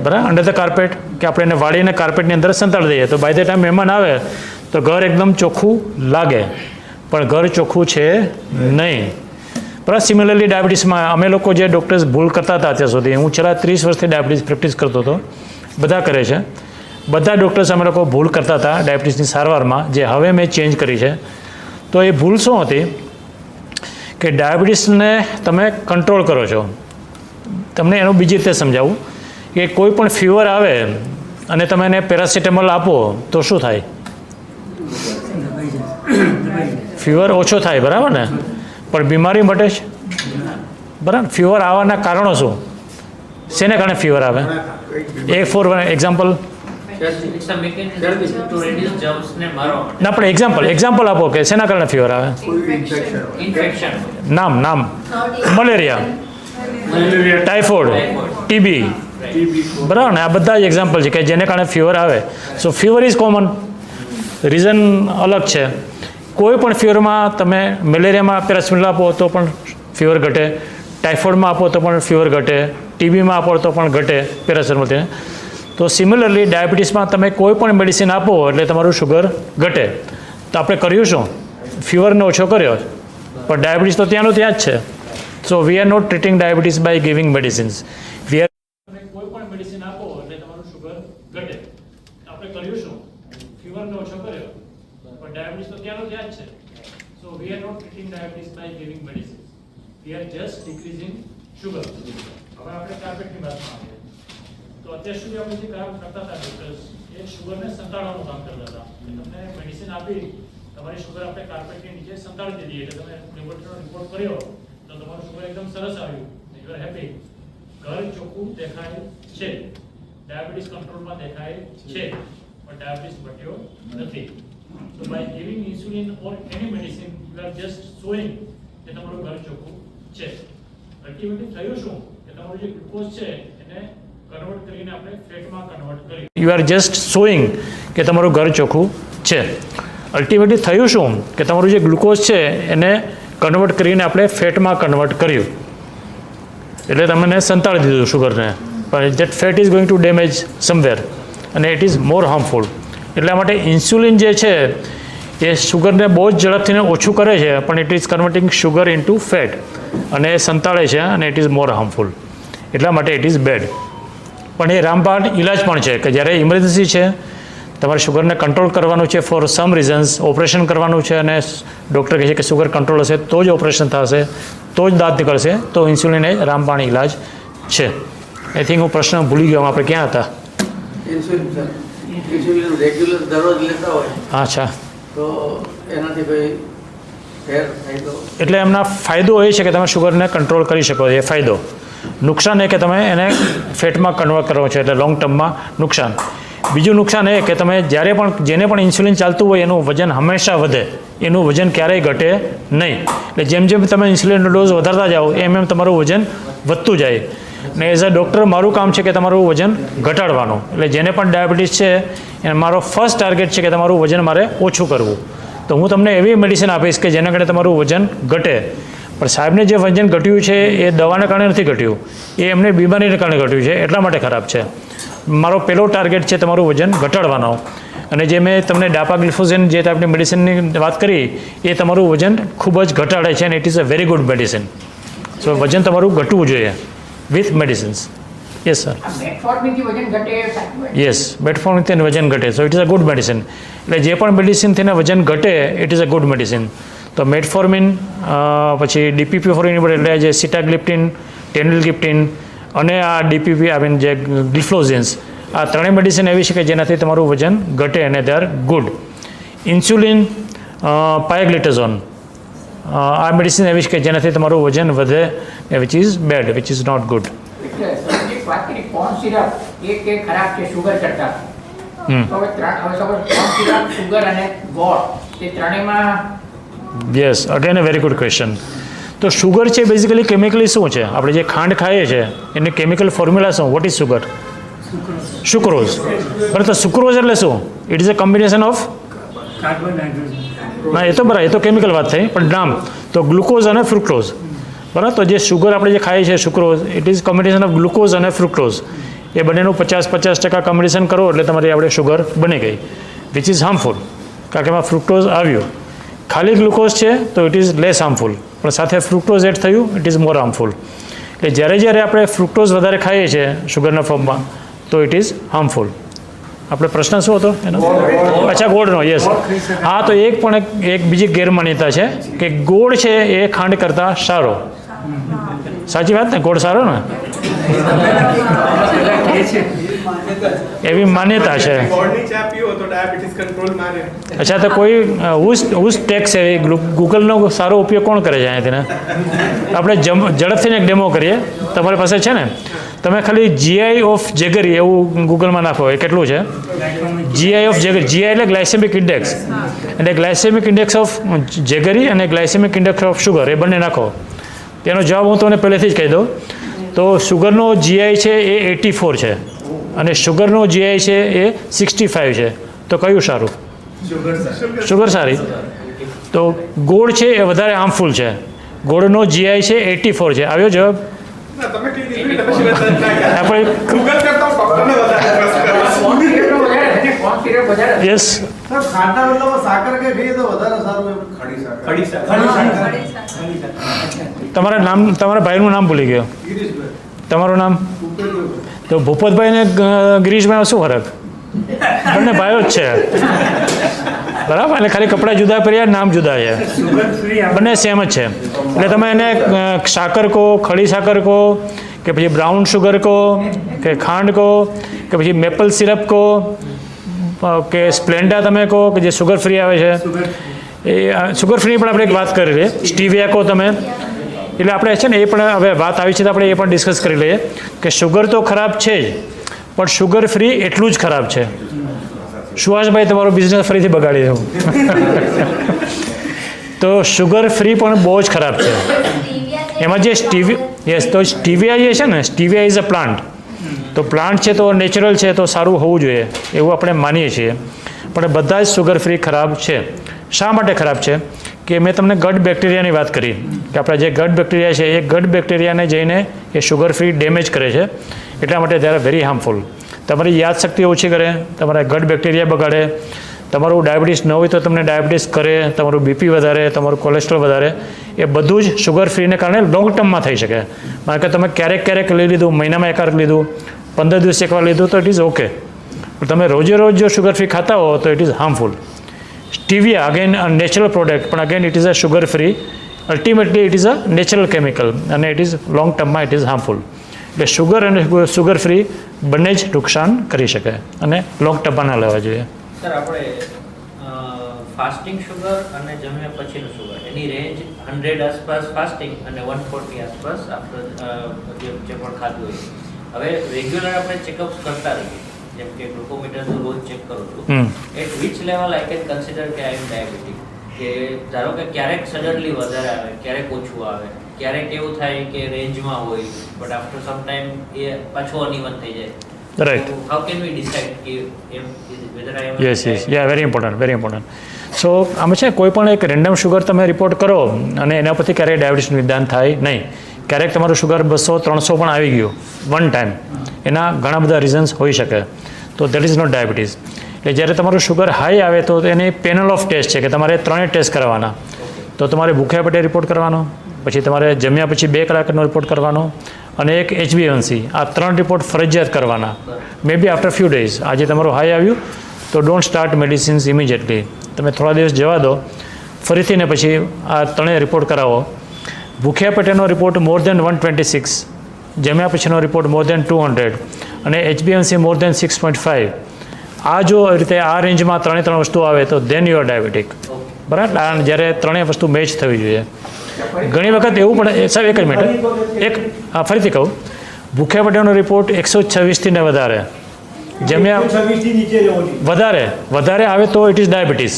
Speaker 2: બરાબર, અંડર ધ કાર્પેટ, કે આપણે એને વાળીને કાર્પેટની અંદર સંતાડી દઈએ. તો બાય ધ ટાઈમ મહેમાન આવે તો ઘર એકદમ ચોખ્ખું લાગે, પણ ઘર ચોખ્ખું છે નહીં. બરાબર. સિમિલરલી ડાયાબિટીસમાં અમે લોકો જે ડૉક્ટર્સ ભૂલ કરતા હતા અત્યાર સુધી, હું છેલ્લા 30 વર્ષથી ડાયાબિટીસ પ્રેક્ટિસ કરતો હતો, બધા કરે છે, બધા ડૉક્ટર્સ અમે લોકો ભૂલ કરતા હતા ડાયાબિટીસની સારવારમાં, જે હવે મેં ચેન્જ કરી છે. તો એ ભૂલ શું હતી કે ડાયાબિટીસને તમે કંટ્રોલ કરો છો. તમને એનું બીજી રીતે સમજાવું કે કોઈ પણ ફીવર આવે અને તમે એને પેરાસિટામોલ આપો તો શું થાય? ફીવર ઓછો થાય, બરાબર ને, પણ બીમારી મટે છે, બરાબર. ફીવર આવવાના કારણો શું? શેને કારણે ફીવર આવે? ફોર એક્ઝામ્પલ ના, પણ એક્ઝામ્પલ આપો કે શેના કારણે ફીવર આવે? નામ મલેરિયા, ટાઇફોઇડ, ટીબી, બરાબર ને. આ બધા જ એક્ઝામ્પલ છે કે જેને કારણે ફીવર આવે. સો ફીવર ઇઝ કોમન, રીઝન અલગ છે. કોઈ પણ ફીવરમાં તમે મેલેરિયામાં પેરાસિટામોલ આપો તો પણ ફીવર ઘટે, ટાઇફોઇડમાં આપો તો પણ ફીવર ઘટે, ટીબીમાં આપો તો પણ ઘટે પેરાસિટામોલથી. તો સિમિલરલી ડાયાબિટીસમાં તમે કોઈ પણ મેડિસિન આપો એટલે તમારું શુગર ઘટે. તો આપણે કર્યું શું? ફીવરને ઓછો કર્યો, પણ ડાયાબિટીસ તો ત્યાંનું ત્યાં જ છે. So we are not treating diabetes by giving medicines. We are કોઈ પણ મેડિસિન આપો એટલે તમારું શુગર ઘટે. આપણે કર્યું શું? ફીવરને ઓછો કર્યો, પણ ડાયાબિટીસ તો ત્યાંનું ત્યાં જ છે. So we are not treating diabetes by giving medicines. We are just decreasing sugar. હવે આપણે કાર્પેટની વાતમાં આવીએ. તો અત્યાર સુધી આપણે જે કામ કરતા હતા ડોક્ટર્સ, એ શુગરને સંતાડવાનું કામ કરતા હતા. તમને મેડિસિન આપી, તમારી શુગર આપણે કાર્પેટની નીચે સંતાડી દીધી, એટલે તમે લેબોરેટરીનો રિપોર્ટ કર્યો તો તમારું શુગર એકદમ સરસ આવ્યું, યુ આર હેપી. ઘર ચોખ્ખું દેખાય છે, ડાયાબિટીસ કંટ્રોલમાં દેખાય છે, પણ ડાયાબિટીસ ઘટ્યો નથી. So by giving insulin or any medicine, you are just showing કે તમારું ઘર ચોખ્ખું છે. અલ્ટિમેટલી થયું શું કે તમારું જે ગ્લુકોઝ છે એને કન્વર્ટ કરીને આપણે ફેટમાં કન્વર્ટ કર્યું. યુ આર જસ્ટ શોઈંગ કે તમારું ઘર ચોખ્ખું છે. અલ્ટિમેટલી થયું શું કે તમારું જે ગ્લુકોઝ છે એને કન્વર્ટ કરીને આપણે ફેટમાં કન્વર્ટ કર્યું, એટલે તમને સંતાડી દીધું શુગરને. પણ that fat is going to damage somewhere અને ઇટ ઇઝ મોર હાર્મફુલ. એટલા માટે ઇન્સ્યુલિન જે છે એ શુગરને બહુ જ ઝડપથી ઓછું કરે છે, પણ it is converting sugar into fat અને એ સંતાડે છે અને ઇટ ઇઝ મોર હાર્મફુલ. એટલા માટે ઇટ ઇઝ બેડ. પણ એ રામબાણ ઈલાજ પણ છે કે જ્યારે ઇમરજન્સી છે, તમારે શુગરને કંટ્રોલ કરવાનું છે ફોર સમ રીઝન્સ, ઓપરેશન કરવાનું છે અને ડૉક્ટર કહે છે કે શુગર કંટ્રોલ હશે તો જ ઓપરેશન થશે, તો જ દાંત નીકળશે, તો ઇન્સ્યુલિન એ રામબાણ ઈલાજ છે. આઈ થિંક હું પ્રશ્ન ભૂલી ગયો, આપણે ક્યાં હતા?
Speaker 9: ઇન્સ્યુલિન રેગ્યુલર દરરોજ લેતા હોય,
Speaker 2: અચ્છા,
Speaker 9: તો એનાથી કોઈ ફેર ફાયદો?
Speaker 2: એટલે એમના ફાયદો એ છે કે તમે શુગરને કંટ્રોલ કરી શકો, એ ફાયદો. નુકસાન એ કે તમે એને ફેટમાં કન્વર્ટ કરો છો, એટલે લોંગ ટર્મમાં નુકસાન. બીજું નુકસાન એ કે તમે જ્યારે પણ જેને પણ ઇન્સ્યુલિન ચાલતું હોય એનું વજન હંમેશા વધે, એનું વજન ક્યારેય ઘટે નહીં. એટલે જેમ જેમ તમે ઇન્સ્યુલિનનો ડોઝ વધારતા જાઓ એમ એમ તમારું વજન વધતું જાય. ને એઝ અ ડૉક્ટર મારું કામ છે કે તમારું વજન ઘટાડવાનું. એટલે જેને પણ ડાયાબિટીસ છે એને મારો ફર્સ્ટ ટાર્ગેટ છે કે તમારું વજન મારે ઓછું કરવું. તો હું તમને એવી મેડિસિન આપીશ કે જેના કારણે તમારું વજન ઘટે. પણ સાહેબને જે વજન ઘટ્યું છે એ દવાના કારણે નથી ઘટ્યું, એ એમને બીમારીને કારણે ઘટ્યું છે, એટલા માટે ખરાબ છે. મારો પહેલો ટાર્ગેટ છે તમારું વજન ઘટાડવાનો. અને જે મેં તમને ડાપાગ્લિફોઝિન જે ટાઈપની મેડિસિનની વાત કરી એ તમારું વજન ખૂબ જ ઘટાડે છે અને it is a very good medicine. So વજન તમારું ઘટવું જોઈએ વિથ મેડિસિન્સ. Yes sir.
Speaker 10: મેટફોર્મિનથી વજન ઘટે એ સાચું હોય?
Speaker 2: યસ, મેટફોર્મિનથી વજન ઘટે, so it is a good medicine. એટલે જે પણ મેડિસિનથી વજન ઘટે it is a good medicine. તો મેટફોર્મિન, પછી DPP-4 ઇન્હિબિટર એટલે જે સિટાગ્લિપ્ટિન, ટેનલગિપ્ટિન અને આ DPP આઈ મીન જે ગ્લિફ્લોઝિન્સ, આ ત્રણેય મેડિસિન એવી છે કે જેનાથી તમારું વજન ઘટે અને they are good. Insulin, pioglitazone, આ મેડિસિન એવી છે કે જેનાથી તમારું વજન વધે, which is bad, which is not good.
Speaker 10: એટલે એક વાત કરી કોર્ન સિરપ એ કે ખરાબ છે શુગર કરતા. તો હવે સપોઝ કોર્ન સિરપ, શુગર અને ગોળ તે ત્રણેયમાં.
Speaker 2: Yes, again a very good question. તો શુગર છે બેઝિકલી કેમિકલી શું છે? આપણે જે ખાંડ ખાઈએ છીએ એની કેમિકલ ફોર્મ્યુલા શું? What is sugar? સુક્રોઝ. બરાબર, તો સુક્રોઝ એટલે શું? It is a combination of ના, એ તો બરાબર, એ તો કેમિકલ વાત થઈ, પણ નામ તો ગ્લુકોઝ અને ફ્રુક્ટોઝ. બરાબર, તો જે શુગર આપણે જે ખાઈએ છીએ sucrose, it is combination of glucose અને ફ્રુક્ટોઝ. એ બંનેનું 50% કોમ્બિનેશન કરો એટલે તમારી આપણે શુગર બની ગઈ, વિચ ઇઝ હાર્મફુલ. કારણ કે એમાં ફ્રુક્ટોઝ આવ્યું. ખાલી ગ્લુકોઝ છે તો ઇટ ઇઝ લેસ હાર્મફુલ, પણ સાથે ફ્રુક્ટોઝ એડ થયું ઇટ ઇઝ મોર હાર્મફુલ. એટલે જ્યારે આપણે ફ્રુક્ટોઝ વધારે ખાઈએ છીએ શુગરના ફોર્મમાં તો ઇટ ઇઝ હાર્મફુલ. આપણે પ્રશ્ન શું હતો એનો? અચ્છા, ગોળનો. યસ. હા, તો એક બીજી ગેરમાન્યતા છે કે ગોળ છે એ ખાંડ કરતાં સારો. સાચી વાત ને? ગોળ સારો ને? એવી માન્યતા છે.
Speaker 1: ગોળની ચા પીઓ તો ડાયાબિટીસ કંટ્રોલમાં રહે.
Speaker 2: અચ્છા, તો કોઈ હુઝ ટેક્સ છે? ગૂગલનો સારો ઉપયોગ કોણ કરે છે અહીંયાથી? આપણે ઝડપથી એક ડેમો કરીએ. તમારી પાસે છે ને? તમે ખાલી GI ઓફ જેગરી એવું ગૂગલમાં નાખો. એ કેટલું છે? GI of jaggery. GI એટલે ગ્લાયસેમિક ઇન્ડેક્સ, એટલે ગ્લાયસેમિક ઇન્ડેક્સ ઓફ જેગરી અને ગ્લાયસેમિક ઇન્ડેક્સ ઓફ શુગર, એ બંને નાખો. તેનો જવાબ હું તમને પહેલેથી જ કહી દઉં. તો શુગરનો GI છે એ 84 છે અને શુગરનો GI છે એ 65 છે. તો કયું સારું? શુગર સારી. તો ગોળ છે એ વધારે હાર્મફુલ છે. ગોળનો GI છે 84 છે. આવ્યો જવાબ? આપણે
Speaker 1: ગૂગલ કરતા ડોક્ટરને વધારે ટ્રસ્ટ કરે.
Speaker 10: કોર્ન સિરપનો વધારે છે ને? કોર્ન સિરપ વધારે.
Speaker 2: યસ.
Speaker 6: ખાટા બદલામાં સાકર કે ઘી તો વધારે સારું એમ.
Speaker 3: ખડી સાકર.
Speaker 2: તમારા ભાઈનું નામ ભૂલી ગયો. તમારું નામ? તો ભૂપતભાઈ ને ગિરીશભાઈ શું ફરક? બંને ભાઈઓ જ છે. બરાબર, એટલે ખાલી કપડાં જુદા પહેર્યા, નામ જુદા છે, બંને સેમ જ છે. એટલે તમે એને સાકર કહો, ખડી સાકર કહો, કે પછી બ્રાઉન શુગર કહો, કે ખાંડ કહો, કે પછી મેપલ સિરપ કહો, કે સ્પ્લેન્ડા તમે કહો કે જે શુગર ફ્રી આવે છે, એ શુગર ફ્રી પણ આપણે એક વાત કરી લઈએ. સ્ટીવિયા કહો તમે. એટલે આપણે છે ને એ પણ હવે વાત આવી છે તો આપણે એ પણ ડિસ્કસ કરી લઈએ કે શુગર તો ખરાબ છે જ, પણ શુગર ફ્રી એટલું જ ખરાબ છે. સુહાસભાઈ, તમારો બિઝનેસ ફરીથી બગાડી દઉં. તો શુગર ફ્રી પણ બહુ જ ખરાબ છે. એમાં જે તો સ્ટીવિયા જે છે ને, સ્ટીવિયા ઇઝ અ પ્લાન્ટ. તો પ્લાન્ટ છે તો નેચરલ છે તો સારું હોવું જોઈએ એવું આપણે માનીએ છીએ, પણ બધા જ શુગર ફ્રી ખરાબ છે. શા માટે ખરાબ છે? કે મેં તમને ગટ બેક્ટેરિયાની વાત કરી કે આપણા જે ગટ બેક્ટેરિયા છે એ ગટ બેક્ટેરિયાને જઈને એ શુગર ફ્રી ડેમેજ કરે છે. એટલા માટે દે આર વેરી હાર્મફુલ. તમારી યાદશક્તિ ઓછી કરે, તમારા ગટ બેક્ટેરિયા બગાડે, તમારું ડાયાબિટીસ ન હોય તો તમને ડાયાબિટીસ કરે, તમારું બીપી વધારે, તમારું કોલેસ્ટ્રોલ વધારે. એ બધું જ શુગર ફ્રીને કારણે લોંગ ટર્મમાં થઈ શકે. કારણ કે તમે ક્યારેક લઈ લીધું, મહિનામાં એકાદ લીધું, 15 દિવસ એકવાર લીધું તો ઇટ ઇઝ ઓકે, પણ તમે રોજે રોજ જો શુગર ફ્રી ખાતા હો તો it is harmful. Stevia again a natural product, પણ again it is a sugar free. Ultimately it is a natural chemical અને ઇટ ઇઝ લોંગ ટર્મમાં ઇટ ઇઝ હાર્મફુલ. એટલે શુગર અને શુગર ફ્રી બંને જ નુકસાન કરી શકે અને લોંગ ટર્મમાં ના લેવા જોઈએ.
Speaker 11: સર, આપણે ફાસ્ટિંગ શુગર અને જમ્યા પછીનું શુગર એની રેન્જ 100 આસપાસ ફાસ્ટિંગ અને 140 આસપાસ આપણે જે પણ ખાધું હોય. હવે રેગ્યુલર આપણે ચેકઅપ્સ કરતા રહીએ, જેમ કે ગ્લુકોમીટર તો રોજ ચેક કરું છું. At which level I can consider કે આઈ એમ ડાયાબિટીક? કે ધારો કે ક્યારેક સડનલી વધારે આવે, ક્યારેક ઓછું આવે, ક્યારેક એવું થાય કે રેન્જમાં હોય બટ આફ્ટર સમ ટાઈમ એ પાછું અનઇવન થઈ જાય.
Speaker 2: Right.
Speaker 11: How can we decide whether I am
Speaker 2: yes very important સો આમાં છે કોઈ પણ એક રેન્ડમ શુગર તમે રિપોર્ટ કરો અને એના પરથી ક્યારેય ડાયાબિટીસનું નિદાન થાય નહીં. ક્યારેક તમારું શુગર 200-300 પણ આવી ગયું વન ટાઈમ, એના ઘણા બધા રીઝન્સ હોઈ શકે, તો દેટ ઇઝ નોટ ડાયાબિટીસ. એટલે જ્યારે તમારું શુગર હાઈ આવે તો એની પેનલ ઓફ ટેસ્ટ છે કે તમારે 3 ટેસ્ટ કરવાના. તો તમારે ભૂખ્યા પેટે રિપોર્ટ કરવાનો, પછી તમારે જમ્યા પછી 2 કલાકનો રિપોર્ટ કરવાનો, અને એક HbA1c. આ 3 રિપોર્ટ ફરજિયાત કરવાના, મે બી આફ્ટર ફ્યુ ડેઝ. આજે તમારું હાઈ આવ્યું તો ડોન્ટ સ્ટાર્ટ મેડિસિન્સ ઇમિડિયેટલી, તમે થોડા દિવસ જવા દો, ફરીથી ને પછી આ 3 રિપોર્ટ કરાવો. ભૂખ્યા પેટેનો રિપોર્ટ મોર દેન 126, જમ્યા પછીનો રિપોર્ટ મોર દેન 200, અને HbA1c મોર દેન 6.5. આ જો રીતે આ રેન્જમાં 3 વસ્તુ આવે તો દેન યુ આર ડાયાબિટીક. બરાબર? જ્યારે 3 વસ્તુ મેચ થવી જોઈએ. ઘણી વખત એવું પણ સાહેબ એક જ મિનિટ ફરીથી કહું, ભૂખ્યા પેટેનો રિપોર્ટ 126થી ને વધારે, જમ્યા વધારે આવે તો ઇટ ઇઝ ડાયાબિટીસ.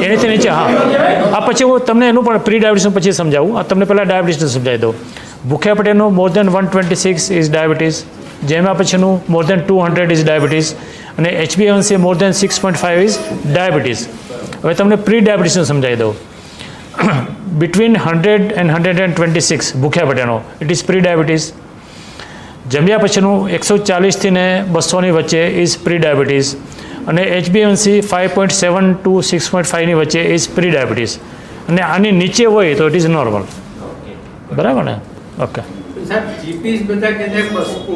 Speaker 2: એનાથી નીચે હા પછી હું તમને એનું પણ પ્રી ડાયાબિટીસનું પછી સમજાવું. તમને પહેલાં ડાયાબિટીસનું સમજાવી દઉં. ભૂખ્યા પેટેનું મોર દેન 126 ઇઝ ડાયાબિટીસ, જમ્યા પછીનું મોર દેન 200 ઇઝ ડાયાબિટીસ, અને HbA1c more then 6.5 is diabetes. હવે તમને પ્રી ડાયાબિટીસનું સમજાવી દઉં. બિટવીન 100 and 126 ભૂખ્યા પેટેનો ઇટ ઇઝ પ્રી ડાયાબિટીસ. જમ્યા પછીનું 140થી ને 200ની વચ્ચે ઇઝ પ્રી ડાયાબિટીસ, અને HbA1c 5.7 to 6.5ની વચ્ચે ઇઝ પ્રી ડાયાબિટીસ, અને આની નીચે હોય તો ઇટ ઇઝ નોર્મલ. બરાબર ને? ઓકે
Speaker 9: સાહેબ, જીપીસ બધા કે છે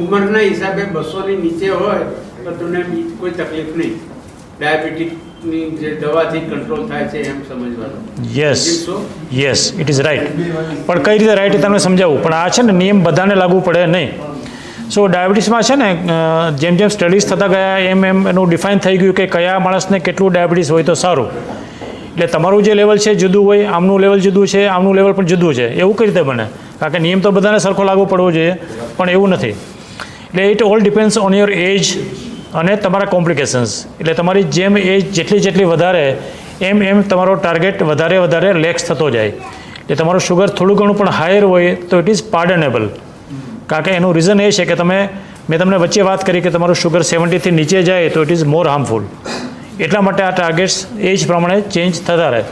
Speaker 9: ઉંમરના હિસાબે 200ની નીચે હોય તો તમને કોઈ તકલીફ નહીં, ડાયાબિટીસની જે દવાથી કંટ્રોલ થાય છે એમ સમજવાનું.
Speaker 2: Yes it is right. પણ કઈ રીતે રાઈટ તમને સમજાવું, પણ આ છે ને નિયમ બધાને લાગુ પડે નહીં. સો ડાયાબિટીસમાં છે ને જેમ જેમ સ્ટડીઝ થતા ગયા એમ એનું ડિફાઇન થઈ ગયું કે કયા માણસને કેટલું ડાયાબિટીસ હોય તો સારું. એટલે તમારું જે લેવલ છે જુદું હોય, આમનું લેવલ જુદું છે, આમનું લેવલ પણ જુદું છે. એવું કઈ રીતે બને? કારણ કે નિયમ તો બધાને સરખો લાગુ પડવો જોઈએ, પણ એવું નથી. એટલે it all depends on your age અને તમારા કોમ્પ્લિકેશન્સ. એટલે તમારી જેમ એજ જેટલી વધારે એમ તમારો ટાર્ગેટ વધારે લેક્સ થતો જાય. એટલે તમારું શુગર થોડું ઘણું પણ હાયર હોય તો ઇટ ઇઝ પાર્ડનેબલ. કારણ કે એનું રીઝન એ છે કે મેં તમને વચ્ચે વાત કરી કે તમારું શુગર 70થી નીચે જાય તો ઇટ ઇઝ મોર હાર્મફુલ. એટલા માટે આ ટાર્ગેટ્સ એજ પ્રમાણે ચેન્જ થતા રહે.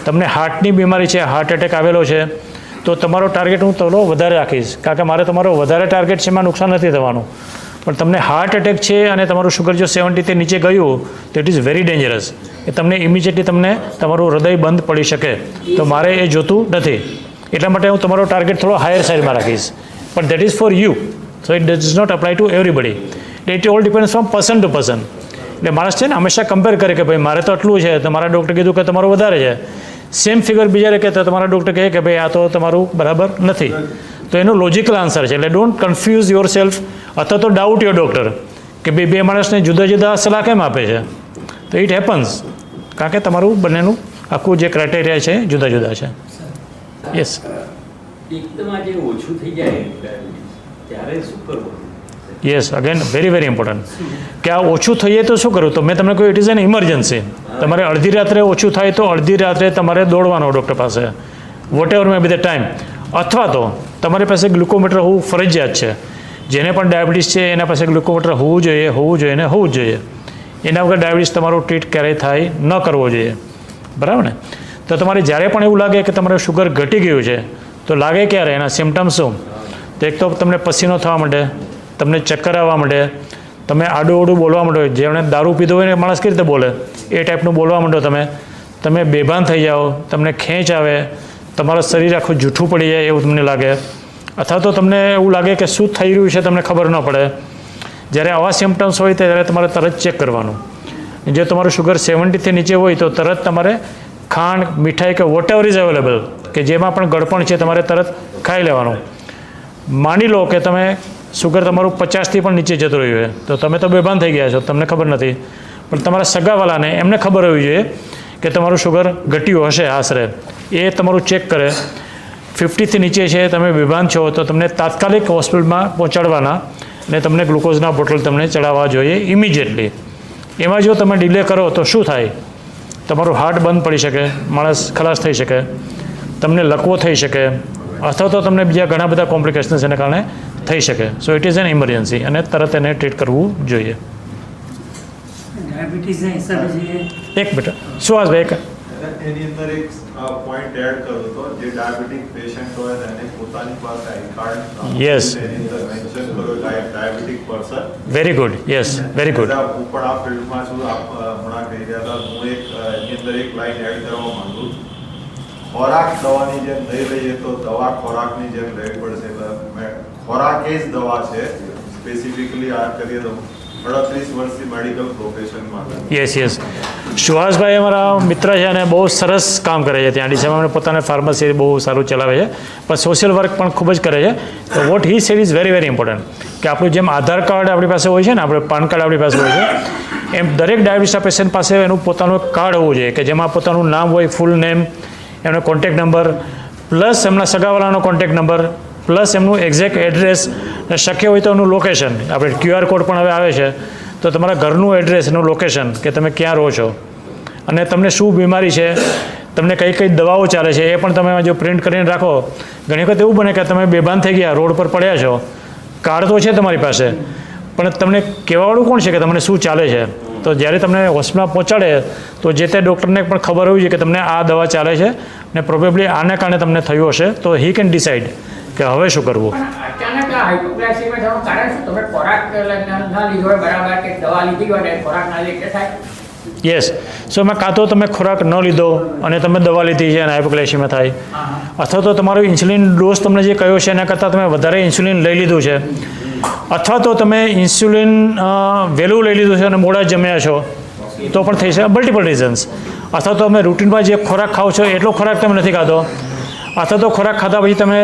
Speaker 2: તમને હાર્ટની બીમારી છે, હાર્ટ એટેક આવેલો છે, તો તમારો ટાર્ગેટ હું થોડો વધારે રાખીશ, કારણ કે મારે તમારો વધારે ટાર્ગેટ છે એમાં નુકસાન નથી થવાનું. પણ તમને હાર્ટ એટેક છે અને તમારું શુગર જો 70થી નીચે ગયું તો ઇટ ઇઝ વેરી ડેન્જરસ. એ તમને ઇમિડિયેટલી તમારું હૃદય બંધ પડી શકે, તો મારે એ જોતું નથી. એટલા માટે હું તમારો ટાર્ગેટ થોડો હાયર સાઈડમાં રાખીશ. પણ that is for you, so it does not apply to everybody. It all depends from person to person. એટલે માણસ છે ને હંમેશા કમ્પેર કરે કે ભાઈ મારે તો આટલું છે, તો મારા ડૉક્ટર કીધું કે તમારું વધારે છે. સેમ ફિગર બીજા રહે કે તો તમારા ડૉક્ટર કહે કે ભાઈ આ તો તમારું બરાબર નથી. તો એનો લોજિકલ આન્સર છે. એટલે ડોન્ટ કન્ફ્યુઝ યોર સેલ્ફ, અથવા તો ડાઉટ યોર ડૉક્ટર કે ભાઈ 2 માણસને જુદા સલાહ કેમ આપે છે. તો ઇટ હેપન્સ, કારણ કે તમારું બંનેનું આખું જે ક્રાઇટેરિયા છે જુદા છે. યસ.
Speaker 8: એકદમ આજે ઓછું થઈ જાય ત્યારે શું કરવું?
Speaker 2: યસ, અગેન વેરી ઇમ્પોર્ટન્ટ કે આ ઓછું થઈએ તો શું કરવું. તો મેં તમને કહ્યું ઇટ ઇઝ એન ઇમરજન્સી. તમારે અડધી રાત્રે ઓછું થાય તો અડધી રાત્રે તમારે દોડવાનો ડૉક્ટર પાસે, whatever may be the time. અથવા તો તમારી પાસે ગ્લુકોમીટર હોવું ફરજિયાત છે. જેને પણ ડાયાબિટીસ છે એના પાસે ગ્લુકોમીટર હોવું જોઈએ. એના વગર ડાયાબિટીસ તમારું ટ્રીટ ક્યારેય થાય ન કરવો જોઈએ. બરાબર ને? તો તમારે જ્યારે પણ એવું લાગે કે તમારું શુગર ઘટી ગયું છે તો લાગે ક્યારે, એના સિમ્ટમ્સ શું? તો એક તો તમને પસીનો થવા માંડે, તમને ચક્કર આવવા માંડે, તમે આડું બોલવા માંડો. જેમણે દારૂ પીધો હોય ને માણસ કઈ રીતે બોલે એ ટાઈપનું બોલવા માંડો. તમે બેભાન થઈ જાઓ, તમને ખેંચ આવે, તમારું શરીર આખું જૂઠું પડી જાય એવું તમને લાગે, અથવા તો તમને એવું લાગે કે શું થઈ રહ્યું છે તમને ખબર ન પડે. જ્યારે આવા સિમ્ટમ્સ હોય ત્યારે તમારે તરત ચેક કરવાનું. જો તમારું શુગર 70થી નીચે હોય તો તરત તમારે ખાંડ, મીઠાઈ કે વોટ એવર ઇઝ અવેલેબલ કે જેમાં પણ ગળપણ છે તમારે તરત ખાઈ લેવાનું. માની લો કે તમે શુગર તમારું 50થી પણ નીચે જતું રહ્યું હોય તો તમે તો બેભાન થઈ ગયા છો, તમને ખબર નથી. પણ તમારા સગાવાલાને એમને ખબર હોવી જોઈએ કે તમારું શુગર ઘટ્યું હશે આશરે. એ તમારું ચેક કરે. 50થી નીચે છે, તમે બેભાન છો, તો તમને તાત્કાલિક હોસ્પિટલમાં પહોંચાડવાના અને તમને ગ્લુકોઝના બોટલ તમને ચડાવવા જોઈએ ઇમિડિયેટલી. એમાં જો તમે ડિલે કરો તો શું થાય? તમારું હાર્ટ બંધ પડી શકે, માણસ ખલાસ થઈ શકે, તમને લકવો થઈ શકે, અથવા તો તમને બીજા ઘણા બધા કોમ્પ્લિકેશન્સ એના કારણે થઈ શકે. સો ઇટ ઇઝ એન ઇમરજન્સી અને તરત એને ટ્રીટ કરવું જોઈએ.
Speaker 12: ડાયાબિટીસના હિસાબે જે
Speaker 2: એક મિનિટ સુહાસભાઈ એક
Speaker 4: એની અંદર એક પોઈન્ટ એડ કરું તો જે ડાયાબિટીક પેશન્ટ હોય એને પોતાની પાસે આઈ કાર્ડ
Speaker 2: Yes.
Speaker 4: એની અંદર મેન્શન કરો diabetic person.
Speaker 2: Very good. Yes, very good.
Speaker 4: હું પણ આ ફિલ્ડમાં છું. હમણાં કહી રહ્યા હતા હું એની અંદર એક લાઈન એડ કરવા માંગુ છું. ખોરાક દવાની જેમ નહીં લઈએ તો દવા ખોરાકની જેમ લેવી પડશે. એટલે ખોરાક એ જ દવા છે. સ્પેસિફિકલી આ કરીએ તો 38 વર્ષથી મેડિકલ પ્રોફેશનમાં.
Speaker 2: Yes yes. સુહાસભાઈ અમારા મિત્ર છે અને બહુ સરસ કામ કરે છે ત્યાં ડીસામાં. એમણે પોતાને ફાર્મસી બહુ સારું ચલાવે છે, પણ સોશિયલ વર્ક પણ ખૂબ જ કરે છે. તો what he said is very very important કે આપણું જેમ આધાર કાર્ડ આપણી પાસે હોય છે ને, આપણે પાન કાર્ડ આપણી પાસે હોય છે, એમ દરેક ડાયાબિટીસના પેશન્ટ પાસે એનું પોતાનું એક કાર્ડ હોવું જોઈએ કે જેમાં પોતાનું નામ હોય, ફૂલ નેમ, એમનો કોન્ટેક્ટ નંબર, પ્લસ એમના સગાવાલાનો કોન્ટેક્ટ નંબર, પ્લસ એમનું એક્ઝેક્ટ એડ્રેસ, અને શક્ય હોય તો એનું લોકેશન. આપણે QR કોડ પણ હવે આવે છે, તો તમારા ઘરનું એડ્રેસ, એનું લોકેશન કે તમે ક્યાં રહો છો અને તમને શું બીમારી છે, તમને કઈ કઈ દવાઓ ચાલે છે, એ પણ તમે જો પ્રિન્ટ કરીને રાખો. ઘણી વખત એવું બને કે તમે બેભાન થઈ ગયા, રોડ પર પડ્યા છો, કાર્ડ તો છે તમારી પાસે, પણ તમને કહેવાવાળું કોણ છે કે તમને શું ચાલે છે? તો જ્યારે તમને હોસ્પિટલમાં પહોંચાડે તો જે તે ડૉક્ટરને પણ ખબર હોવી જોઈએ કે તમને આ દવા ચાલે છે અને પ્રોબેબલી આને કારણે તમને થયું હશે, તો હી કેન ડિસાઇડ કે હવે શું કરવું.
Speaker 10: અચાનક હાઇપોગ્લાયસેમિયા થવાનું કારણ શું? તમે ખોરાક ના લીધો હોય બરાબર, કે દવા લીધી હોય ને ખોરાક ના લીધે થાય?
Speaker 2: યસ. સો એમાં કાં તો તમે ખોરાક ન લીધો અને તમે દવા લીધી છે અને હાઇપોગ્લાયસેમિયા થાય, અથવા તો તમારો ઇન્સ્યુલિન ડોઝ તમને જે કહ્યો છે એના કરતાં તમે વધારે ઇન્સ્યુલિન લઈ લીધું છે, અથવા તો તમે ઇન્સ્યુલિન વહેલું લઈ લીધું છે અને મોડા જમ્યા છો, તો પણ થઈ શકે. Multiple reasons. અથવા તો તમે રૂટીનમાં જે ખોરાક ખાઓ છો એટલો ખોરાક તમે નથી ખાધો, અથવા તો ખોરાક ખાધા પછી તમે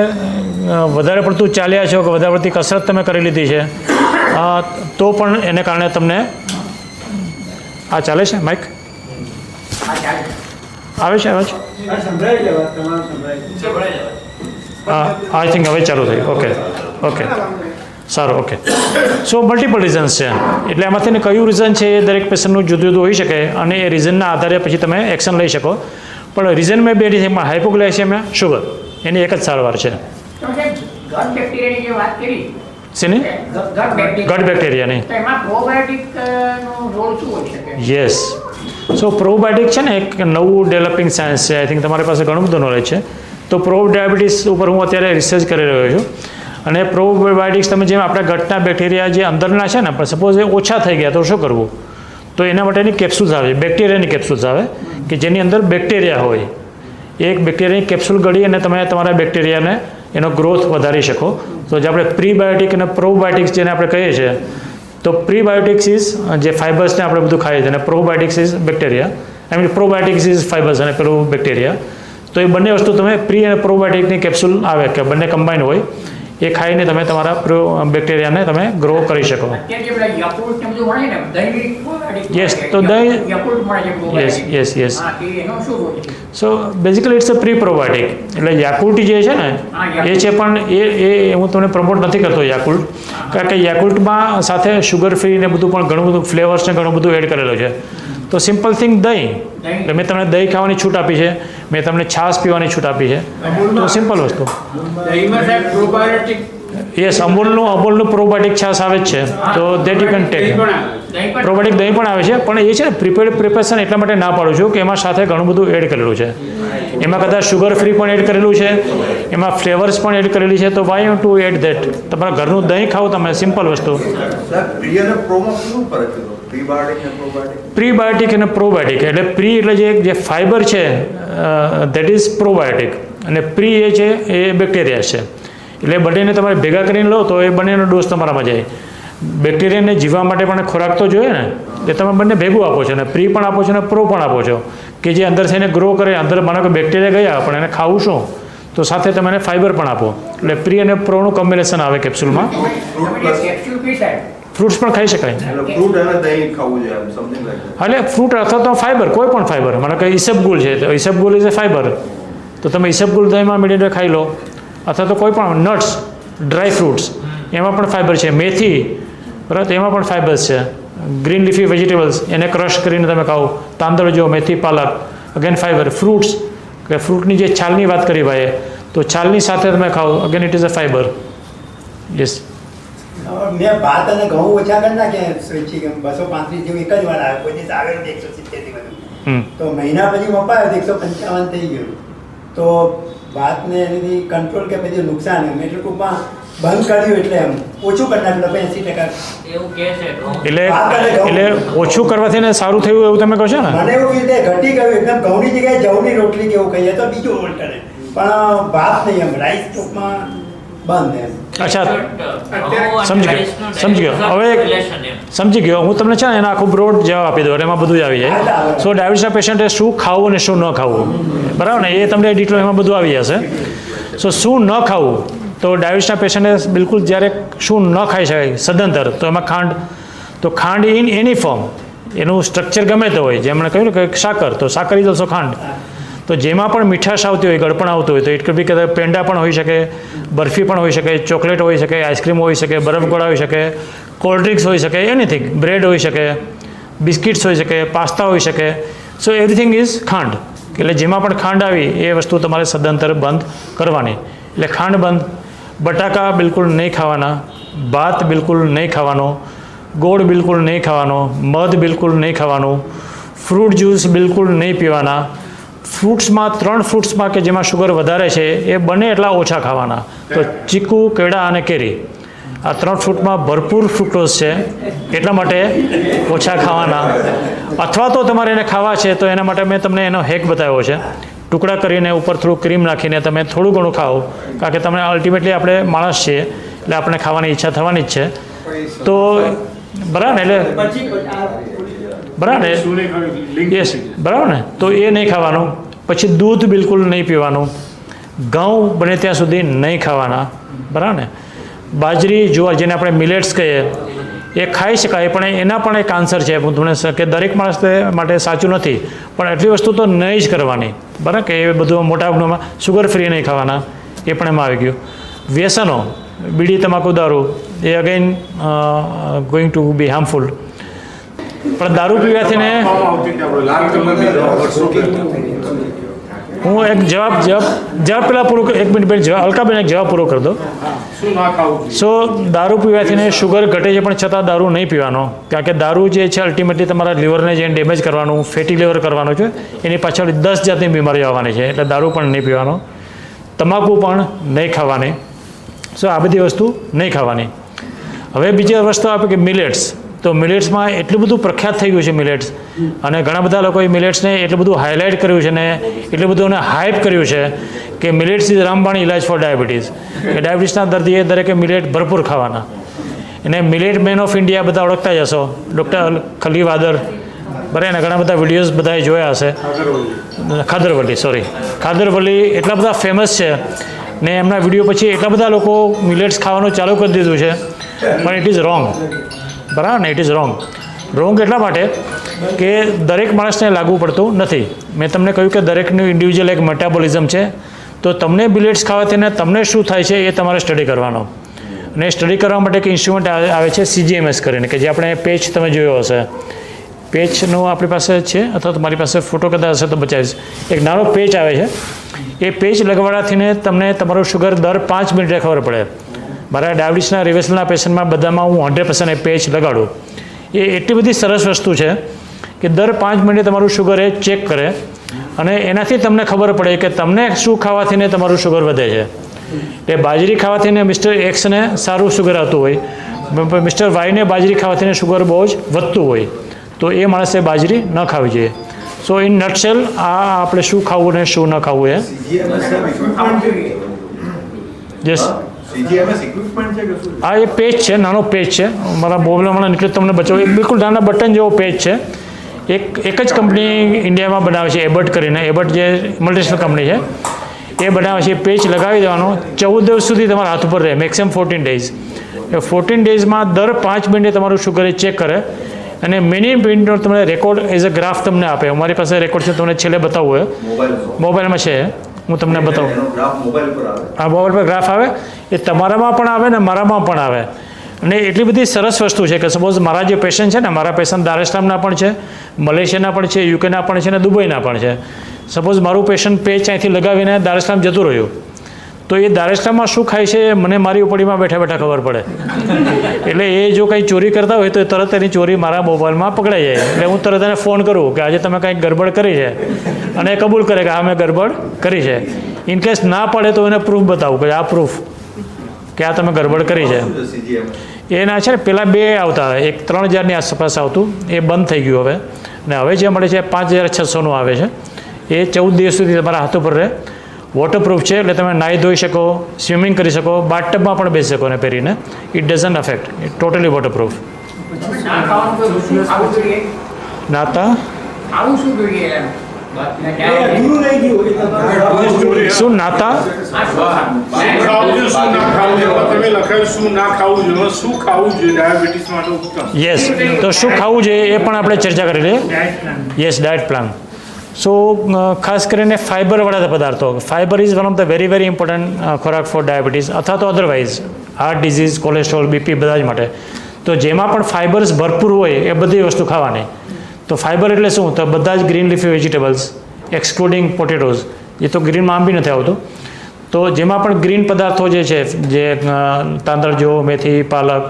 Speaker 2: વધારે પડતું ચાલ્યા છો કે વધારે પડતી કસરત તમે કરી લીધી છે, તો પણ એને કારણે તમને આ ચાલે છે. માઇક આવે છે અવાજ? આઈ થિંક હવે ચાલુ થયું. ઓકે ઓકે સારું. ઓકે. સો મલ્ટિપલ રીઝન્સ છે, એટલે એમાંથી કયું રીઝન છે એ દરેક પેશન્ટનું જુદું જુદું હોઈ શકે અને એ રીઝનના આધારે પછી તમે એક્શન લઈ શકો. પણ રીઝન મેં બે છે, હાઇપોગ્લાયસેમિયા, શુગર, એની એક જ સારવાર છે.
Speaker 10: ગટ બેક્ટેરિયાની જે વાત કરી,
Speaker 2: શેની? ગટ બેક્ટેરિયાની.
Speaker 10: તો એમાં પ્રોબાયોટિકનો રોલ શું હોઈ શકે?
Speaker 2: યસ. સો પ્રોબાયોટિક છે ને એક નવું ડેવલપિંગ સાયન્સ છે. આઈ થિંક તમારી પાસે ઘણું બધું નોલેજ છે. તો પ્રોડાયાબિટીસ ઉપર હું અત્યારે રિસર્ચ કરી રહ્યો છું. અને પ્રોબાયોટિક્સ તમે જેમ આપણા ગટના બેક્ટેરિયા જે અંદરના છે ને, પણ સપોઝ એ ઓછા થઈ ગયા તો શું કરવું? તો એના માટેની કેપ્સ્યુલ્સ આવે, બેક્ટેરિયાની કેપ્સ્યુલ્સ આવે કે જેની અંદર બેક્ટેરિયા હોય. એક બેક્ટેરિયાની કેપ્સ્યુલ ગળી અને તમે તમારા બેક્ટેરિયાને એનો ગ્રોથ વધારી શકો. તો જે આપણે પ્રીબાયોટિક અને પ્રોબાયોટિક્સ જેને આપણે કહીએ છીએ, તો પ્રીબાયોટિક્સ ઇઝ જે ફાઇબર્સને આપણે બધું ખાઈએ છીએ અને probiotics is bacteria. I mean probiotics is fibres અને પેલું બેક્ટેરિયા. તો એ બંને વસ્તુ તમે પ્રી અને પ્રોબાયોટિકની કેપ્સ્યુલ આવે કે બંને કમ્બાઈન હોય, એ ખાઈને તમે તમારા બેક્ટેરિયાને તમે ગ્રો કરી શકો. યસ. તો દહીં, yes yes yes. So basically it's a pre probiotic. એટલે યાકુલ્ટ જે છે ને એ છે, પણ એ હું તમને પ્રમોટ નથી કરતો યાકુલ્ટ, કારણ કે યાકુલ્ટમાં સાથે શુગર ફ્રી ને બધું પણ ઘણું બધું ફ્લેવર્સ ને ઘણું બધું એડ કરેલું છે. તો સિમ્પલ થિંગ દહીં. એટલે મેં તમને દહીં ખાવાની છૂટ આપી છે, મેં તમને છાશ પીવાની છૂટ આપી છે. તો સિમ્પલ વસ્તુ. યસ. અમૂલનું પ્રોબાયોટિક છાશ આવે જ છે, તો that you can take. Probiotic દહીં પણ આવે છે, પણ એ છે ને પ્રિપેર્ડ પ્રિપેરેશન એટલા માટે ના પાડું છું કે એમાં સાથે ઘણું બધું એડ કરેલું છે. એમાં કદાચ શુગર ફ્રી પણ એડ કરેલું છે, એમાં ફ્લેવર્સ પણ એડ કરેલી છે. તો why you to add that? તમારા ઘરનું દહીં ખાઓ તમે, સિમ્પલ વસ્તુ. પ્રીબાયોટિક અને પ્રોબાયોટિક. એટલે પ્રી એટલે જે ફાઇબર છે ધેટ ઇઝ પ્રોબાયોટિક, અને પ્રી એ છે એ બેક્ટેરિયા છે. એટલે બંનેને તમારે ભેગા કરીને લો તો એ બંનેનો ડોઝ તમારામાં જાય. બેક્ટેરિયાને જીવવા માટે પણ ખોરાક તો જોઈએ ને, એટલે તમે બંને ભેગું આપો છો, અને પ્રી પણ આપો છો અને પ્રો પણ આપો છો, કે જે અંદર થઈને ગ્રો કરે. અંદર માનો કે બેક્ટેરિયા ગયા પણ એને ખાવું શું, તો સાથે તમે એને ફાઇબર પણ આપો. એટલે પ્રી અને પ્રોનું કોમ્બિનેશન આવે કેપ્સ્યુલમાં. ફ્રૂટ્સ પણ ખાઈ શકાય. એટલે ફ્રૂટ અથવા તો ફાઇબર, કોઈ પણ ફાઇબર. માનો કે ઈસબગુલ છે તો ઈસબગુલ ઇઝ એ ફાઇબર, તો તમે ઈસબગુલ દહીંમાં મેળવીને ખાઈ લો. અથવા તો કોઈ પણ નટ્સ, ડ્રાય ફ્રૂટ્સ, એમાં પણ ફાઇબર છે. મેથી, બરાબર, એમાં પણ ફાઇબર્સ છે. ગ્રીન લીફી વેજીટેબલ્સ, એને ક્રશ કરીને તમે ખાઓ. તાંદળજો, મેથી, પાલક, અગેન ફાઇબર. ફ્રૂટ્સ, કે ફ્રૂટની જે છાલની વાત કરી ભાઈએ, તો છાલની સાથે તમે ખાઓ, again it is a fibre. Yes.
Speaker 6: મેં ભાત અને ઘઉં ઓછા કરી નાખ્યા સ્વૈચ્છિક 235 જેવું એક જ વાર આવ્યો, કોઈ દિવસ આવેલું 170
Speaker 2: હમ.
Speaker 6: તો મહિના પછી મપાયો તો 155 થઈ ગયું. તો ભાતને એની કંટ્રોલ કે પછી નુકસાન એમ એટલે ટૂંકમાં બંધ કર્યું એટલે એમ ઓછું કરી નાખ્યું 80%.
Speaker 11: એવું કહે છે
Speaker 2: એટલે ઓછું કરવાથી ને સારું થયું એવું તમે કહો છો ને?
Speaker 6: મને એવું ફીલ થાય ઘટી ગયું એકદમ ઘઉંની જગ્યાએ જવની રોટલી કેવું કહીએ તો બીજું ઓલ્ટરનેટ, પણ ભાત નહીં એમ રાઈસ ટૂંકમાં બંધ એમ.
Speaker 2: અચ્છા, સમજી ગયો હવે સમજી ગયો હું તમને છે ને એનો આખું બ્રોડ જવાબ આપી દઉં એટલે એમાં બધું જ આવી જાય. સો ડાયાબિટીસના પેશન્ટે શું ખાવું અને શું ન ખાવું, બરાબર ને, એ તમને ડિટેલ એમાં બધું આવી જશે. સો શું ન ખાવું, તો ડાયાબિટીસના પેશન્ટે બિલકુલ જ્યારે શું ન ખાઈ શકાય સદંતર, તો એમાં ખાંડ ઇન એની ફોર્મ, એનું સ્ટ્રક્ચર ગમે તે હોય, જેમ મેં કહ્યું ને કે સાકર, તો સાકર ઇઝ ઓલ્સો ખાંડ. તો જેમાં પણ મીઠાશ આવતી હોય, ગળપણ આવતું હોય, તો ઇટ કુડ બી કે પેંડા પણ હોઈ શકે, બરફી પણ હોઈ શકે, ચોકલેટ હોઈ શકે, આઈસ્ક્રીમ હોઈ શકે, બરફગોળા હોઈ શકે, કોલ્ડ ડ્રિંક્સ હોઈ શકે, એનીથિંગ, બ્રેડ હોઈ શકે, બિસ્કિટ્સ હોઈ શકે, પાસ્તા હોઈ શકે. સો એવરીથિંગ ઇઝ ખાંડ. એટલે જેમાં પણ ખાંડ આવી એ વસ્તુ તમારે સદંતર બંધ કરવાની. એટલે ખાંડ બંધ, બટાકા બિલકુલ નહીં ખાવાના, ભાત બિલકુલ નહીં ખાવાનો, ગોળ બિલકુલ નહીં ખાવાનો, મધ બિલકુલ નહીં ખાવાનું, ફ્રૂટ જ્યુસ બિલકુલ નહીં પીવાના. ફ્રૂટ્સમાં 3 ફ્રૂટ્સમાં કે જેમાં શુગર વધારે છે એ બને એટલા ઓછા ખાવાના. તો ચીકુ, કેળા અને કેરી, આ 3 ફ્રૂટમાં ભરપૂર ફ્રુક્ટોઝ છે, એટલા માટે ઓછા ખાવાના. અથવા તો તમારે એને ખાવા છે તો એના માટે મેં તમને એનો હેક બતાવ્યો છે. ટુકડા કરીને ઉપર થોડું ક્રીમ નાખીને તમે થોડું ઘણું ખાઓ, કારણ કે તમને અલ્ટિમેટલી આપણે માણસ છીએ એટલે આપણે ખાવાની ઈચ્છા થવાની જ છે. તો બરાબર ને, એટલે બરાબર ને, યસ બરાબર ને, તો એ નહીં ખાવાનું. પછી દૂધ બિલકુલ નહીં પીવાનું, ઘઉં બને ત્યાં સુધી નહીં ખાવાના, બરાબર ને. બાજરી, જુવાર, જેને આપણે મિલેટ્સ કહીએ, એ ખાઈ શકાય, પણ એના પણ એક આન્સર છે હું તમને કે દરેક માણસ માટે સાચું નથી, પણ એટલી વસ્તુ તો નહીં જ કરવાની, બરાબર કે એ બધું મોટા ભાગમાં શુગર ફ્રી નહીં ખાવાના, એ પણ એમાં આવી ગયું. વ્યસનો, બીડી, તમાકુ, દારૂ, એ again going to be harmful. પણ દારૂ પીવાથી ને હું એક જવાબ પેલા પૂરો, એક મિનિટ અલકાબેન એક જવાબ પૂરો કરી દો. સો દારૂ પીવાથી ને શુગર ઘટે છે, પણ છતાં દારૂ નહીં પીવાનો, કારણ કે દારૂ જે છે અલ્ટિમેટલી તમારા લીવરને જે ડેમેજ કરવાનું, ફેટી લીવર કરવાનું છે, એની પાછળ 10 જાતની બીમારીઓ આવવાની છે, એટલે દારૂ પણ નહીં પીવાનો, તમાકુ પણ નહીં ખાવાની. સો આ બધી વસ્તુ નહીં ખાવાની. હવે બીજી વસ્તુ આપે કે મિલેટ્સ. તો મિલેટ્સમાં એટલું બધું પ્રખ્યાત થઈ ગયું છે મિલેટ્સ, અને ઘણા બધા લોકોએ મિલેટ્સને એટલું બધું હાઇલાઇટ કર્યું છે ને એટલું બધું એને હાઇપ કર્યું છે કે મિલેટ્સ ઇઝ રામબાણ ઇલાજ ફોર ડાયાબિટીસ. કે ડાયાબિટીસના દર્દીએ દરેકે મિલેટ ભરપૂર ખાવાના. એને મિલેટ મેન ઓફ ઇન્ડિયા બધા ઓળખતા જ હશો, ડૉક્ટર ખલી વાદર, બરાબર, એના ઘણા બધા વિડીયોઝ બધાએ જોયા હશે. ખાદરવલી એટલા બધા ફેમસ છે ને એમના વિડીયો પછી એટલા બધા લોકો મિલેટ્સ ખાવાનું ચાલુ કરી દીધું છે, પણ ઇટ ઇઝ રોંગ, બરાબર ને. ઇટ ઇઝ રોંગ એટલા માટે કે દરેક માણસને લાગુ પડતું નથી. મેં તમને કહ્યું કે દરેકનું ઇન્ડિવિજ્યુઅલ એક મેટાબોલિઝમ છે, તો તમને મિલેટ્સ ખાવાથી ને તમને શું થાય છે એ તમારે સ્ટડી કરવાનો. અને સ્ટડી કરવા માટે એક ઇન્સ્ટ્રુમેન્ટ આવે છે CGMS કરીને, કે જે આપણે પેચ તમે જોયો હશે, પેચનું આપણી પાસે છે, અથવા તમારી પાસે ફોટો કદાચ હશે તો બચાવીશ. એક નાનો પેચ આવે છે, એ પેચ લગાવવાથી ને તમને તમારું શુગર દર 5 મિનિટે ખબર પડે. મારા ડાયાબિટીસના રિવર્સલના પેશન્ટમાં બધામાં હું 100% એ પેચ લગાડું. એ એટલી બધી સરસ વસ્તુ છે કે દર 5 મિનિટે તમારું શુગર એ ચેક કરે, અને એનાથી તમને ખબર પડે કે તમને શું ખાવાથી ને તમારું શુગર વધે છે. એટલે બાજરી ખાવાથી ને મિસ્ટર એક્સને સારું શુગર આવતું હોય, મિસ્ટર વાયને બાજરી ખાવાથી ને શુગર બહુ જ વધતું હોય, તો એ માણસે બાજરી ન ખાવી જોઈએ. સો ઇન નટસેલ આ આપણે શું ખાવું ને શું ન ખાવું એ યસ. આ એ પેચ છે, નાનો પેચ છે, મારા બોબલામાં નીકળે તમને બચાવો. એક બિલકુલ નાના બટન જેવો પેચ છે. એક જ કંપની ઇન્ડિયામાં બનાવે છે, એબટ કરીને. એબટ જે મલ્ટીનેશનલ કંપની છે એ બનાવે છે. પેચ લગાવી દેવાનો, 14 દિવસ સુધી તમારા હાથ ઉપર રહે, મેક્સિમમ 14 ડેઝ. એ 14 ડેઝમાં દર 5 મિનિટે તમારું શુગર એ ચેક કરે, અને મિનિમમ મિનિટનો તમને રેકોર્ડ એઝ અ ગ્રાફ તમને આપે. અમારી પાસે રેકોર્ડ છે, તમને છેલ્લે બતાવવું હોય, મોબાઈલમાં છે, હું તમને બતાવું. હા, મોબાઈલ પર ગ્રાફ આવે, એ તમારામાં પણ આવે ને મારામાં પણ આવે. અને એટલી બધી સરસ વસ્તુ છે કે સપોઝ મારા જે પેશન્ટ છે ને, મારા પેશન્ટ દાર એસ salaamના પણ છે, મલેશિયાના પણ છે, યુકેના પણ છે, અને દુબઈના પણ છે. સપોઝ મારું પેશન્ટ પેચ અહીંથી લગાવીને દાર એસ salaam જતું રહ્યું, તો એ દારેસ્ટામાં શું ખાય છે મને મારી ઉપડીમાં બેઠા બેઠા ખબર પડે. એટલે એ જો કંઈ ચોરી કરતા હોય તો તરત એની ચોરી મારા મોબાઈલમાં પકડાઈ જાય. એટલે હું તરત એને ફોન કરું કે આજે તમે કંઈક ગડબડ કરી છે, અને એ કબૂલ કરે કે હા મેં ગડબડ કરી છે. ઇનકેસ ના પડે તો એને પ્રૂફ બતાવું કે આ પ્રૂફ કે આ તમે ગડબડ કરી છે. એના છે ને પહેલાં 2 આવતા, એક 3000ની આસપાસ આવતું, એ બંધ થઈ ગયું હવે. અને હવે જે મળે છે 5600નું આવે છે. એ 14 દિવસ સુધી તમારા હાથ ઉપર રહે. વોટરપ્રૂફ છે, એટલે તમે નાહી ધોઈ શકો, સ્વિમિંગ કરી શકો, બાથટબમાં પણ બેસી શકો ને પહેરીને. It doesn't affect, it totally waterproof.
Speaker 10: ના ખાવાનું તો શું ખાવું જોઈએ?
Speaker 2: નાતા
Speaker 10: ખાવું શું જોઈએ એમ?
Speaker 6: અધૂરું રહી ગયું એ તમારું.
Speaker 2: શું નાતા
Speaker 7: શું ખાવું જોઈએ, શું ના ખાવું જોઈએ, તમે લખાયું શું ના ખાવું જોઈએ, શું ખાવું જોઈએ ડાયાબિટીસ માટે ઉત્તમ.
Speaker 2: યસ, તો શું ખાવું જોઈએ એ પણ આપણે ચર્ચા કરી લઈએ. Yes, diet plan. સો ખાસ કરીને ફાઇબરવાળા પદાર્થો. Fibre is one of the very very important ખોરાક ફોર ડાયાબિટીસ અથવા તો otherwise heart disease, cholesterol, BP બધા જ માટે. તો જેમાં પણ ફાઇબર્સ ભરપૂર હોય એ બધી વસ્તુ ખાવાની. તો ફાઇબર એટલે શું? તો બધા જ ગ્રીન લીફી વેજીટેબલ્સ એક્સક્લુડિંગ પોટેટોઝ, એ તો ગ્રીનમાં આમ બી નથી આવતું. તો જેમાં પણ ગ્રીન પદાર્થો જે છે, જે તાંદળજો, મેથી, પાલક,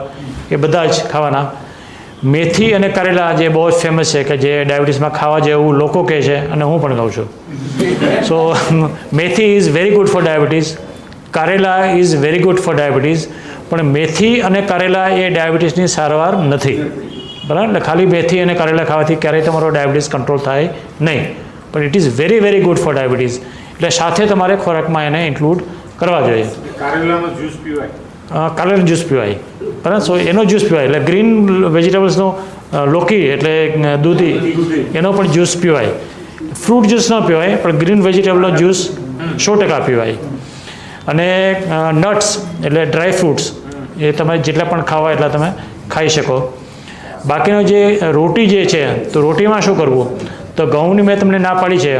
Speaker 2: એ બધા જ ખાવાના. મેથી અને કારેલા જે બહુ જ ફેમસ છે કે જે ડાયાબિટીસમાં ખાવા જેવું લોકો કહે છે, અને હું પણ ખાઉં છું. So methi is very good for diabetes, karela is very good for diabetes. પણ મેથી અને કારેલા એ ડાયાબિટીસની સારવાર નથી, બરાબર? એટલે ખાલી મેથી અને કારેલા ખાવાથી ક્યારેય તમારો ડાયાબિટીસ કંટ્રોલ થાય નહીં. પણ it is very very good for diabetes. એટલે સાથે તમારે ખોરાકમાં એને ઇન્ક્લુડ કરવા જોઈએ.
Speaker 7: કારેલાનો જ્યુસ પીવાય,
Speaker 2: કારેલાનો જ્યુસ પીવાય, બરાબર? સો એનો જ્યુસ પીવાય. એટલે ગ્રીન વેજીટેબલ્સનો લોકી એટલે દૂધી, એનો પણ જ્યુસ પીવાય. ફ્રૂટ જ્યુસ ન પીવાય, પણ ગ્રીન વેજીટેબલનો જ્યુસ 100% પીવાય. અને નટ્સ એટલે ડ્રાય ફ્રૂટ્સ, એ તમે જેટલા પણ ખાવા એટલા તમે ખાઈ શકો. બાકીનો જે રોટી જે છે, તો રોટીમાં શું કરવું? તો ઘઉંની મેં તમને ના પાડી છે,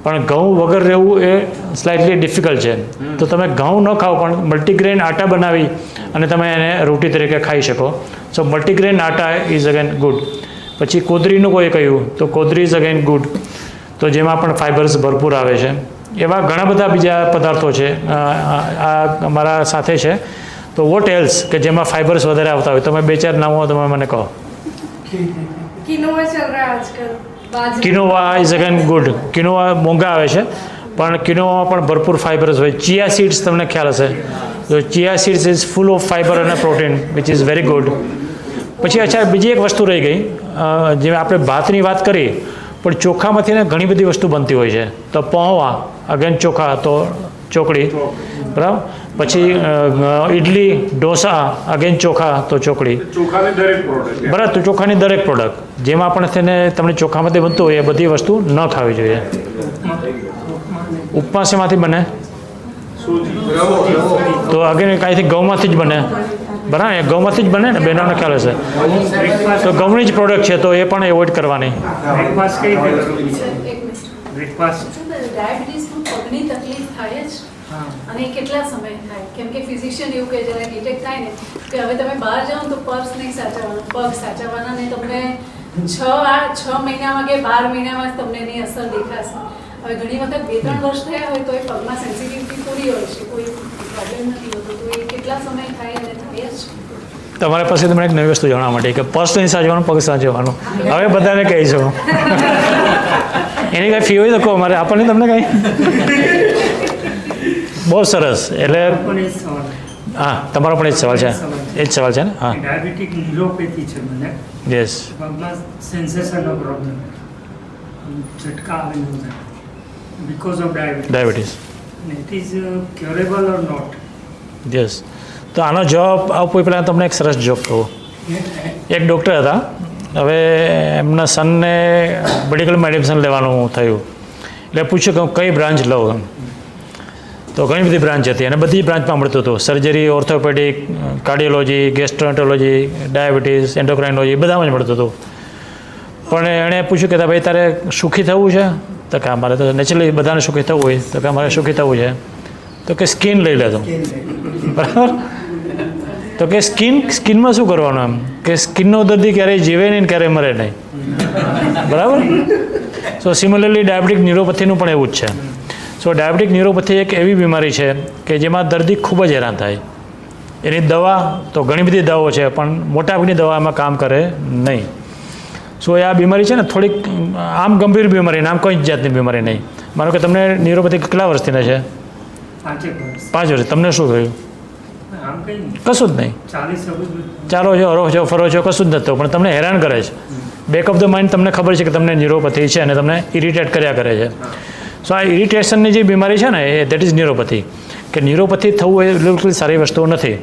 Speaker 2: પણ ઘઉં વગર રહેવું એ સ્લાઇટલી ડિફિકલ્ટ છે. તો તમે ઘઉં ન ખાઓ, પણ મલ્ટીગ્રેન આટા બનાવી અને તમે એને રોટી તરીકે ખાઈ શકો. સો મલ્ટીગ્રેન આટા ઇઝ અગેન ગુડ. પછી કોદરીનું કોઈ કહ્યું, તો કોદરી ઇઝ અગેન ગુડ. તો જેમાં પણ ફાઇબર્સ ભરપૂર આવે છે. એવા ઘણા બધા બીજા પદાર્થો છે, આ અમારા સાથે છે. તો વોટ એલ્સ કે જેમાં ફાઇબર્સ વધારે આવતા હોય, તમે 2-4 નામ હોય તમે મને કહો.
Speaker 12: किनोवा चल रहा है आजकल, बाजरी।
Speaker 2: Quinoa is again good. Quinoa મોંઘા આવે છે, પણ કિનોવામાં પણ ભરપૂર ફાઇબર્સ હોય. ચિયા સીડ્સ તમને ખ્યાલ હશે, તો chia seeds is full of fibre અને protein which is very good. પછી અચ્છા બીજી એક વસ્તુ રહી ગઈ, જે આપણે ભાતની વાત કરી, પણ ચોખામાંથી ને ઘણી બધી વસ્તુ બનતી હોય છે. તો પૌવા અગેન ચોખા, તો ચોકડી, બરાબર? પછી ઇડલી, ઢોસા અગેન ચોખા, તો ચોકડી.
Speaker 7: ચોખાની દરેક પ્રોડક્ટ,
Speaker 2: બરાબર? તો ચોખાની દરેક પ્રોડક્ટ જેમાં પણ તેને તમને ચોખામાંથી બનતું હોય એ બધી વસ્તુ ન ખાવી જોઈએ. ઉપમા શેમાંથી બને? તો અગેન કાંઈથી ઘઉંમાંથી જ બને, બરાબર? એ ઘઉંમાંથી જ બને ને, બહેનોને ખ્યાલ હશે. તો ઘઉંની જ પ્રોડક્ટ છે, તો એ પણ એવોઇડ કરવાની.
Speaker 12: ડાયાબિટીસનું પગની તકલીફ થાય જ, અને એ કેટલા સમય થાય? કેમ કે ફિઝિશિયન એવું કહે જ્યારે ડિટેક્ટ થાય ને કે હવે તમે બહાર જાઓ તો પર્સ નહીં સાચવવાનું, પગ સાચવવાના, ને તમને 6 મહિનામાં કે 12 મહિનામાં જ તમને એની અસર દેખાશે. હવે ઘણી વખત 2-3 વર્ષ થયા હોય તો એ પગમાં સેન્સિટિવિટી પૂરી હોય છે, કોઈ પ્રોબ્લેમ નથી હોતો. તો એ કેટલા સમય થાય અને થાય જ.
Speaker 2: તમારા પાસે તમને એક નવી વસ્તુ જાણવા માટે કે પર્સ નહીં સાચવવાનું, પગ સાચવવાનું. હવે બધાને કહીશું. એની કાંઈ ફી હોય તો કહો, મારે આપણને તમને કાંઈ. બહુ સરસ. એટલે હા, તમારો પણ એ જ સવાલ છે, એ જ સવાલ છે ને? હા,
Speaker 13: ડાયાબિટીક ન્યુરોપેથી છે મને.
Speaker 2: યસ.
Speaker 13: પગમાં સેન્સેશનનો પ્રોબ્લેમ, ઝટકા આવે છે because of
Speaker 2: diabetes.
Speaker 13: It is curable or not?
Speaker 2: Yes. તો આનો જવાબ આપવું પહેલાં તમને એક સરસ જોક કહું. એક ડૉક્ટર હતા, હવે એમના સનને મેડિકલ મેડિસિન લેવાનું થયું, એટલે પૂછ્યું કે હું કઈ બ્રાન્ચ લઉં. તો ઘણી બધી બ્રાન્ચ હતી અને બધી બ્રાન્ચમાં મળતું હતું. Surgery, orthopaedic, cardiology, gastroenterology, diabetes, એન્ડોક્રાઇનોલોજી, બધામાં જ મળતું હતું. પણ એણે પૂછ્યું કે ભાઈ તારે સુખી થવું છે? તો કે મારે તો નેચરલી બધાને સુખી થવું હોય. તો કે મારે સુખી થવું છે, તો કે સ્કિન લઈ લેતો. બરાબર? તો કે સ્કિનમાં શું કરવાનું? એમ કે સ્કિનનો દર્દી ક્યારેય જીવે નહીં, ક્યારેય મરે નહીં. બરાબર? સો સિમિલરલી ડાયાબિટીક ન્યુરોપેથીનું પણ એવું જ છે. સો ડાયાબિટીક ન્યુરોપેથી એક એવી બીમારી છે કે જેમાં દર્દી ખૂબ જ હેરાન થાય. એની દવા તો ઘણી બધી દવાઓ છે પણ મોટાભાગની દવા એમાં કામ કરે નહીં. સો એ આ બીમારી છે ને થોડીક આમ ગંભીર બીમારી આમ કોઈ જ જાતની બીમારી નહીં. માનો કે તમને ન્યુરોપેથી કેટલા વર્ષથી છે? 5 વર્ષ. તમને શું થયું? કશું જ નહીં. ચાલો છો, હરો છો, ફરો છો, કશું જ નથી થયું, પણ તમને હેરાન કરે છે. બેક ઓફ ધ માઇન્ડ તમને ખબર છે કે તમને ન્યુરોપેથી છે અને તમને ઇરિટેટ કર્યા કરે છે. સો આ ઇરિટેશનની જે બીમારી છે ને એ દેટ ઇઝ ન્યુરોપેથી. કે ન્યુરોપેથી થવું એ બિલકુલ સારી વસ્તુ નથી,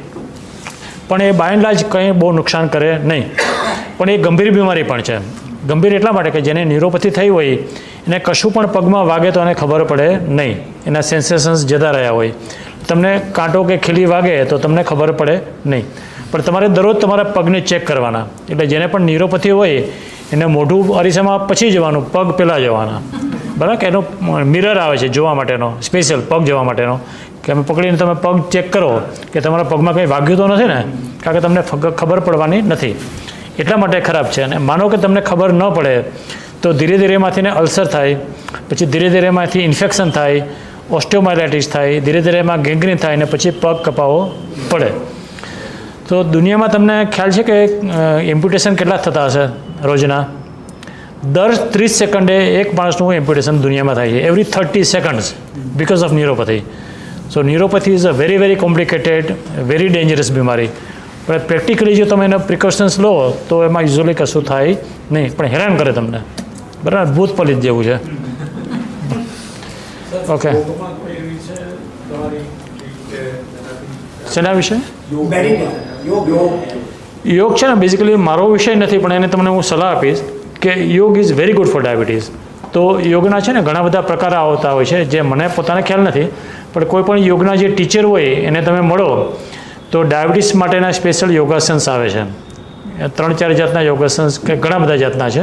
Speaker 2: પણ એ બાય એન્ડ લાર્જ કંઈ બહુ નુકસાન કરે નહીં. પણ એ ગંભીર બીમારી પણ છે. ગંભીર એટલા માટે કે જેને ન્યુરોપેથી થઈ હોય એને કશું પણ પગમાં વાગે તો એને ખબર પડે નહીં, એના સેન્સેશન્સ જતા રહ્યા હોય. તમને કાંટો કે ખીલી વાગે તો તમને ખબર પડે નહીં, પણ તમારે દરરોજ તમારા પગને ચેક કરવાના. એટલે જેને પણ ન્યુરોપેથી હોય એને મોઢું અરીસામાં પછી જવાનું, પગ પહેલાં જવાના, બરાબર? કે એનો મિરર આવે છે જોવા માટેનો, સ્પેશિયલ પગ જવા માટેનો, કે અમે પકડીને તમે પગ ચેક કરો કે તમારા પગમાં કંઈ વાગ્યું તો નથી ને, કારણ કે તમને ખબર પડવાની નથી. એટલા માટે ખરાબ છે. અને માનો કે તમને ખબર ન પડે તો ધીરે ધીરે એમાંથી ને અલ્સર થાય, પછી ધીરે ધીરે એમાંથી ઇન્ફેક્શન થાય, ઓસ્ટિયોમાઇલાઇટિસ થાય, ધીરે ધીરે એમાં ગેંગ્રીન થાય, અને પછી પગ કપાવવો પડે. તો દુનિયામાં તમને ખ્યાલ છે કે એમ્પ્યુટેશન કેટલા થતા હશે રોજના? દર 30 સેકન્ડે એક માણસનું એમ્પ્યુટેશન દુનિયામાં થાય છે, every 30 seconds, because of neuropathy. So neuropathy is a very very complicated, very dangerous બીમારી. પણ પ્રેક્ટિકલી જો તમે એના પ્રિકોશન્સ લો તો એમાં યુઝ્યુઅલી કશું થાય નહીં, પણ હેરાન કરે તમને, બરાબર? ભૂત પલિત જેવું છે. ઓકે, શેના વિશે? યોગ છે ને બેઝિકલી મારો વિષય નથી, પણ એને તમને હું સલાહ આપીશ કે યોગ is very good for diabetes. તો યોગના છે ને ઘણા બધા પ્રકાર આવતા હોય છે જે મને પોતાને ખ્યાલ નથી, પણ કોઈ પણ યોગના જે ટીચર હોય એને તમે મળો તો ડાયાબિટીસ માટેના સ્પેશિયલ યોગાસન્સ આવે છે. 3-4 જાતના યોગાસન્સ કે ઘણા બધા જાતના છે.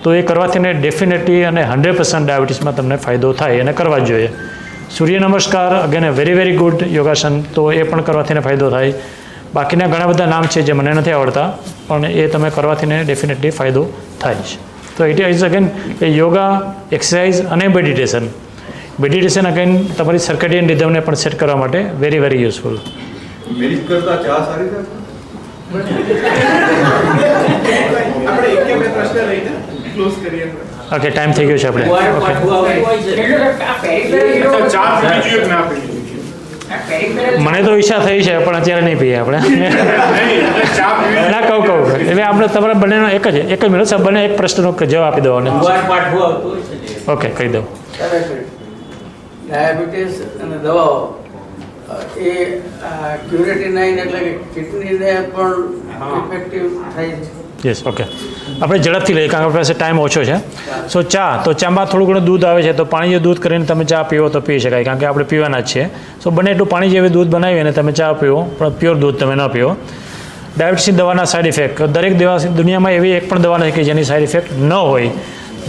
Speaker 2: તો એ કરવાથી ને ડેફિનેટલી અને 100% ડાયાબિટીસમાં તમને ફાયદો થાય અને કરવા જ જોઈએ. સૂર્ય નમસ્કાર અગેન એ વેરી વેરી ગુડ યોગાસન, તો એ પણ કરવાથી ફાયદો થાય. બાકીના ઘણા બધા નામ છે જે મને નથી આવડતા, પણ એ તમે કરવાથી ડેફિનેટલી ફાયદો થાય છે. તો ઇટ ઇઝ અગેન કે યોગા, એક્સરસાઇઝ અને મેડિટેશન. મેડિટેશન અગેન તમારી સર્કેડિયન રિધમને પણ સેટ કરવા માટે વેરી વેરી યુઝફુલ.
Speaker 5: મિલ્ક કરતા ચા સારી છે?
Speaker 1: આપણે એક કે બે પ્રશ્ન લઈને ક્લોઝ કરીએ.
Speaker 2: ઓકે, ટાઈમ થઈ ગયો છે આપણે. મને તો ઈચ્છા થઈ છે પણ અત્યારે નહીં પીએ આપણે. ના કહું એટલે આપણે તમારા બંનેનો એક જ મિનિટ સાહેબ, બંને એક પ્રશ્નનો જવાબ આપી દો. ઓકે, કહી દઉં.
Speaker 9: ડાયાબિટીસ અને દવાઓ એ ક્યુરેટિવ નાઇન એટલે કે કિડનીને પણ ઇફેક્ટિવ થાય છે.
Speaker 2: Yes, okay. આપણે ઝડપથી લઈએ કારણ કે આપણી પાસે ટાઈમ ઓછો છે. સો ચા, તો ચામાં થોડું ઘણું દૂધ આવે છે, તો પાણી જે દૂધ કરીને તમે ચા પીવો તો પી શકાય, કારણ કે આપણે પીવાના જ છીએ. સો બને એટલું પાણી જેવી દૂધ બનાવી અને તમે ચા પીવો, પણ પ્યોર દૂધ તમે ન પીવો. ડાયાબિટીસની દવાના સાઇડ ઇફેક્ટ, દરેક દવા દુનિયામાં એવી એક પણ દવા નથી કે જેની સાઇડ ઇફેક્ટ ન હોય.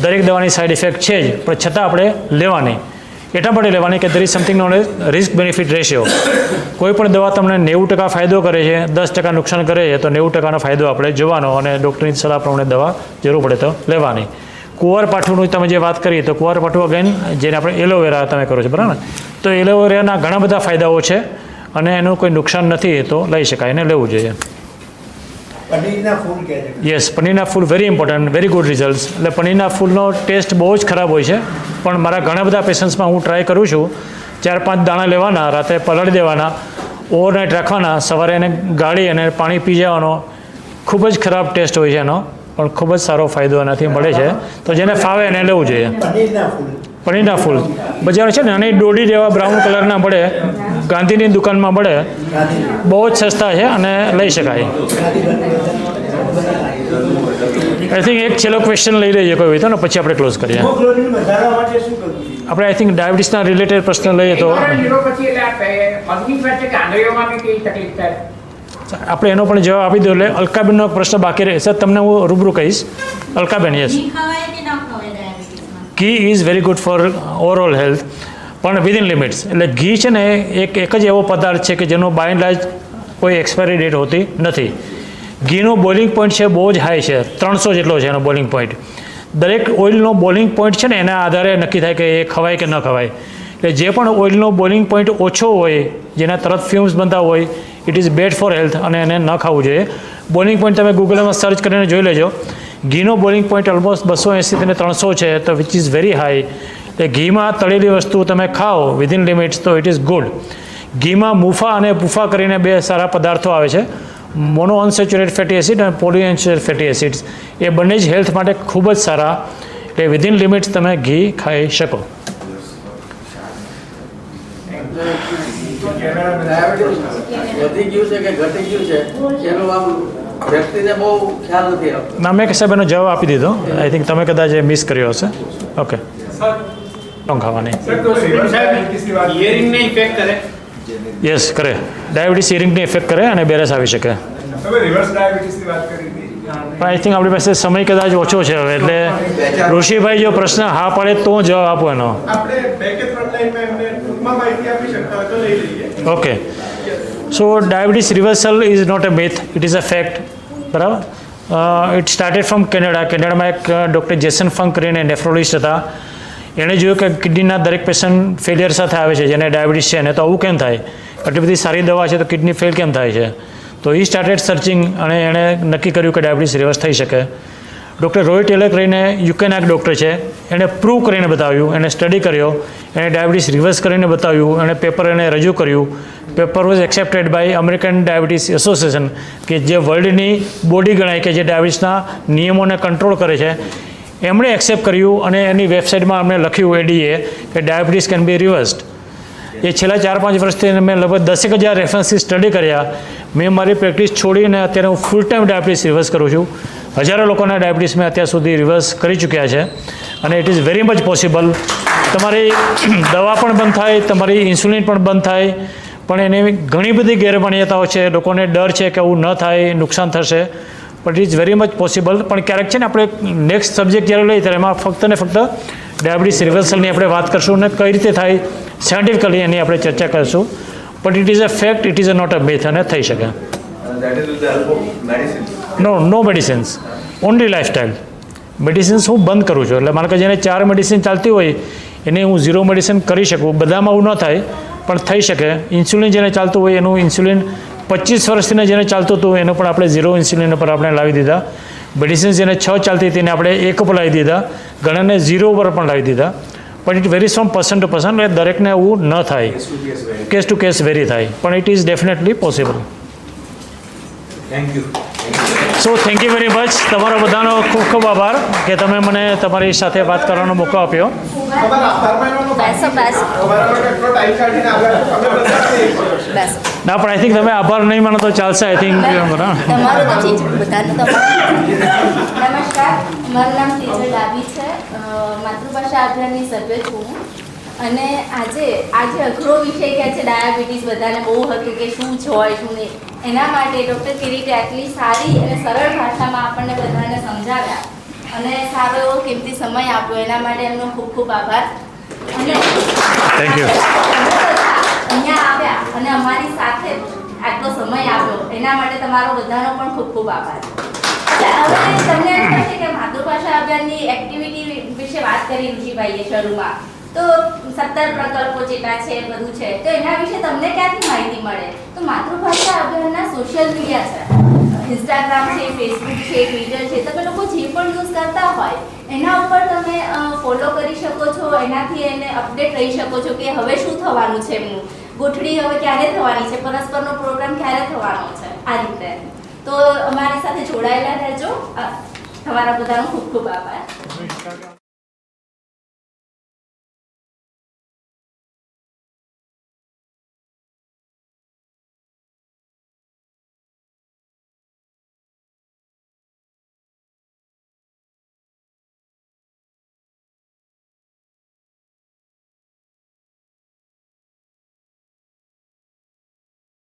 Speaker 2: દરેક દવાની સાઇડ ઇફેક્ટ છે જ, પણ છતાં આપણે લેવાની. એટલા માટે લેવાની કે there is something known as risk benefit ratio. કોઈ પણ દવા તમને 90% ફાયદો કરે છે, 10% નુકસાન કરે છે, તો 90%નો ફાયદો આપણે જોવાનો અને ડૉક્ટરની સલાહ પ્રમાણે દવા જરૂર પડે તો લેવાની. કુંવરપાઠુંની તમે જે વાત કરી, તો કુંવરપાઠું અગેન જેને આપણે એલોવેરા તમે કરો છો, બરાબર? તો એલોવેરાના ઘણા બધા ફાયદાઓ છે અને એનું કોઈ નુકસાન નથી, તો લઈ શકાય અને લેવું જોઈએ.
Speaker 6: પનીરના ફૂલ કહે છે.
Speaker 2: યસ, પનીરના ફૂલ very important, very good result. એટલે પનીરના ફૂલનો ટેસ્ટ બહુ જ ખરાબ હોય છે, પણ મારા ઘણા બધા પેશન્ટ્સમાં હું ટ્રાય કરું છું. 4-5 દાણા લેવાના, રાત્રે પલાળી દેવાના, ઓવરનાઇટ રાખવાના, સવારે એને ગાળી અને પાણી પી જવાનો. ખૂબ જ ખરાબ ટેસ્ટ હોય છે એનો, પણ ખૂબ જ સારો ફાયદો એનાથી મળે છે. તો જેને ફાવે એને લેવું જોઈએ. પનીરના ફૂલ બજાર છે ને, અને દોડી જેવા બ્રાઉન કલરના મળે, ગાંધીની દુકાનમાં મળે, બહુ જ સસ્તા છે અને લઈ શકાય. આઈ થિંક એક છેલ્લો ક્વેશ્ચન લઈ લઈએ કોઈ હોય તો ને, પછી આપણે ક્લોઝ કરીએ. આપણે આઈ થિંક ડાયાબિટીસના રિલેટેડ પ્રશ્ન લઈએ તો આપણે એનો પણ જવાબ આપી દો. એટલે અલકાબેનનો પ્રશ્ન બાકી રહે સર, તમને હું રૂબરૂ કહીશ. અલકાબેન, યસ. ઘી is very good four overall health, પણ વિધિન લિમિટ્સ. એટલે ઘી છે ને એક જ એવો પદાર્થ છે કે જેનો બાય એન્ડ લાર્જ કોઈ એક્સપાયરી ડેટ હોતી નથી. ઘીનો બોઇલિંગ પોઈન્ટ છે બહુ જ હાઈ છે, 300 જેટલો છે એનો બોઇલિંગ પોઈન્ટ. દરેક ઓઇલનો બોઇલિંગ પોઈન્ટ છે ને એના આધારે નક્કી થાય કે એ ખવાય કે ન ખવાય. એટલે જે પણ ઓઇલનો બોઇલિંગ પોઈન્ટ ઓછો હોય, જેના તરત ફ્યુમ્સ બનતા હોય, it is bed for health અને એને ન ખાવું જોઈએ. બોઇલિંગ પોઈન્ટ તમે ગૂગલમાં સર્ચ કરીને જોઈ લેજો. ઘીનો બોઇલિંગ પોઈન્ટ ઓલમોસ્ટ 280 થી 300 છે, તો વિચ ઇઝ વેરી હાઈ. એટલે ઘીમાં તળેલી વસ્તુ તમે ખાઓ વિધિન લિમિટ્સ તો ઇટ ઇઝ ગુડ. ઘીમાં મુફા અને પુફા કરીને 2 સારા પદાર્થો આવે છે, મોનો અનસેચ્યુરેટેડ ફેટી એસિડ અને પોલીઅનસેચ્યુરેટેડ ફેટી એસિડ્સ. એ બંને જ હેલ્થ માટે ખૂબ જ સારા. એટલે વિધિન લિમિટ્સ તમે ઘી ખાઈ શકો.
Speaker 9: વધી ગયું છે કે ઘટી ગયું છે એનું આમ વ્યક્તિને બહુ ખ્યાલ નથી આવતો.
Speaker 2: ના, મેં સાહેબ એનો જવાબ આપી દીધો. આઈ થિંક તમે કદાચ મિસ કર્યો હશે. ઓકે, ખાવાની
Speaker 9: હિયરિંગને ઇફેક્ટ કરે.
Speaker 2: યસ, કરે. ડાયાબિટીસ હિયરિંગને ઇફેક્ટ કરે અને બેરસ આવી શકે. પણ આઈ થિંક આપણી પાસે સમય કદાચ ઓછો છે હવે, એટલે ઋષિભાઈ જો પ્રશ્ન હા પાડે તો જવાબ આપો એનો. Okay, so diabetes reversal is not a myth, it is a fact. બરાબર. It started from Canada. કેનેડામાં એક ડૉક્ટર જેસન ફંક કરીને નેફ્રોલોજિસ્ટ હતા. એણે જોયું કે કિડનીના દરેક પેશન્ટ ફેલિયર સાથે આવે છે જેને ડાયાબિટીસ છે, અને તો આવું કેમ થાય? આટલી બધી સારી દવા છે તો કિડની ફેલ કેમ થાય છે? તો એ સ્ટાર્ટેડ સર્ચિંગ અને એણે નક્કી કર્યું કે ડાયાબિટીસ રિવર્સ થઈ શકે. ડૉક્ટર રોય ટેલર કરીને યુકેના એક ડૉક્ટર છે, એણે પ્રૂવ કરીને બતાવ્યું, એણે સ્ટડી કર્યો, એણે ડાયાબિટીસ રિવર્સ કરીને બતાવ્યું, એણે પેપર એને રજૂ કર્યું. Paper was accepted by American Diabetes Association, કે જે વર્લ્ડની બોડી ગણાય કે જે ડાયાબિટીસના નિયમોને કંટ્રોલ કરે છે. એમણે એક્સેપ્ટ કર્યું અને એની વેબસાઇટમાં અમને લખ્યું એડીએ કે ડાયાબિટીસ કેન બી રિવર્સ્ડ. એ છેલ્લા 4-5 વર્ષથી મેં લગભગ 10,000 રેફરન્સીસ સ્ટડી કર્યા. મેં મારી પ્રેક્ટિસ છોડીને અત્યારે હું ફૂલ ટાઈમ ડાયાબિટીસ રિવર્સ કરું છું. હજારો લોકોના ડાયાબિટીસ મેં અત્યાર સુધી રિવર્સ કરી ચૂક્યા છે, અને it is very much possible. તમારી દવા પણ બંધ થાય, તમારી ઇન્સ્યુલિન પણ બંધ થાય, પણ એની ઘણી બધી ગેરમાન્યતાઓ છે. લોકોને ડર છે કે આવું ન થાય, નુકસાન થશે, but is very much possible. પણ ક્યારેક છે ને આપણે નેક્સ્ટ સબ્જેક્ટ જ્યારે લઈએ ત્યારે એમાં ફક્ત ને ફક્ત ડાયાબિટીસ રિવર્સલની આપણે વાત કરશું અને કઈ રીતે થાય સાયન્ટિફિકલી એની આપણે ચર્ચા કરીશું. But it is a fact, it is a not a myth, અને થઈ શકે. No medicines, only lifestyle. Medicines હું બંધ કરું છું. એટલે મારે કે જેને 4 મેડિસિન ચાલતી હોય એને હું 0 મેડિસિન કરી શકું. બધામાં આવું ન થાય પણ થઈ શકે. ઇન્સ્યુલિન જેને ચાલતું હોય એનું ઇન્સ્યુલિન 25 વર્ષથી જેને ચાલતું હતું એનો પણ આપણે 0 ઇન્સ્યુલિન પર આપણે લાવી દીધા. મેડિસિન્સ જેને 6 ચાલતી હતી એને આપણે 1 પર લાવી દીધા. ઘણાને 0 પર પણ લાવી દીધા. પણ it varies from person to person. એટલે દરેકને એવું ન થાય, કેસ ટુ કેસ વેરી થાય, પણ it is definitely possible.
Speaker 5: Thank you.
Speaker 2: So thank you very much. તમારો બધાનો ખૂબ ખૂબ આભાર કે તમે મને તમારી સાથે વાત કરવાનો મોકો આપ્યો. ના, પણ આઈ થિંક તમે આભાર નહીં માનો તો ચાલશે. આઈ થિંક
Speaker 14: નમસ્કાર, મારું નામ તેજલ ડાબી છે. માતૃભાષા અભિયાનની સભ્ય છું. અને આજે અઘરો વિષય કે છે ડાયાબિટીસ, બધાને બહુ હતું કે શું હોય શું નહીં. એના માટે ડૉક્ટર કિરીટે આટલી સારી અને સરળ ભાષામાં આપણને બધાને સમજાવ્યા અને સારો એવો કિંમતી સમય આપ્યો. એના માટે એમનો ખૂબ ખૂબ આભાર. અને
Speaker 2: થેન્ક યુ.
Speaker 14: અહીંયા આવ્યા અને અમારી સાથે આટલો સમય આપ્યો એના માટે તમારો બધાનો પણ ખૂબ ખૂબ આભાર. હવે તમને એમ થશે કે માતૃભાષા અભિયાનની એક્ટિવિટી વિશે વાત કરી ઋષિભાઈએ શરૂમાં, તો 17 પ્રકલ્પો જેટલા છે, બધું છે, તો એના વિશે તમને ક્યાંથી માહિતી મળે? તો માતૃભાષા અભિયાનના સોશિયલ મીડિયા છે, ઇન્સ્ટાગ્રામ છે, ફેસબુક છે, ટ્વિટર છે. તમે લોકો જે પણ યુઝ કરતા હોય એના ઉપર તમે ફોલો કરી શકો છો. એનાથી એને અપડેટ રહી શકો છો કે હવે શું થવાનું છે, એમનું ગોઠડી હવે ક્યારે થવાની છે, પરસ્પરનો પ્રોગ્રામ ક્યારે થવાનો છે, આ રીતે. તો અમારી સાથે જોડાયેલા રહેજો. તમારા બધાનો ખૂબ ખૂબ આભાર.